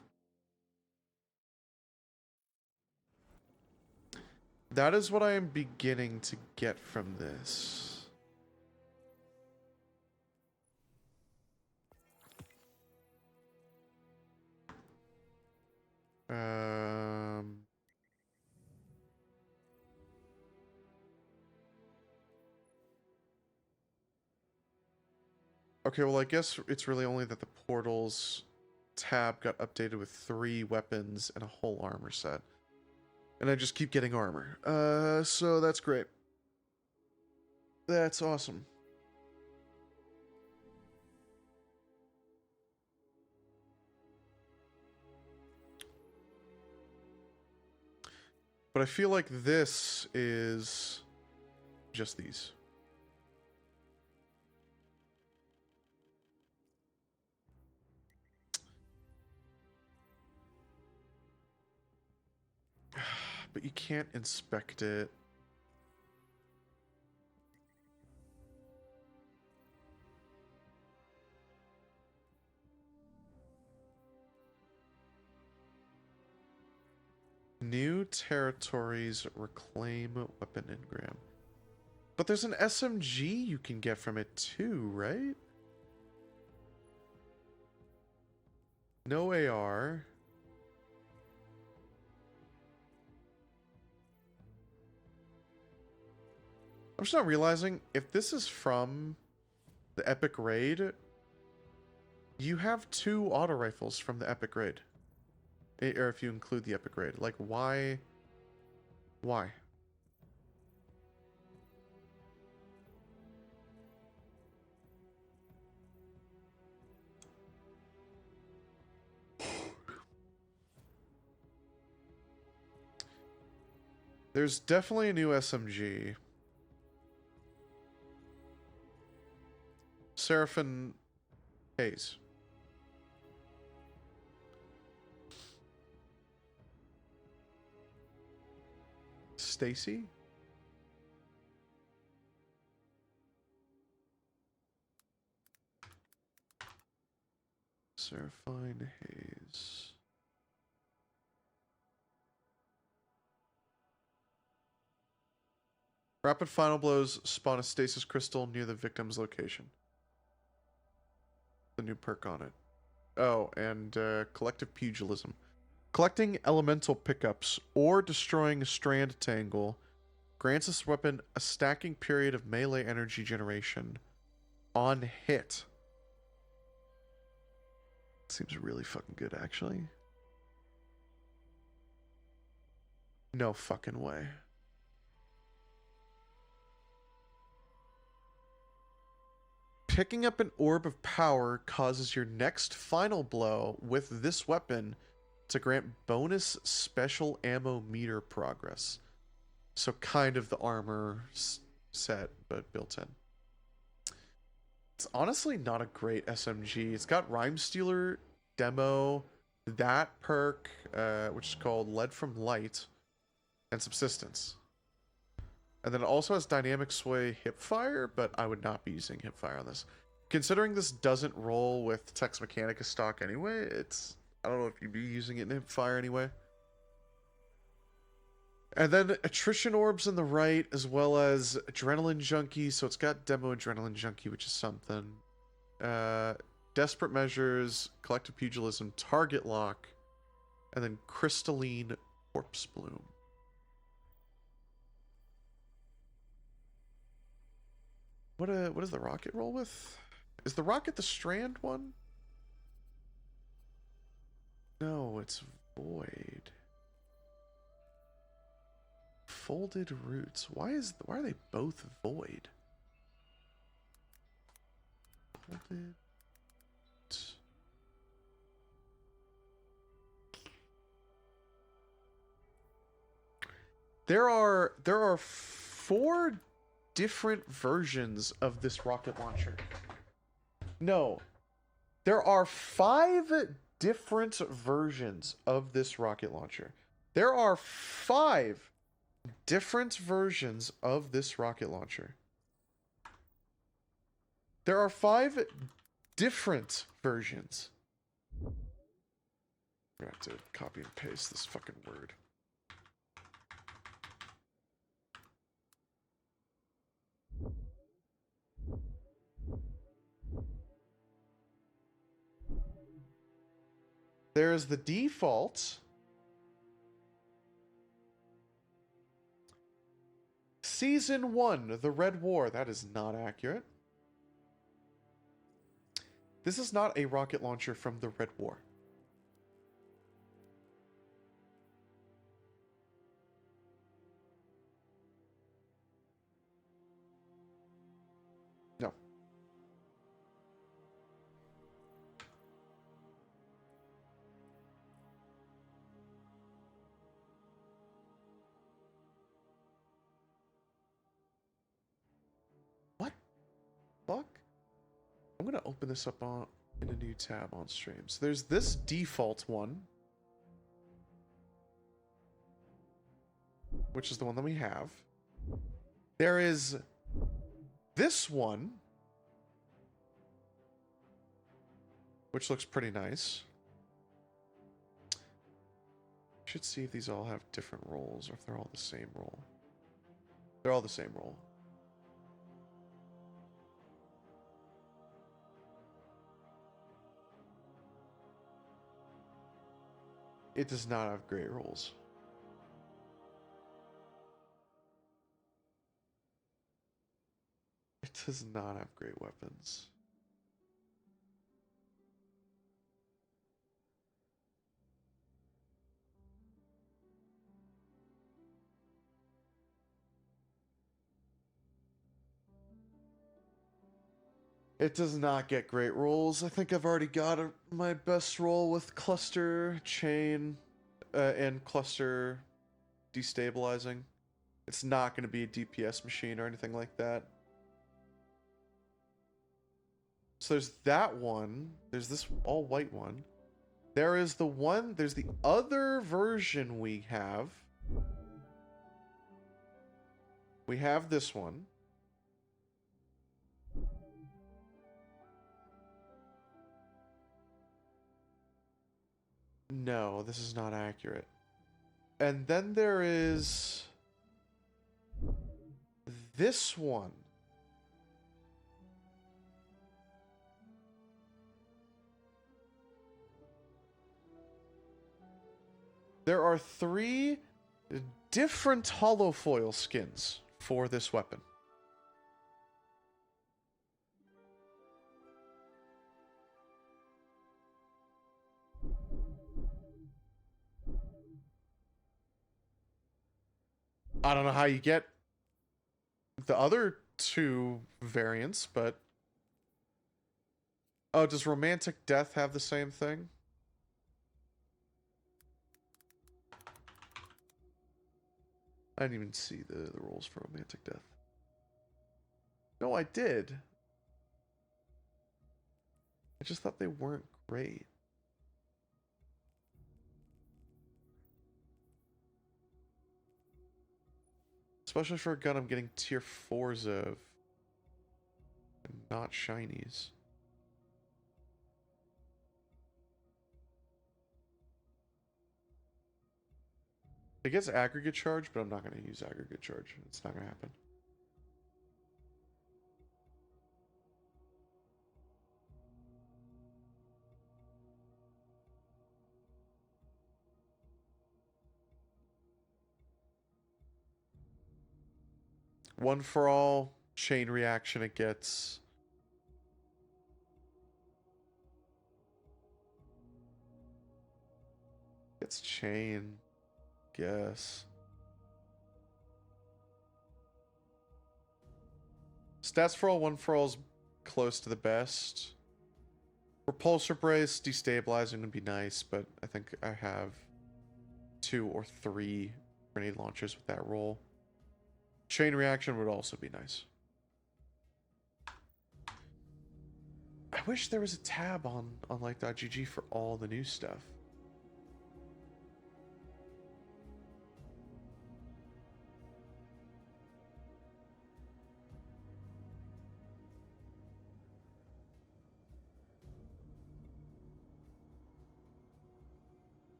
That is what I am beginning to get from this. Okay, well, I guess it's really only that the portals tab got updated with 3 weapons and a whole armor set. And I just keep getting armor. So that's great. That's awesome. But I feel like this is just these. But you can't inspect it. New territories reclaim weapon engram. But there's an SMG you can get from it too, right? No AR. I'm just not realizing, if this is from the Epic Raid, you have 2 auto rifles from the Epic Raid. Or if you include the Epic Raid. Like, why? Why? There's definitely a new SMG. Seraphim Hayes. Stacy? Seraphine Hayes. Rapid final blows spawn a stasis crystal near the victim's location. The new perk on it. Oh, and collective pugilism. Collecting elemental pickups or destroying a strand tangle grants this weapon a stacking period of melee energy generation on hit. Seems really fucking good, actually. No fucking way. Picking up an orb of power causes your next final blow with this weapon to grant bonus special ammo meter progress. So kind of the armor set, but built in. It's honestly not a great SMG. It's got Rhyme Stealer demo, that perk, which is called Lead from Light, and Subsistence. And then it also has Dynamic Sway Hipfire, but I would not be using Hipfire on this. Considering this doesn't roll with Tex Mechanica stock anyway, I don't know if you'd be using it in Hipfire anyway. And then Attrition Orbs in the right, as well as Adrenaline Junkie, so it's got Demo Adrenaline Junkie, which is something. Desperate Measures, Collective Pugilism, Target Lock, and then Crystalline Corpse Bloom. What does the rocket roll with? Is the rocket the strand one? No, it's void. Folded roots. Why are they both void? Folded. There are 4 different versions of this rocket launcher. No. There are 5 different versions of this rocket launcher. There are 5 different versions of this rocket launcher. There are 5 different versions. I'm gonna have to copy and paste this fucking word. There is the default. Season 1, The Red War. That is not accurate. This is not a rocket launcher from the Red War. No. What? Fuck? I'm gonna open this up in a new tab on stream. So there's this default one, which is the one that we have. There is this one, which looks pretty nice. Should see if these all have different roles or if they're all the same role. They're all the same role. It does not have great rolls. It does not have great weapons. It does not get great rolls. I think I've already got my best roll with cluster chain and cluster destabilizing. It's not going to be a DPS machine or anything like that. So there's that one. There's this all white one. There is the one. There's the other version we have. We have this one. No, this is not accurate. And then there is this one. There are 3 different holofoil skins for this weapon. I don't know how you get the other two variants, but... Oh, does Romantic Death have the same thing? I didn't even see the rules for Romantic Death. No, I did. I just thought they weren't great. Especially for a gun I'm getting tier 4s of. And not shinies. It gets aggregate charge, but I'm not going to use aggregate charge. It's not going to happen. One for all, chain reaction it gets. It's chain, guess. Stats for all, one for all is close to the best. Repulsor brace, destabilizing would be nice, but I think I have 2 or 3 grenade launchers with that roll. Chain reaction would also be nice. I wish there was a tab on like.gg for all the new stuff.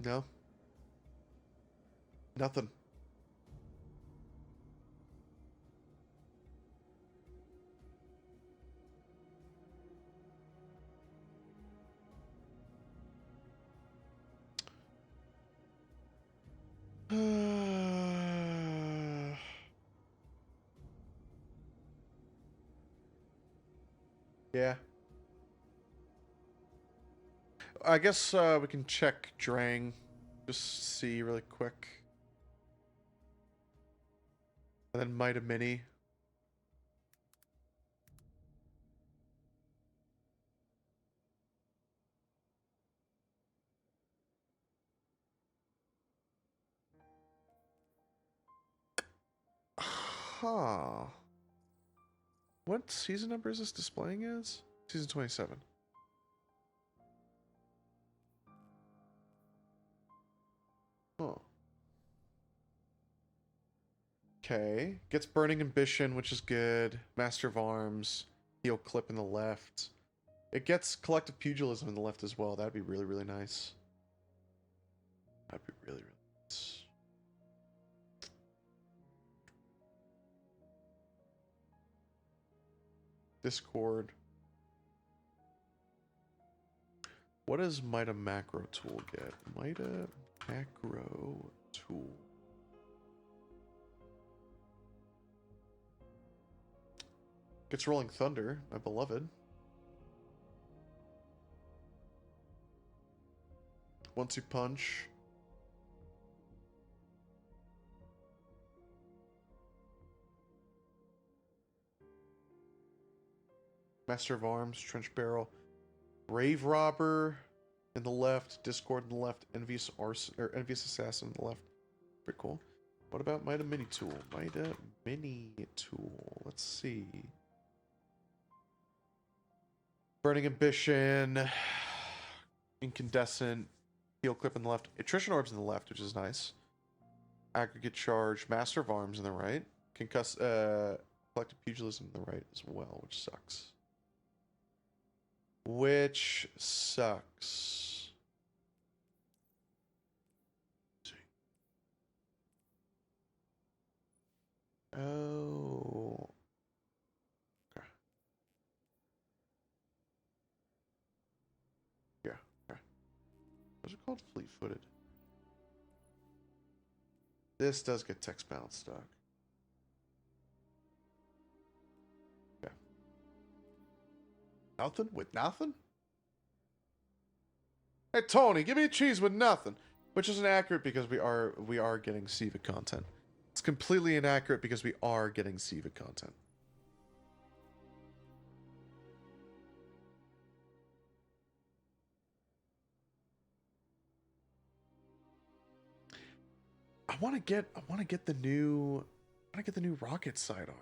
No. Nothing. Yeah. I guess we can check Drang. Just see really quick. And then Mida Mini. Huh. What season number is this displaying as? Season 27. Oh. Okay. Gets Burning Ambition, which is good. Master of Arms. Heal Clip in the left. It gets Collective Pugilism in the left as well. That'd be really, really nice. That'd be really, really nice. Discord. What does Mida Macro Tool get? Mida Macro Tool. Gets Rolling Thunder, my beloved. 1-2 punch. Master of Arms, Trench Barrel. Brave Robber in the left, Discord in the left, Envious Assassin in the left. Pretty cool. What about Mida Mini Tool? Mida Mini Tool. Let's see. Burning Ambition. Incandescent. Heal Clip in the left. Attrition Orbs in the left, which is nice. Aggregate Charge. Master of Arms in the right. Collective Pugilism in the right as well, which sucks. Which sucks. Oh. Okay. Those are called fleet-footed. This does get text balance stock. Okay. Nothing with nothing? Hey Tony, give me a cheese with nothing. Which is inaccurate because we are getting SIVA content. It's completely inaccurate because we are getting SIVA content. I want to get the new rocket sidearm.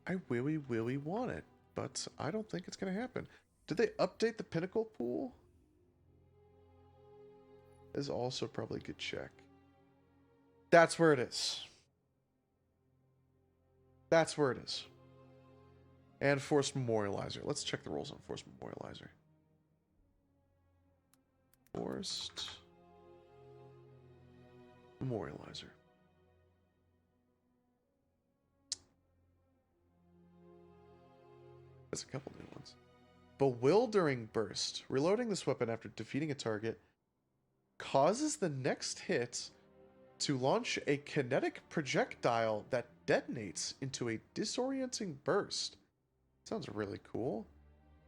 I really want it, but I don't think it's going to happen. Did they update the pinnacle pool? Is also probably a good check. That's where it is. That's where it is. And Force Memorializer. Let's check the rules on Force Memorializer. Forced Memorializer. There's a couple new ones. Bewildering Burst. Reloading this weapon after defeating a target causes the next hit to launch a kinetic projectile that detonates into a disorienting burst. Sounds really cool.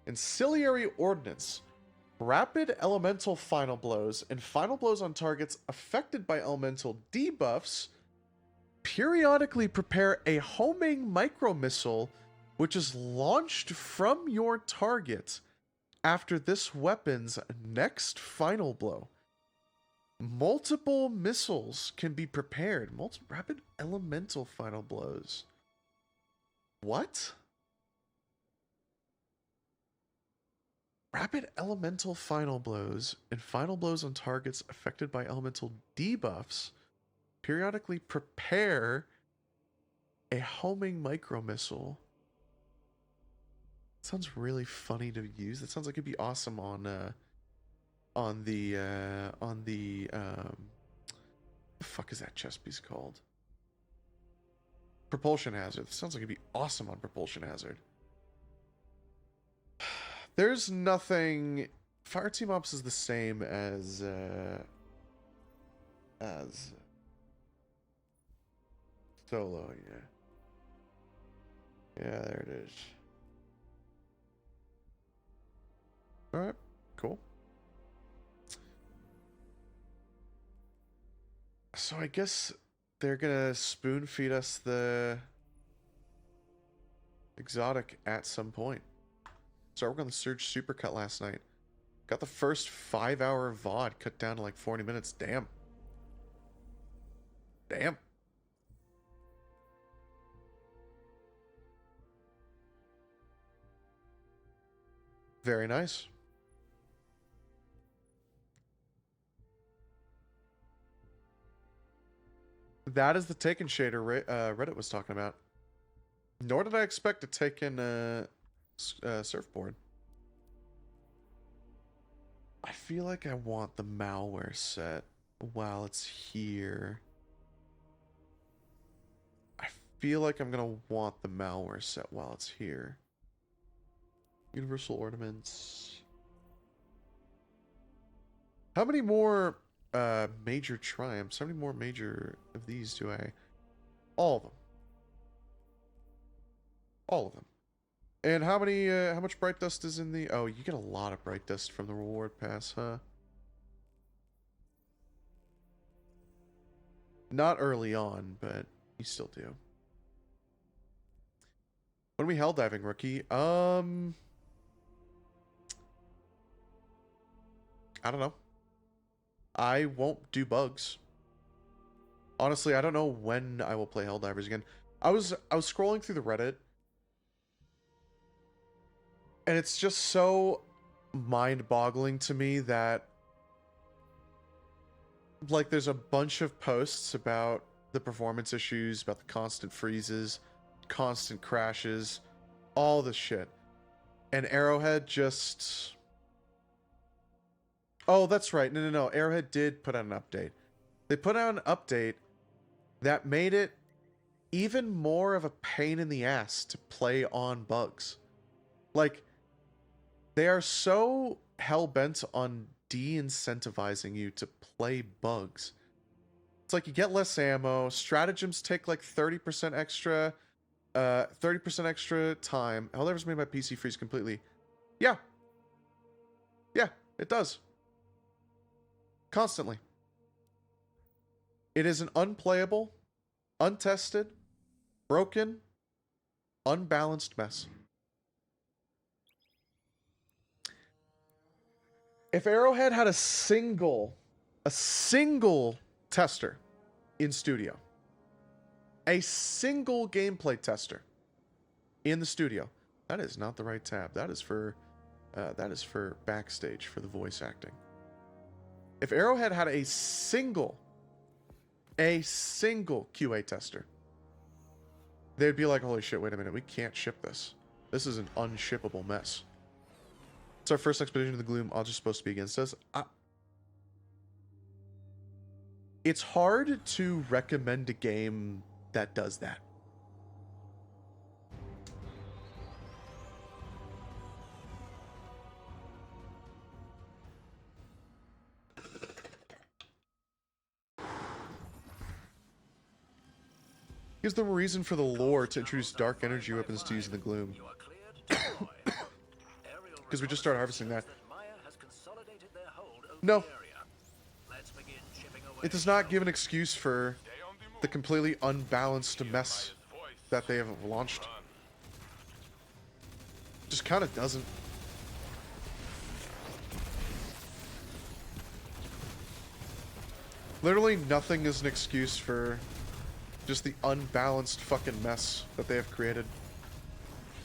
Ancillary Ordnance. Rapid elemental final blows and final blows on targets affected by elemental debuffs periodically prepare a homing micro missile which is launched from your target after this weapon's next final blow. Multiple missiles can be prepared. Rapid elemental final blows. What? Rapid elemental final blows and final blows on targets affected by elemental debuffs periodically prepare a homing micro missile. Sounds really funny to use. That sounds like it'd be awesome on the what the fuck is that chess piece called? Propulsion Hazard. That sounds like it'd be awesome on Propulsion Hazard. There's nothing. Fire Team Ops is the same as Solo. Yeah, there it is. All right, cool. So I guess they're gonna spoon feed us the exotic at some point. So I worked on the Surge Supercut last night. Got the first 5-hour VOD cut down to like 40 minutes. Damn. Damn. Very nice. That is the Taken shader Reddit was talking about. Nor did I expect to take in Surfboard. I feel like I want the malware set while it's here. I feel like I'm gonna want the malware set while it's here. Universal Ornaments. How many more major triumphs? How many more major of these do I? All of them. All of them. And how many? How much bright dust is in the? Oh, you get a lot of bright dust from the reward pass, huh? Not early on, but you still do. When we hell diving, rookie? I don't know. I won't do bugs. Honestly, I don't know when I will play Helldivers again. I was scrolling through the Reddit, and it's just so mind-boggling to me that like there's a bunch of posts about the performance issues, about the constant freezes, constant crashes, all this shit. And Arrowhead just... Oh, that's right. No. Arrowhead did put out an update. They put out an update that made it even more of a pain in the ass to play on bugs. Like, They are so hell-bent on de-incentivizing you to play bugs. It's like you get less ammo, stratagems take like 30% extra, 30% extra time. Helldivers made my PC freeze completely. Yeah. Yeah, it does. Constantly. It is an unplayable, untested, broken, unbalanced mess. If Arrowhead had a single tester in studio, a single gameplay tester in the studio, that is not the right tab. That is for backstage for the voice acting. If Arrowhead had a single QA tester, they'd be like, holy shit, wait a minute, we can't ship this. This is an unshippable mess. It's our first expedition to the gloom. Odds are supposed to be against us. It's hard to recommend a game that does that. Here's the reason for the lore to introduce dark energy weapons to use in the gloom. Because we just started harvesting that. No. It does not give an excuse for the completely unbalanced mess that they have launched. Just kind of doesn't. Literally nothing is an excuse for just the unbalanced fucking mess that they have created.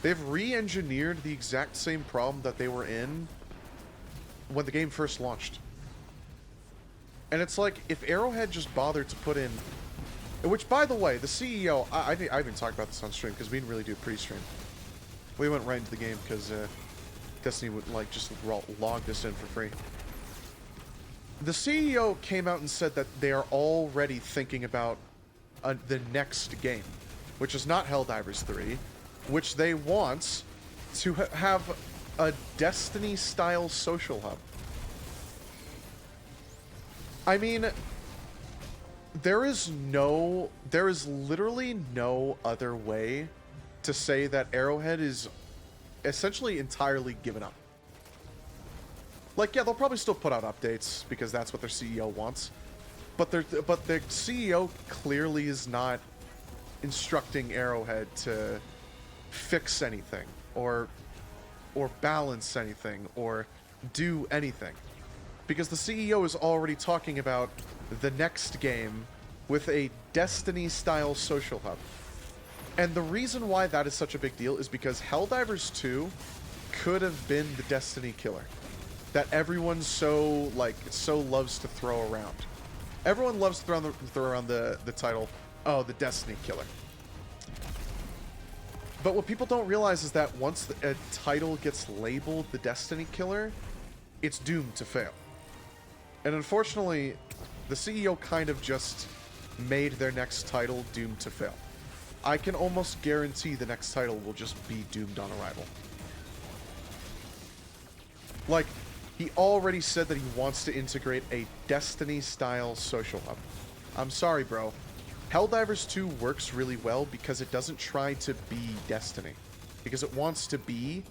They've re-engineered the exact same problem that they were in when the game first launched. And it's like, if Arrowhead just bothered to put in... Which, by the way, the CEO... I even talked about this on stream, because we didn't really do a pre-stream. We went right into the game, because Destiny would, like, just log this in for free. The CEO came out and said that they are already thinking about the next game, which is not Helldivers 3, which they want to have a Destiny-style social hub. I mean, there is literally no other way to say that Arrowhead is essentially entirely given up. Like, yeah, they'll probably still put out updates because that's what their CEO wants. But their CEO clearly is not instructing Arrowhead to fix anything or balance anything or do anything. Because the CEO is already talking about the next game with a Destiny-style social hub. And the reason why that is such a big deal is because Helldivers 2 could have been the Destiny killer that everyone so loves to throw around. Everyone loves to throw around the title, oh, the Destiny killer. But what people don't realize is that once a title gets labeled the Destiny killer, it's doomed to fail. And unfortunately, the CEO kind of just made their next title doomed to fail. I can almost guarantee the next title will just be doomed on arrival. Like, he already said that he wants to integrate a Destiny-style social hub. I'm sorry, bro. Helldivers 2 works really well because it doesn't try to be Destiny. Because it wants to be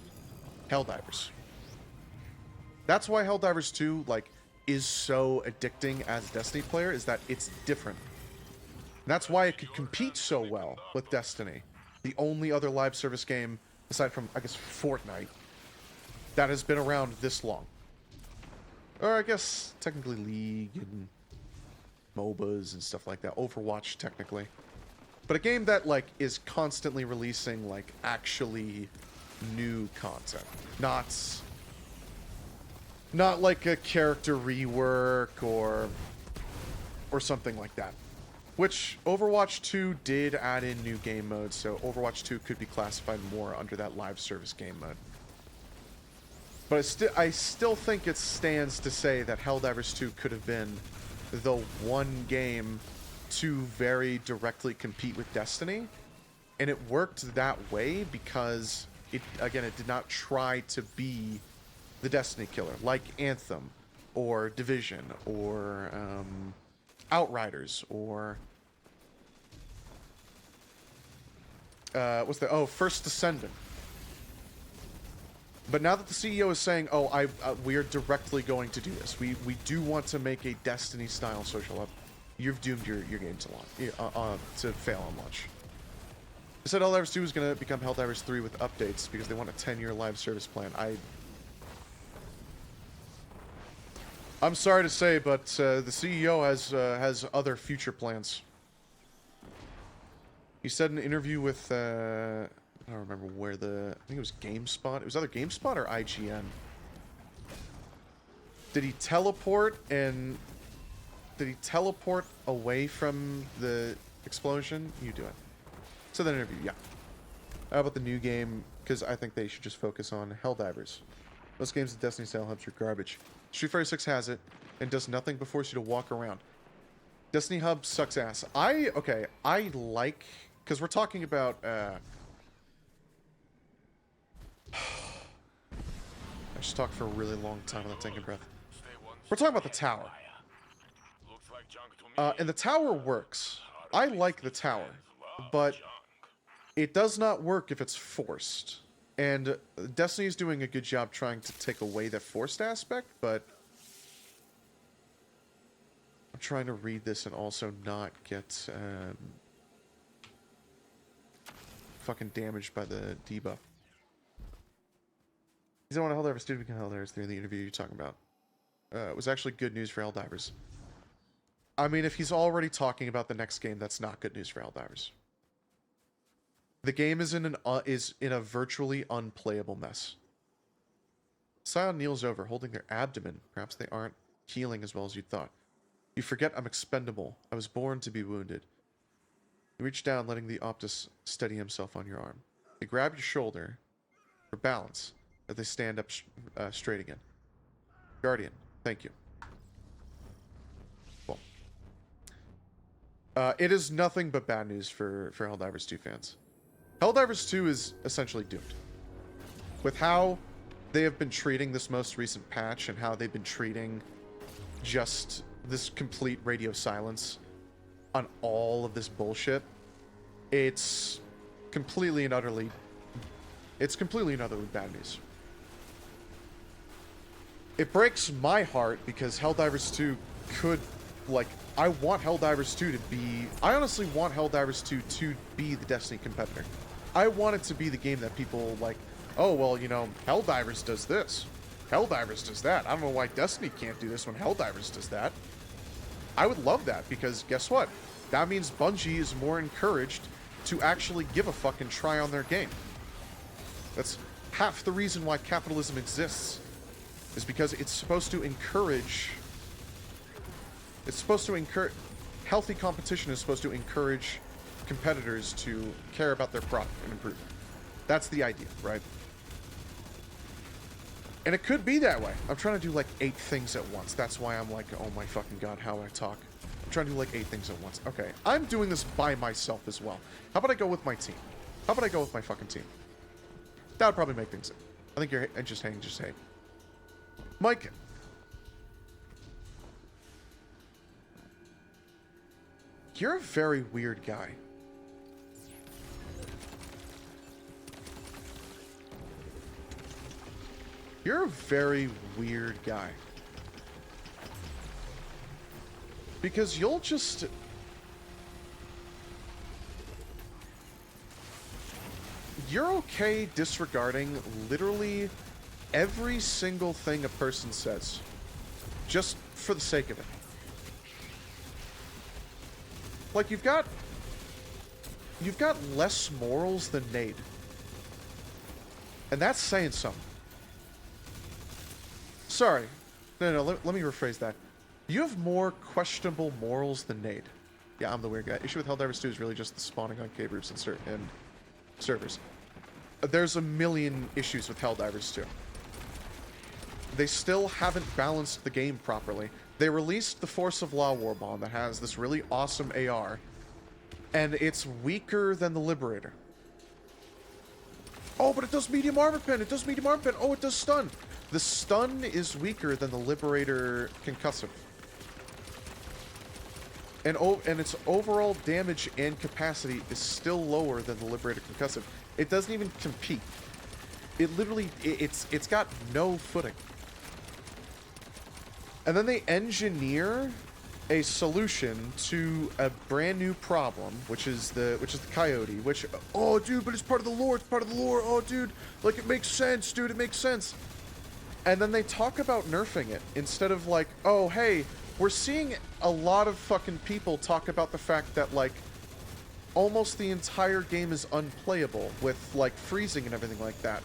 Helldivers. That's why Helldivers 2, like, is so addicting as a Destiny player, is that it's different. And that's why it could compete so well with Destiny, the only other live service game, aside from, I guess, Fortnite, that has been around this long. Or I guess, technically League and MOBAs and stuff like that. Overwatch, technically. But a game that, like, is constantly releasing, like, actually new content. Not like a character rework or something like that. Which Overwatch 2 did add in new game modes, so Overwatch 2 could be classified more under that live service game mode. But I still think it stands to say that Helldivers 2 could have been the one game to very directly compete with Destiny. And it worked that way because, it did not try to be the Destiny killer, like Anthem, or Division, or Outriders, or what's the First Descendant. But now that the CEO is saying, "Oh, we are directly going to do this. We do want to make a Destiny-style social hub," you've doomed your game to fail on launch. They said Helldivers 2 is going to become Helldivers 3 with updates because they want a 10-year live service plan. I'm sorry to say, but the CEO has other future plans. He said in an interview with I don't remember where I think it was GameSpot. It was either GameSpot or IGN. Did he teleport away from the explosion? You do it. So that interview, yeah. How about the new game? Because I think they should just focus on Helldivers. Most games with Destiny style hubs are garbage. Street Fighter 6 has it and does nothing but force you to walk around. Destiny hub sucks ass. I like, because we're talking about I just talked for a really long time without taking a breath. We're talking about the tower. And the tower works. I like the tower, but it does not work if it's forced. And Destiny is doing a good job trying to take away the forced aspect, but I'm trying to read this and also not get fucking damaged by the debuff. He's not want to Helldivers 2 to become Helldivers 3 in the interview you're talking about. It was actually good news for Helldivers. I mean, if he's already talking about the next game, that's not good news for Helldivers. The game is in a virtually unplayable mess. Scion kneels over, holding their abdomen. Perhaps they aren't healing as well as you thought. You forget I'm expendable. I was born to be wounded. You reach down, letting the Optus steady himself on your arm. They grab your shoulder for balance as they stand up straight again. Guardian, thank you. Well, it is nothing but bad news for Helldivers 2 fans. Helldivers 2 is essentially doomed. With how they have been treating this most recent patch and how they've been treating just this complete radio silence on all of this bullshit, it's completely and utterly bad news. It breaks my heart because Helldivers 2 could, like, I want Helldivers 2 to be... I honestly want Helldivers 2 to be the Destiny competitor. I want it to be the game that people, like, oh, well, you know, Helldivers does this. Helldivers does that. I don't know why Destiny can't do this when Helldivers does that. I would love that, because guess what? That means Bungie is more encouraged to actually give a fucking try on their game. That's half the reason why capitalism exists, is because it's supposed to encourage... Healthy competition is supposed to encourage competitors to care about their product and improve. That's the idea, right? And it could be that way. I'm trying to do like 8 things at once. That's why I'm like, oh my fucking god, how I talk. I'm trying to do like 8 things at once. Okay, I'm doing this by myself as well. How about I go with my team? How about I go with my fucking team? That would probably make things... I think you're just hang. Mike... You're a very weird guy. You're a very weird guy. Because you'll just... You're okay disregarding literally every single thing a person says. Just for the sake of it. Like, you've got less morals than Nade. And that's saying something. Sorry. No, let me rephrase that. You have more questionable morals than Nade. Yeah, I'm the weird guy. Issue with Helldivers 2 is really just the spawning on cave roofs and servers. There's a million issues with Helldivers 2. They still haven't balanced the game properly. They released the Force of Law Warbomb that has this really awesome AR, and it's weaker than the Liberator. Oh, but it does medium armor pen! It does medium armor pen! Oh, it does stun! The stun is weaker than the Liberator Concussive. And its overall damage and capacity is still lower than the Liberator Concussive. It doesn't even compete. It literally, it's got no footing. And then they engineer a solution to a brand new problem, which is the Coyote, which, oh dude, but it's part of the lore, oh dude, like it makes sense, dude, it makes sense. And then they talk about nerfing it instead of like, oh hey, we're seeing a lot of fucking people talk about the fact that like almost the entire game is unplayable with like freezing and everything like that.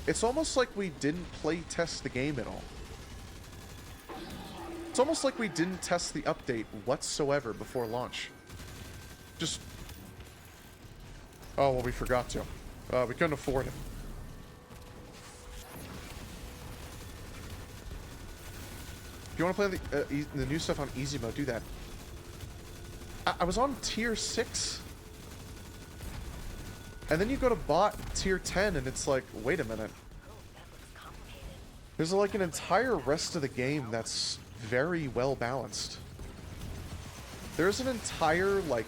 It's almost like we didn't play test the game at all. It's almost like we didn't test the update whatsoever before launch. Just, oh well, we forgot to. We couldn't afford it. If you want to play the new stuff on easy mode, do that. I was on tier 6. And then you go to bot tier 10 and it's like, wait a minute. There's like an entire rest of the game that's very well balanced. There's an entire like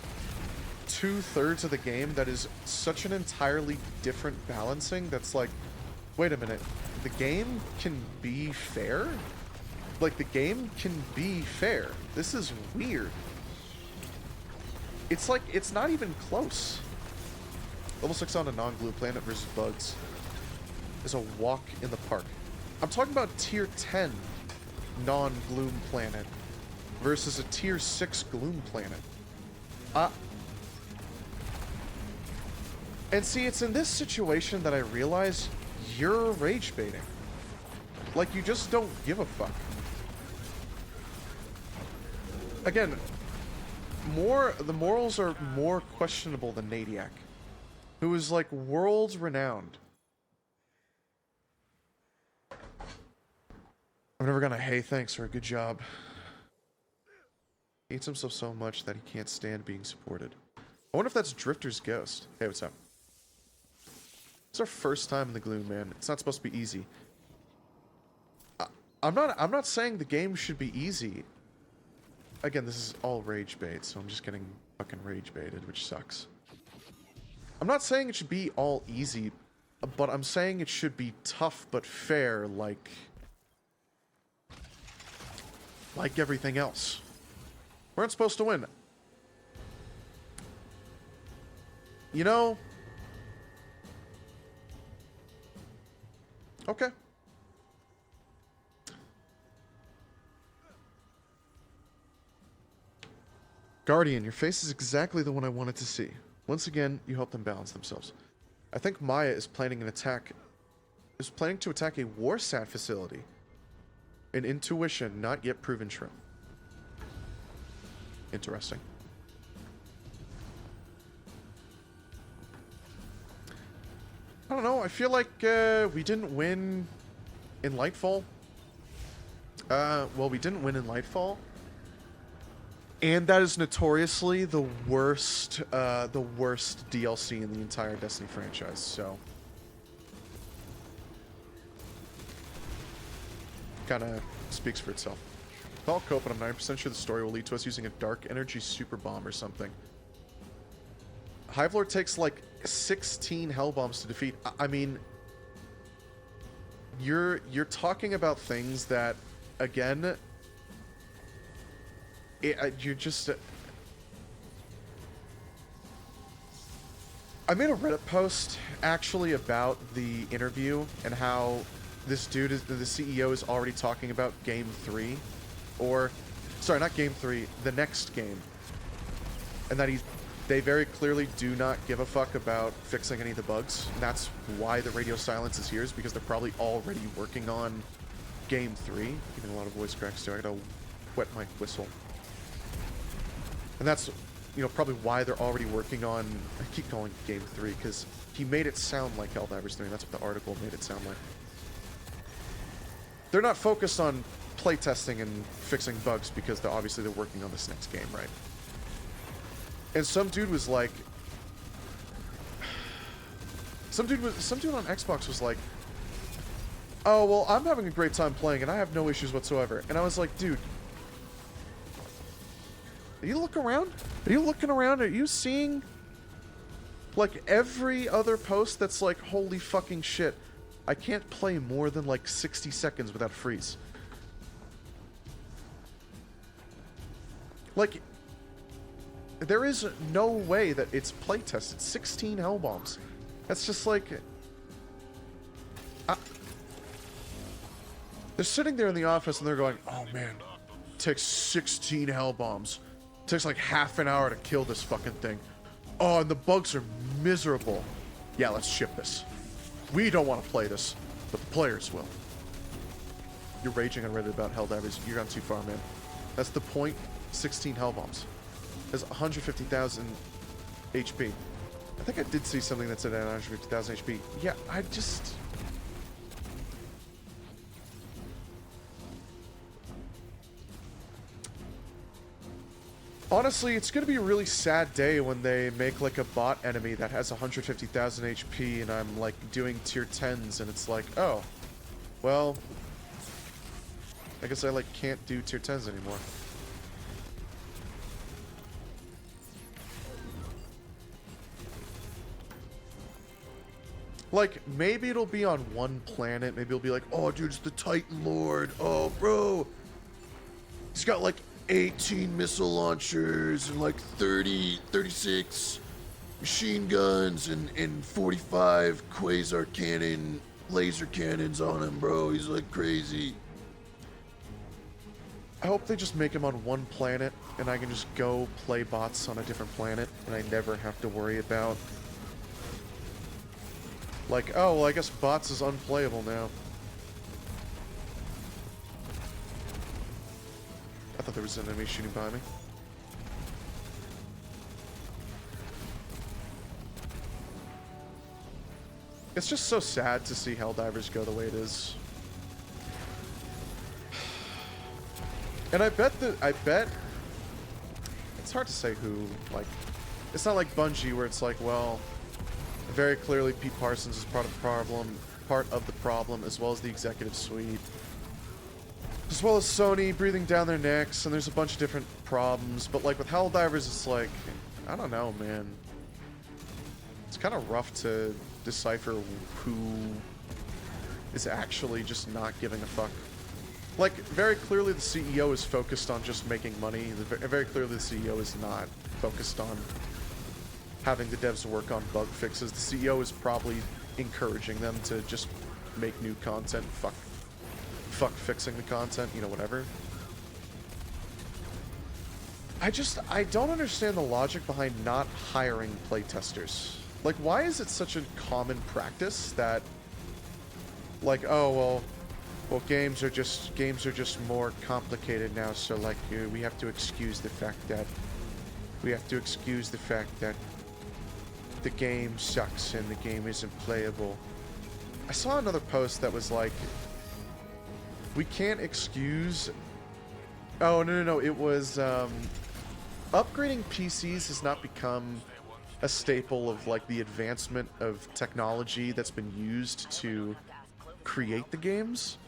2/3 of the game that is such an entirely different balancing that's like, wait a minute, the game can be fair? Like, the game can be fair. This is weird. It's like, it's not even close. Level 6 on a non-glue planet versus bugs is a walk in the park. I'm talking about tier 10 non-gloom planet versus a tier 6 gloom planet. And see, it's in this situation that I realize you're rage baiting. Like, you just don't give a fuck. Again, the morals are more questionable than Nadiak, who is like world renowned. I'm never gonna, hey, thanks for a good job. He hates himself so much that he can't stand being supported. I wonder if that's Drifter's ghost. Hey, what's up? It's our first time in the gloom, man. It's not supposed to be easy. I'm not saying the game should be easy. Again, this is all rage bait, so I'm just getting fucking rage baited, which sucks. I'm not saying it should be all easy, but I'm saying it should be tough but fair, like everything else. We aren't supposed to win. You know? Okay. Guardian, your face is exactly the one I wanted to see. Once again, you help them balance themselves. I think Maya is planning to attack a Warsat facility. An intuition not yet proven true. Interesting. I don't know, I feel like we didn't win in Lightfall. Well, we didn't win in Lightfall. And that is notoriously the worst DLC in the entire Destiny franchise, so. Kinda speaks for itself. I'll cope, but I'm 90% sure the story will lead to us using a dark energy super bomb or something. Hivlord takes like 16 hell bombs to defeat. I mean, you're talking about things that, again, you're just. I made a Reddit post actually about the interview and how this dude is the CEO is already talking about Game 3, or sorry, not Game 3, the next game, and that they very clearly do not give a fuck about fixing any of the bugs. And that's why the radio silence is here, is because they're probably already working on Game 3. Even a lot of voice cracks too. I gotta wet my whistle. And that's, you know, probably why they're already working on, I keep calling Game 3, because he made it sound like Helldivers 3, and that's what the article made it sound like. They're not focused on playtesting and fixing bugs because obviously they're working on this next game, right? And some dude was like, some dude on Xbox was like, oh, well, I'm having a great time playing and I have no issues whatsoever. And I was like, dude, are you looking around? Are you looking around? Are you seeing, like, every other post that's like, holy fucking shit, I can't play more than, like, 60 seconds without freeze. Like, there is no way that it's playtested. 16 hell bombs. That's just like... they're sitting there in the office and they're going, oh man, it takes 16 hell bombs. It takes like half an hour to kill this fucking thing. Oh, and the bugs are miserable. Yeah, let's ship this. We don't want to play this, but the players will. You're raging on Reddit about Helldivers. You're gone too far, man. That's the point. 16 hell bombs. Has 150,000 HP. I think I did see something that said 150,000 HP. Yeah, I just... honestly, it's gonna be a really sad day when they make like a bot enemy that has 150,000 HP and I'm like doing tier 10s and it's like, oh, well, I guess I like can't do tier 10s anymore. Like, maybe it'll be on one planet. Maybe it'll be like, oh, dude, it's the Titan Lord. Oh, bro. He's got, like, 18 missile launchers and, like, 36 machine guns and 45 quasar cannon, laser cannons on him, bro. He's, like, crazy. I hope they just make him on one planet and I can just go play bots on a different planet and I never have to worry about... like, oh, well, I guess bots is unplayable now. I thought there was an enemy shooting by me. It's just so sad to see Helldivers go the way it is. And I bet it's hard to say who, like, it's not like Bungie where it's like, well, very clearly Pete Parsons is part of the problem, as well as the executive suite. As well as Sony breathing down their necks, and there's a bunch of different problems, but like with Helldivers, it's like, I don't know, man. It's kind of rough to decipher who is actually just not giving a fuck. Like, very clearly the CEO is focused on just making money. Very clearly the CEO is not focused on having the devs work on bug fixes. The CEO is probably encouraging them to just make new content. Fuck fixing the content, you know, whatever. I don't understand the logic behind not hiring playtesters. Like, why is it such a common practice that, like, oh, well, games are just more complicated now, so, like, we have to excuse the fact that the game sucks and the game isn't playable. I saw another post that was like, we can't excuse... oh, no, it was, upgrading PCs has not become a staple of, like, the advancement of technology that's been used to create the games.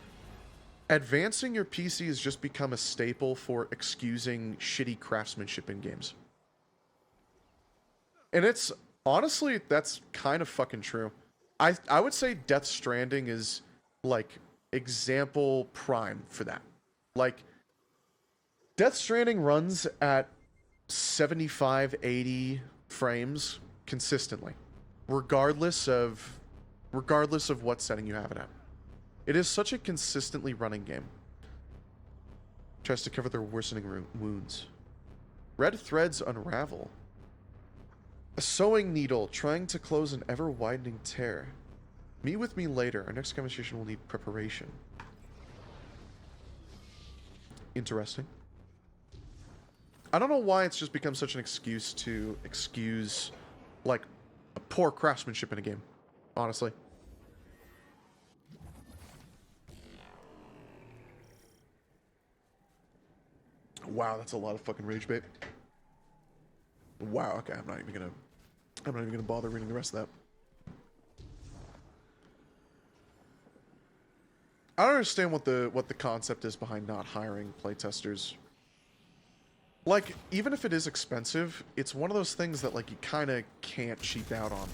Advancing your PC has just become a staple for excusing shitty craftsmanship in games. And it's... honestly, that's kind of fucking true. I would say Death Stranding is, like, example prime for that. Like, Death Stranding runs at 75, 80 frames consistently, regardless of what setting you have it at. It is such a consistently running game. Tries to cover their worsening wounds. Red threads unravel. A sewing needle trying to close an ever-widening tear. Meet with me later. Our next conversation will need preparation. Interesting. I don't know why it's just become such an excuse to excuse, like, a poor craftsmanship in a game. Honestly. Wow, that's a lot of fucking rage bait. Wow, okay, I'm not even gonna bother reading the rest of that. I don't understand what the concept is behind not hiring playtesters. Like, even if it is expensive, it's one of those things that, like, you kind of can't cheap out on.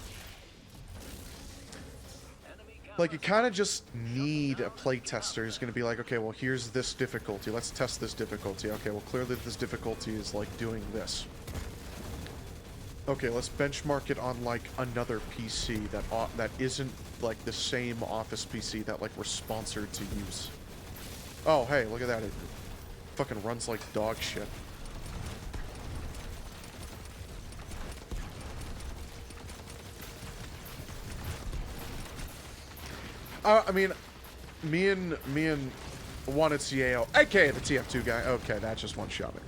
Like, you kind of just need a playtester who's going to be like, okay, well, here's this difficulty. Let's test this difficulty. Okay, well, clearly this difficulty is, like, doing this. Okay, let's benchmark it on, like, another PC that isn't, like, the same Office PC that, like, we're sponsored to use. Oh, hey, look at that. It fucking runs like dog shit. I mean, me and wanted CAO, aka the TF2 guy. Okay, that just one-shot me.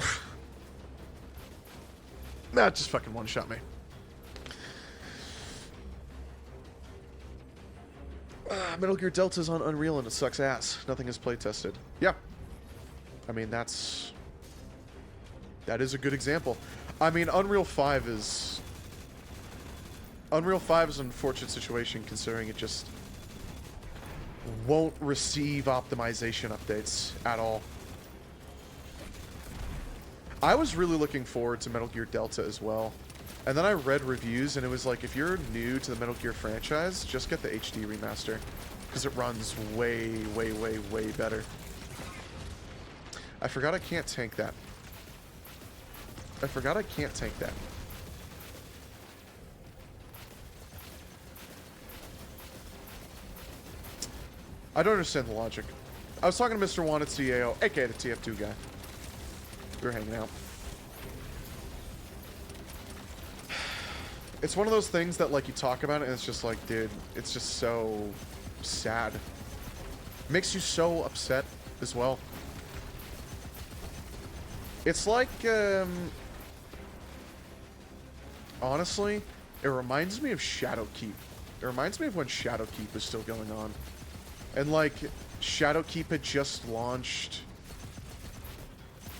That just fucking one-shot me. Metal Gear Delta's on Unreal and it sucks ass. Nothing is play-tested. Yeah. I mean, that is a good example. I mean, Unreal 5 is an unfortunate situation considering it just won't receive optimization updates at all. I was really looking forward to Metal Gear Delta as well. And then I read reviews and it was like, if you're new to the Metal Gear franchise, just get the HD remaster. Because it runs way, way, way, way better. I forgot I can't tank that. I don't understand the logic. I was talking to Mr. Wanted CAO, aka the TF2 guy. We were hanging out. It's one of those things that, like, you talk about it and it's just like, dude, it's just so sad. Makes you so upset as well. It's like, honestly, it reminds me of Shadowkeep. It reminds me of when Shadowkeep was still going on. And, like, Shadowkeep had just launched.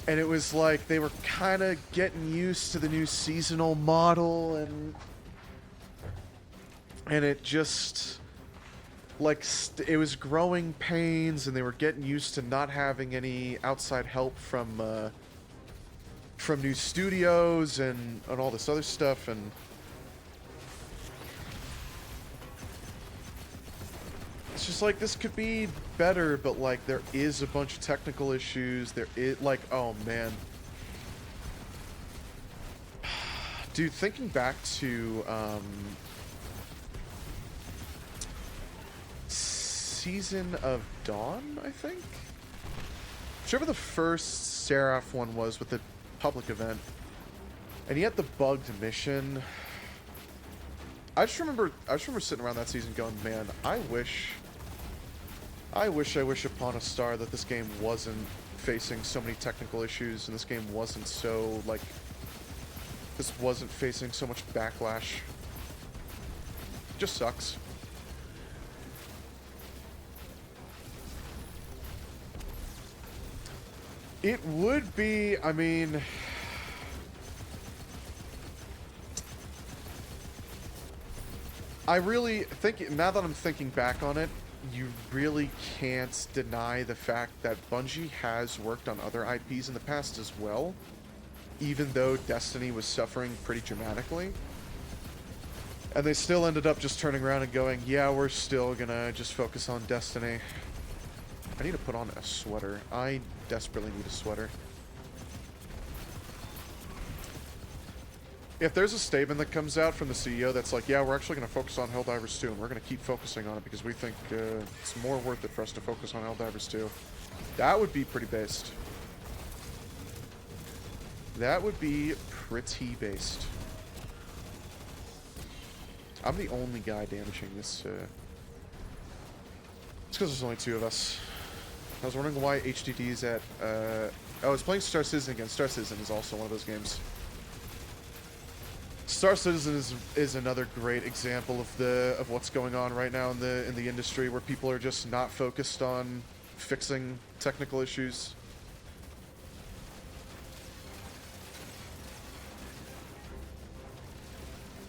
And it was like they were kind of getting used to the new seasonal model. And it just, like, it was growing pains. And they were getting used to not having any outside help from new studios and all this other stuff. And it's just like, this could be better, but, like, there is a bunch of technical issues. There is, like, oh, man. Dude, thinking back to, Season of Dawn, I think? Whichever the first Seraph one was with the public event. And he had the bugged mission. I just remember sitting around that season going, man, I wish upon a star that this game wasn't facing so many technical issues and this game wasn't so, like, this wasn't facing so much backlash. It just sucks. It would be, I mean, I really think, now that I'm thinking back on it, you really can't deny the fact that Bungie has worked on other IPs in the past as well, even though Destiny was suffering pretty dramatically. And they still ended up just turning around and going, yeah, we're still gonna just focus on Destiny. I need to put on a sweater. I desperately need a sweater. If there's a statement that comes out from the CEO that's like, yeah, we're actually going to focus on Helldivers 2, and we're going to keep focusing on it because we think it's more worth it for us to focus on Helldivers 2, that would be pretty based. That would be pretty based. I'm the only guy damaging this. It's because there's only two of us. I was wondering why HDD's at... I was playing Star Citizen again. Star Citizen is also one of those games. Star Citizen is another great example of what's going on right now in the industry, where people are just not focused on fixing technical issues.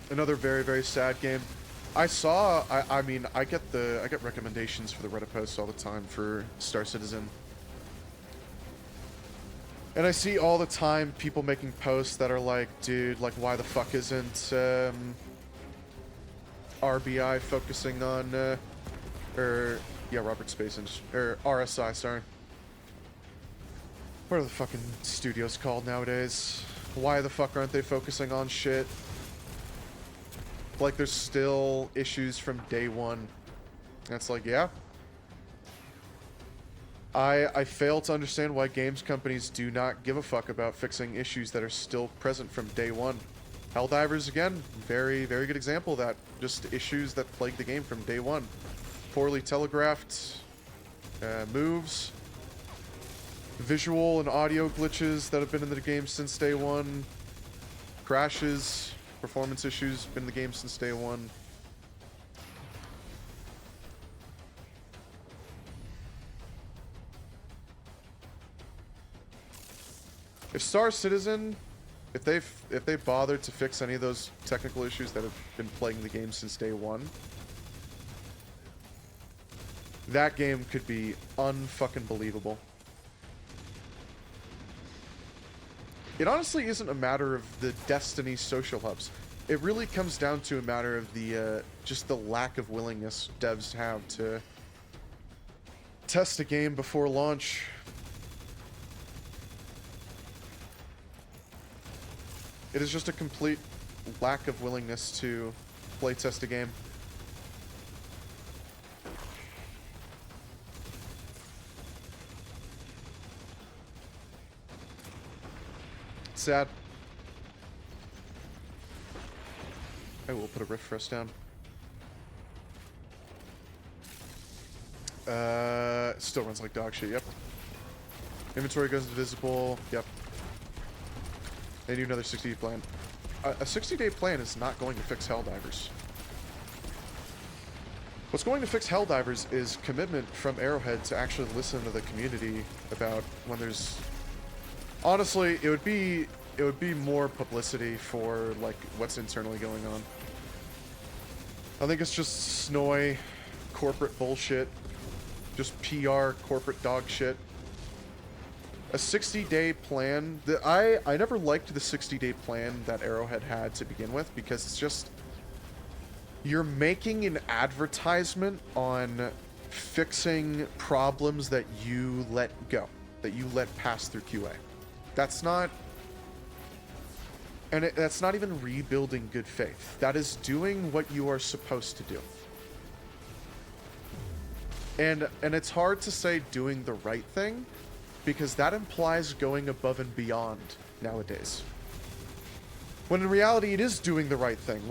Another very, very sad game. I mean, I get recommendations for the Reddit posts all the time for Star Citizen. And I see all the time people making posts that are like, dude, like, why the fuck isn't RBI focusing on, Robert Space, or RSI, sorry. What are the fucking studios called nowadays? Why the fuck aren't they focusing on shit? Like, there's still issues from day one. And it's like, yeah. I fail to understand why games companies do not give a fuck about fixing issues that are still present from day one. Helldivers, again, very, very good example of that. Just issues that plague the game from day one. Poorly telegraphed moves, visual and audio glitches that have been in the game since day one, crashes, performance issues, been in the game since day one. If Star Citizen, if they bothered to fix any of those technical issues that have been plaguing the game since day one, that game could be unfucking believable. It honestly isn't a matter of the Destiny social hubs. It really comes down to a matter of the just the lack of willingness devs have to test a game before launch. It is just a complete lack of willingness to playtest a game. Sad. I will put a rift for us down. Still runs like dog shit, yep. Inventory goes invisible, yep. They need another 60-day plan. A 60-day plan is not going to fix Helldivers. What's going to fix Helldivers is commitment from Arrowhead to actually listen to the community about when there's... Honestly, it would be more publicity for, like, what's internally going on. I think it's just snoy, corporate bullshit, just PR, corporate dog shit. A 60-day plan... I never liked the 60-day plan that Arrowhead had to begin with, because it's just... You're making an advertisement on fixing problems that you let go, that you let pass through QA. That's not... And that's not even rebuilding good faith. That is doing what you are supposed to do. And it's hard to say doing the right thing, because that implies going above and beyond nowadays. When in reality, it is doing the right thing.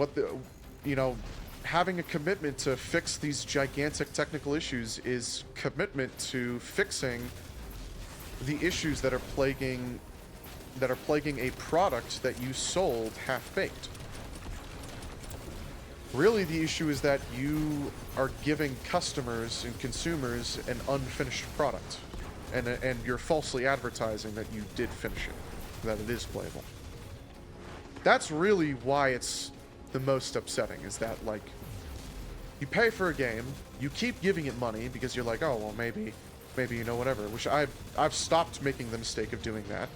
Having a commitment to fix these gigantic technical issues is commitment to fixing the issues that are plaguing a product that you sold half-baked. Really, the issue is that you are giving customers and consumers an unfinished product. And you're falsely advertising that you did finish it, that it is playable. That's really why it's the most upsetting, is that, like, you pay for a game, you keep giving it money because you're like, oh, well, maybe, whatever, which I've stopped making the mistake of doing that.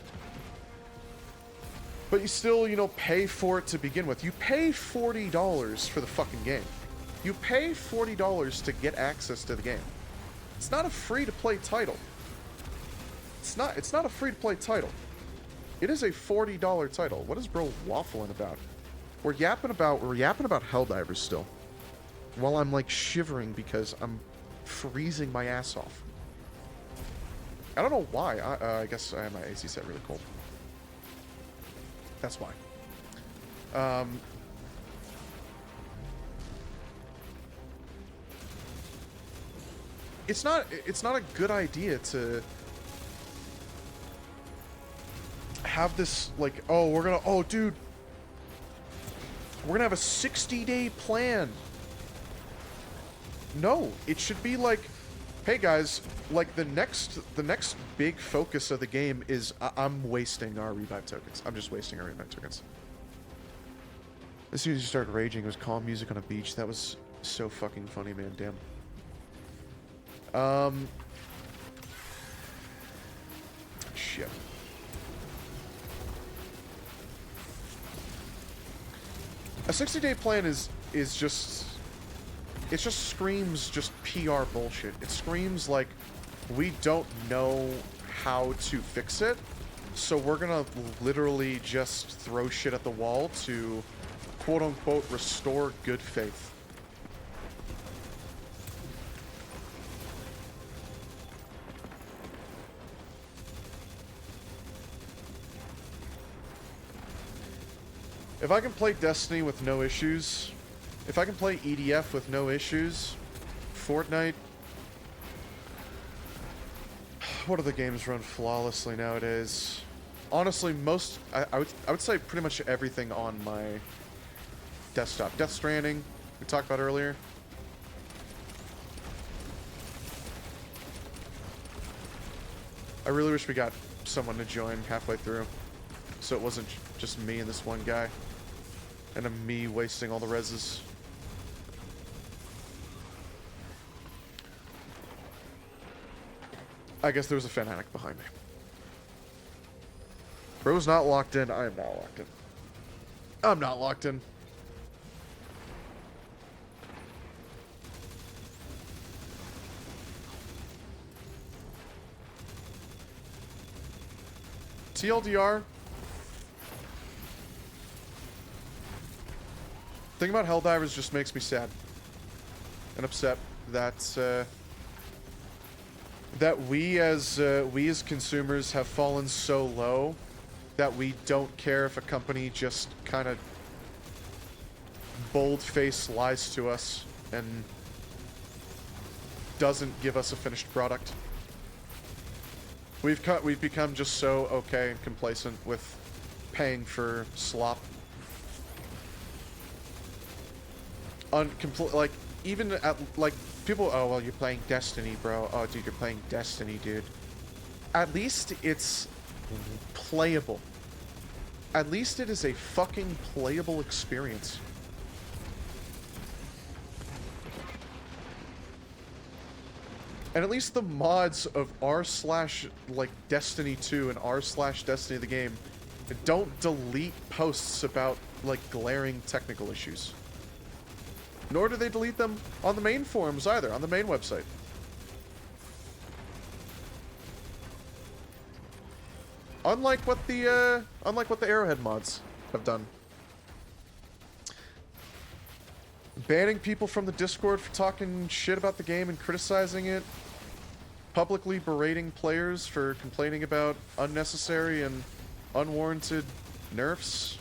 But you still, pay for it to begin with. You pay $40 for the fucking game. You pay $40 to get access to the game. It's not a free-to-play title. It's not a free-to-play title. It is a $40 title. What is bro waffling about? We're yapping about Helldivers still. While I'm, like, shivering because I'm freezing my ass off. I don't know why. I guess I have my AC set really cold. That's why. It's not a good idea to have this, like, dude, we're gonna have a 60-day plan. No, it should be like, hey guys, like, the next big focus of the game is I'm wasting our revive tokens. I'm just wasting our revive tokens. As soon as you started raging, it was calm music on a beach. That was so fucking funny, man. Damn. Shit. A 60-day plan is just... It just screams just PR bullshit. It screams like, we don't know how to fix it, so we're gonna literally just throw shit at the wall to quote-unquote restore good faith. If I can play Destiny with no issues, if I can play EDF with no issues, Fortnite... What other games run flawlessly nowadays? Honestly, I would say pretty much everything on my desktop. Death Stranding, we talked about earlier. I really wish we got someone to join halfway through, so it wasn't just me and this one guy. And me wasting all the reses. I guess there was a fanatic behind me. Bro's not locked in. I am not locked in. I'm not locked in. TLDR. Thinking about Helldivers just makes me sad and upset that that we as consumers have fallen so low that we don't care if a company just kind of bold-faced lies to us and doesn't give us a finished product. We've become just so okay and complacent with paying for slop. Like, even at, like, people, oh, well, you're playing Destiny, bro. Oh, dude, you're playing Destiny, dude. At least it's playable. At least it is a fucking playable experience. And at least the mods of r/like Destiny 2 and r/Destiny the game don't delete posts about, like, glaring technical issues. Nor do they delete them on the main forums either, on the main website. Unlike what the Arrowhead mods have done. Banning people from the Discord for talking shit about the game and criticizing it. Publicly berating players for complaining about unnecessary and unwarranted nerfs.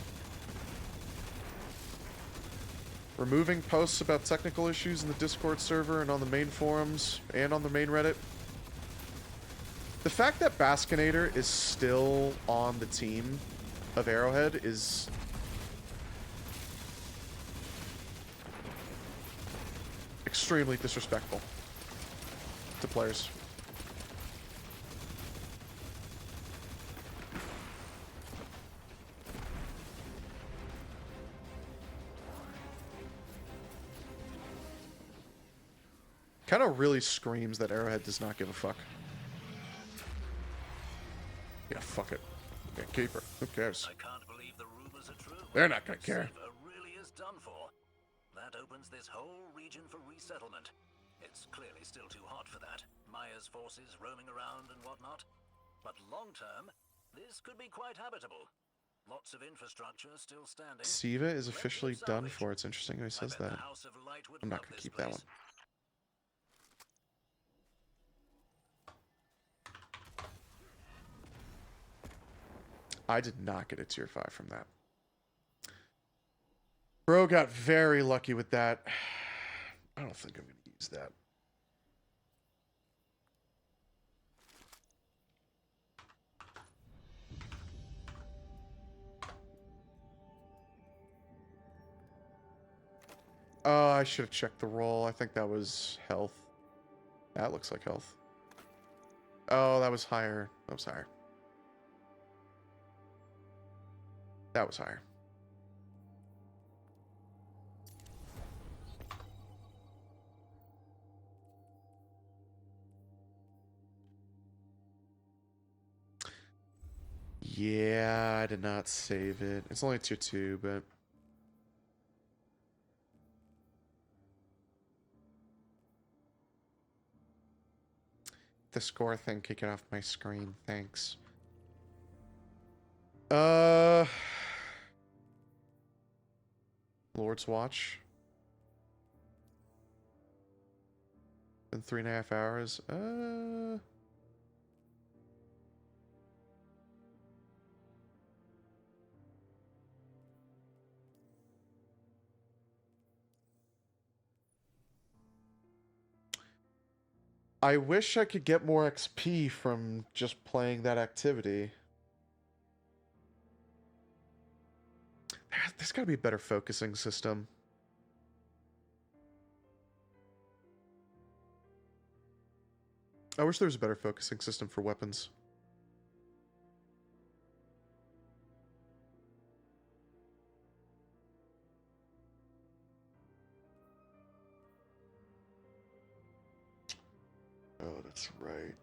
Removing posts about technical issues in the Discord server and on the main forums and on the main Reddit. The fact that Baskinator is still on the team of Arrowhead is extremely disrespectful to players. Kind of really screams that Arrowhead does not give a fuck. Yeah, fuck it. Yeah, keep her. Who cares? I can't believe the rumors are true. They're not gonna care. Siva really is done for. That opens this whole region for resettlement. It's clearly still too hot for that. Maya's forces roaming around and whatnot. But long term, this could be quite habitable. Lots of infrastructure still standing. Siva is officially done for. It's interesting how he says that. I'm not gonna keep that one. I did not get a tier 5 from that. Bro got very lucky with that. I don't think I'm going to use that. Oh, I should have checked the roll. I think that was health. That looks like health. Oh, that was higher. That was higher. That was higher. Yeah, I did not save it. It's only tier 2, but... The score thing kicking off my screen. Thanks. Lord's Watch. In 3.5 hours. I wish I could get more XP from just playing that activity. There's gotta be a better focusing system. I wish there was a better focusing system for weapons. Oh, that's right.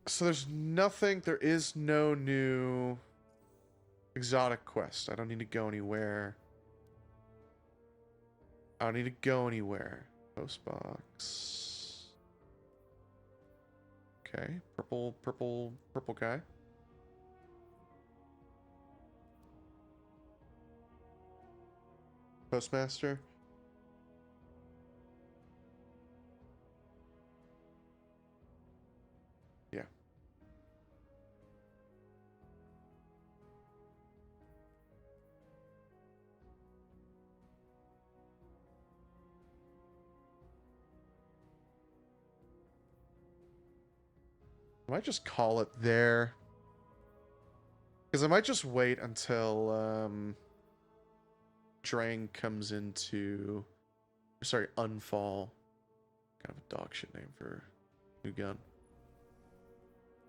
So there's nothing, there is no new exotic quest. I don't need to go anywhere. I don't need to go anywhere. Postbox. Okay, purple guy. Postmaster. Yeah. I might just call it there. Because I might just wait until Drang comes into... Sorry, Unfall. Kind of a dog shit name for new gun.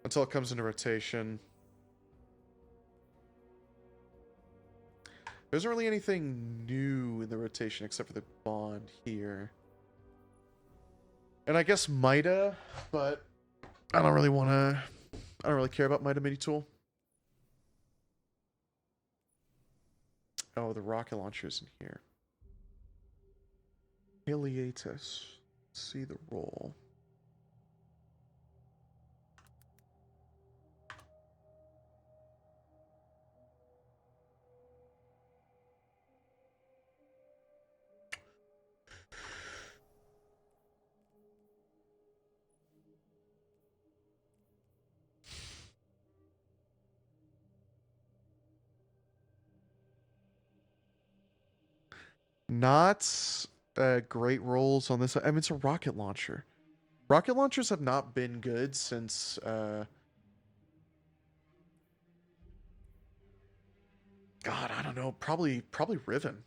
Until it comes into rotation. There isn't really anything new in the rotation except for the bond here. And I guess Mida, but I don't really want to... I don't really care about Mida Mini Tool. Oh, the rocket launcher's in here. Hiatus. See the roll. Not great rolls on this. I mean, it's a rocket launcher. Rocket launchers have not been good since... God, I don't know. Probably Riven.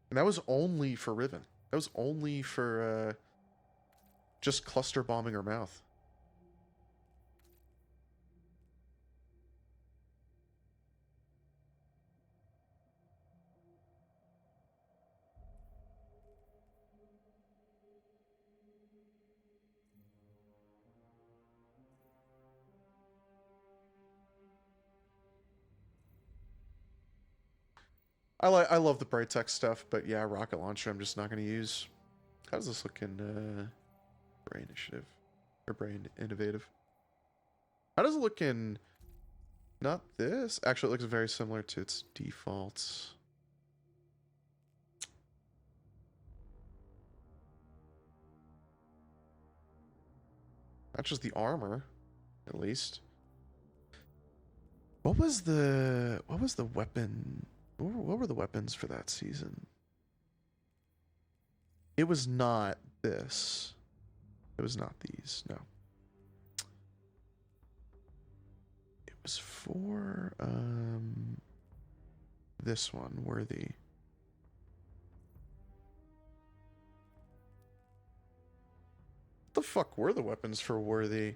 And that was only for Riven. That was only for just cluster bombing her mouth. I love the Braytech stuff, but yeah, rocket launcher I'm just not going to use. How does this look in Bray Initiative? Or Bray Innovative? How does it look in... Not this? Actually, it looks very similar to its defaults. Not just the armor, at least. What was the weapon? What were the weapons for that season? It was not this. It was not these, no. It was for this one, Worthy. What the fuck were the weapons for Worthy?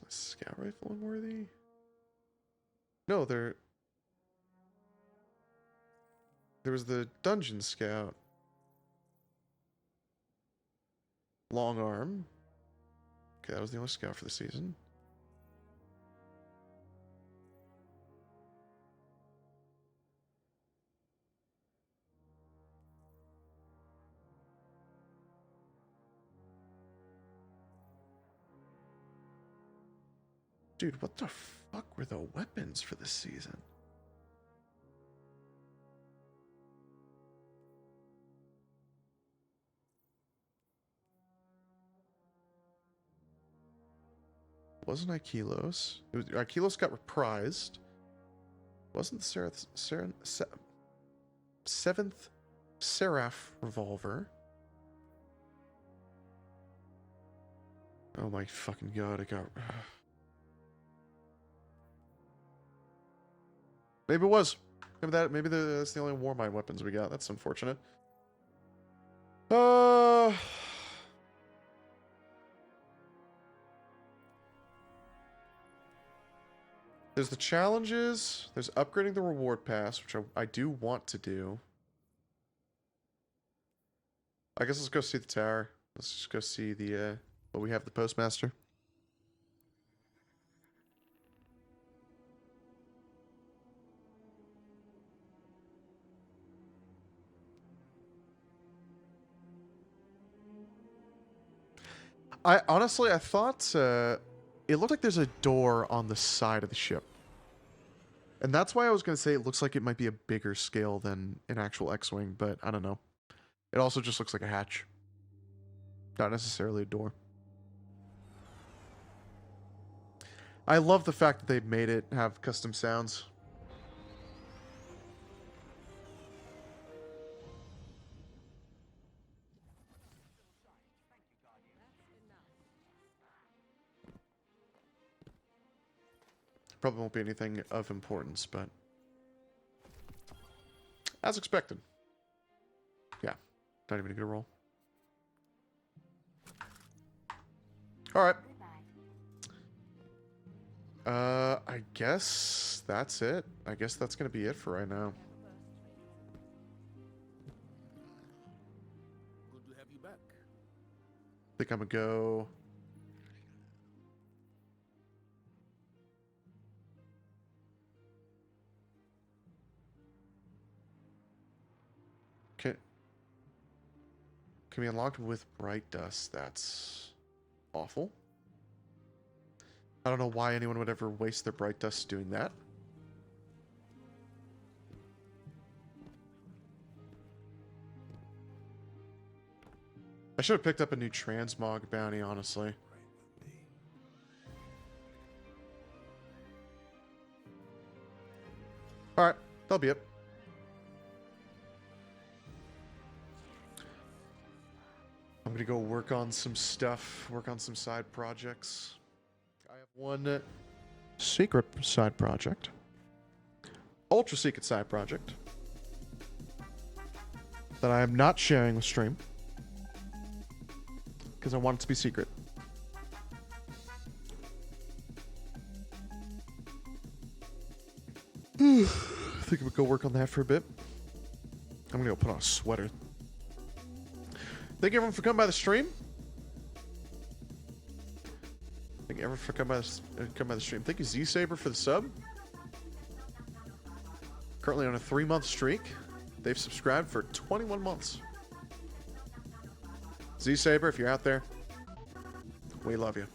Is scout rifle unworthy? No, there was the dungeon scout. Long arm. Okay, that was the only scout for the season. Dude, what the fuck were the weapons for this season? Wasn't Ikilos? It was, Ikilos got reprised. Wasn't the seventh Seraph revolver? Oh my fucking god! It got. Maybe it was. Maybe that's the only Warmind weapons we got. That's unfortunate. There's the challenges. There's upgrading the reward pass, which I do want to do. I guess let's go see the tower. Let's just go see the what we have the postmaster. I thought it looked like there's a door on the side of the ship. And that's why I was going to say it looks like it might be a bigger scale than an actual X-Wing, but I don't know. It also just looks like a hatch. Not necessarily a door. I love the fact that they've made it have custom sounds. Probably won't be anything of importance, but as expected. Yeah, not even a good roll. All right. I guess that's it. I guess that's gonna be it for right now. Good to have you back. Think I'm gonna go. Can be unlocked with bright dust. That's awful. I don't know why anyone would ever waste their bright dust doing that. I should have picked up a new transmog bounty, honestly. Alright, that'll be it. I'm gonna go work on some stuff, work on some side projects. I have one secret side project. Ultra secret side project. That I am not sharing with stream. Because I want it to be secret. I think I'm gonna go work on that for a bit. I'm gonna go put on a sweater. Thank you everyone for coming by the stream. Thank you everyone for coming by the stream. Thank you Z-Saber for the sub. Currently on a 3-month streak. They've subscribed for 21 months. Z-Saber, if you're out there, we love you.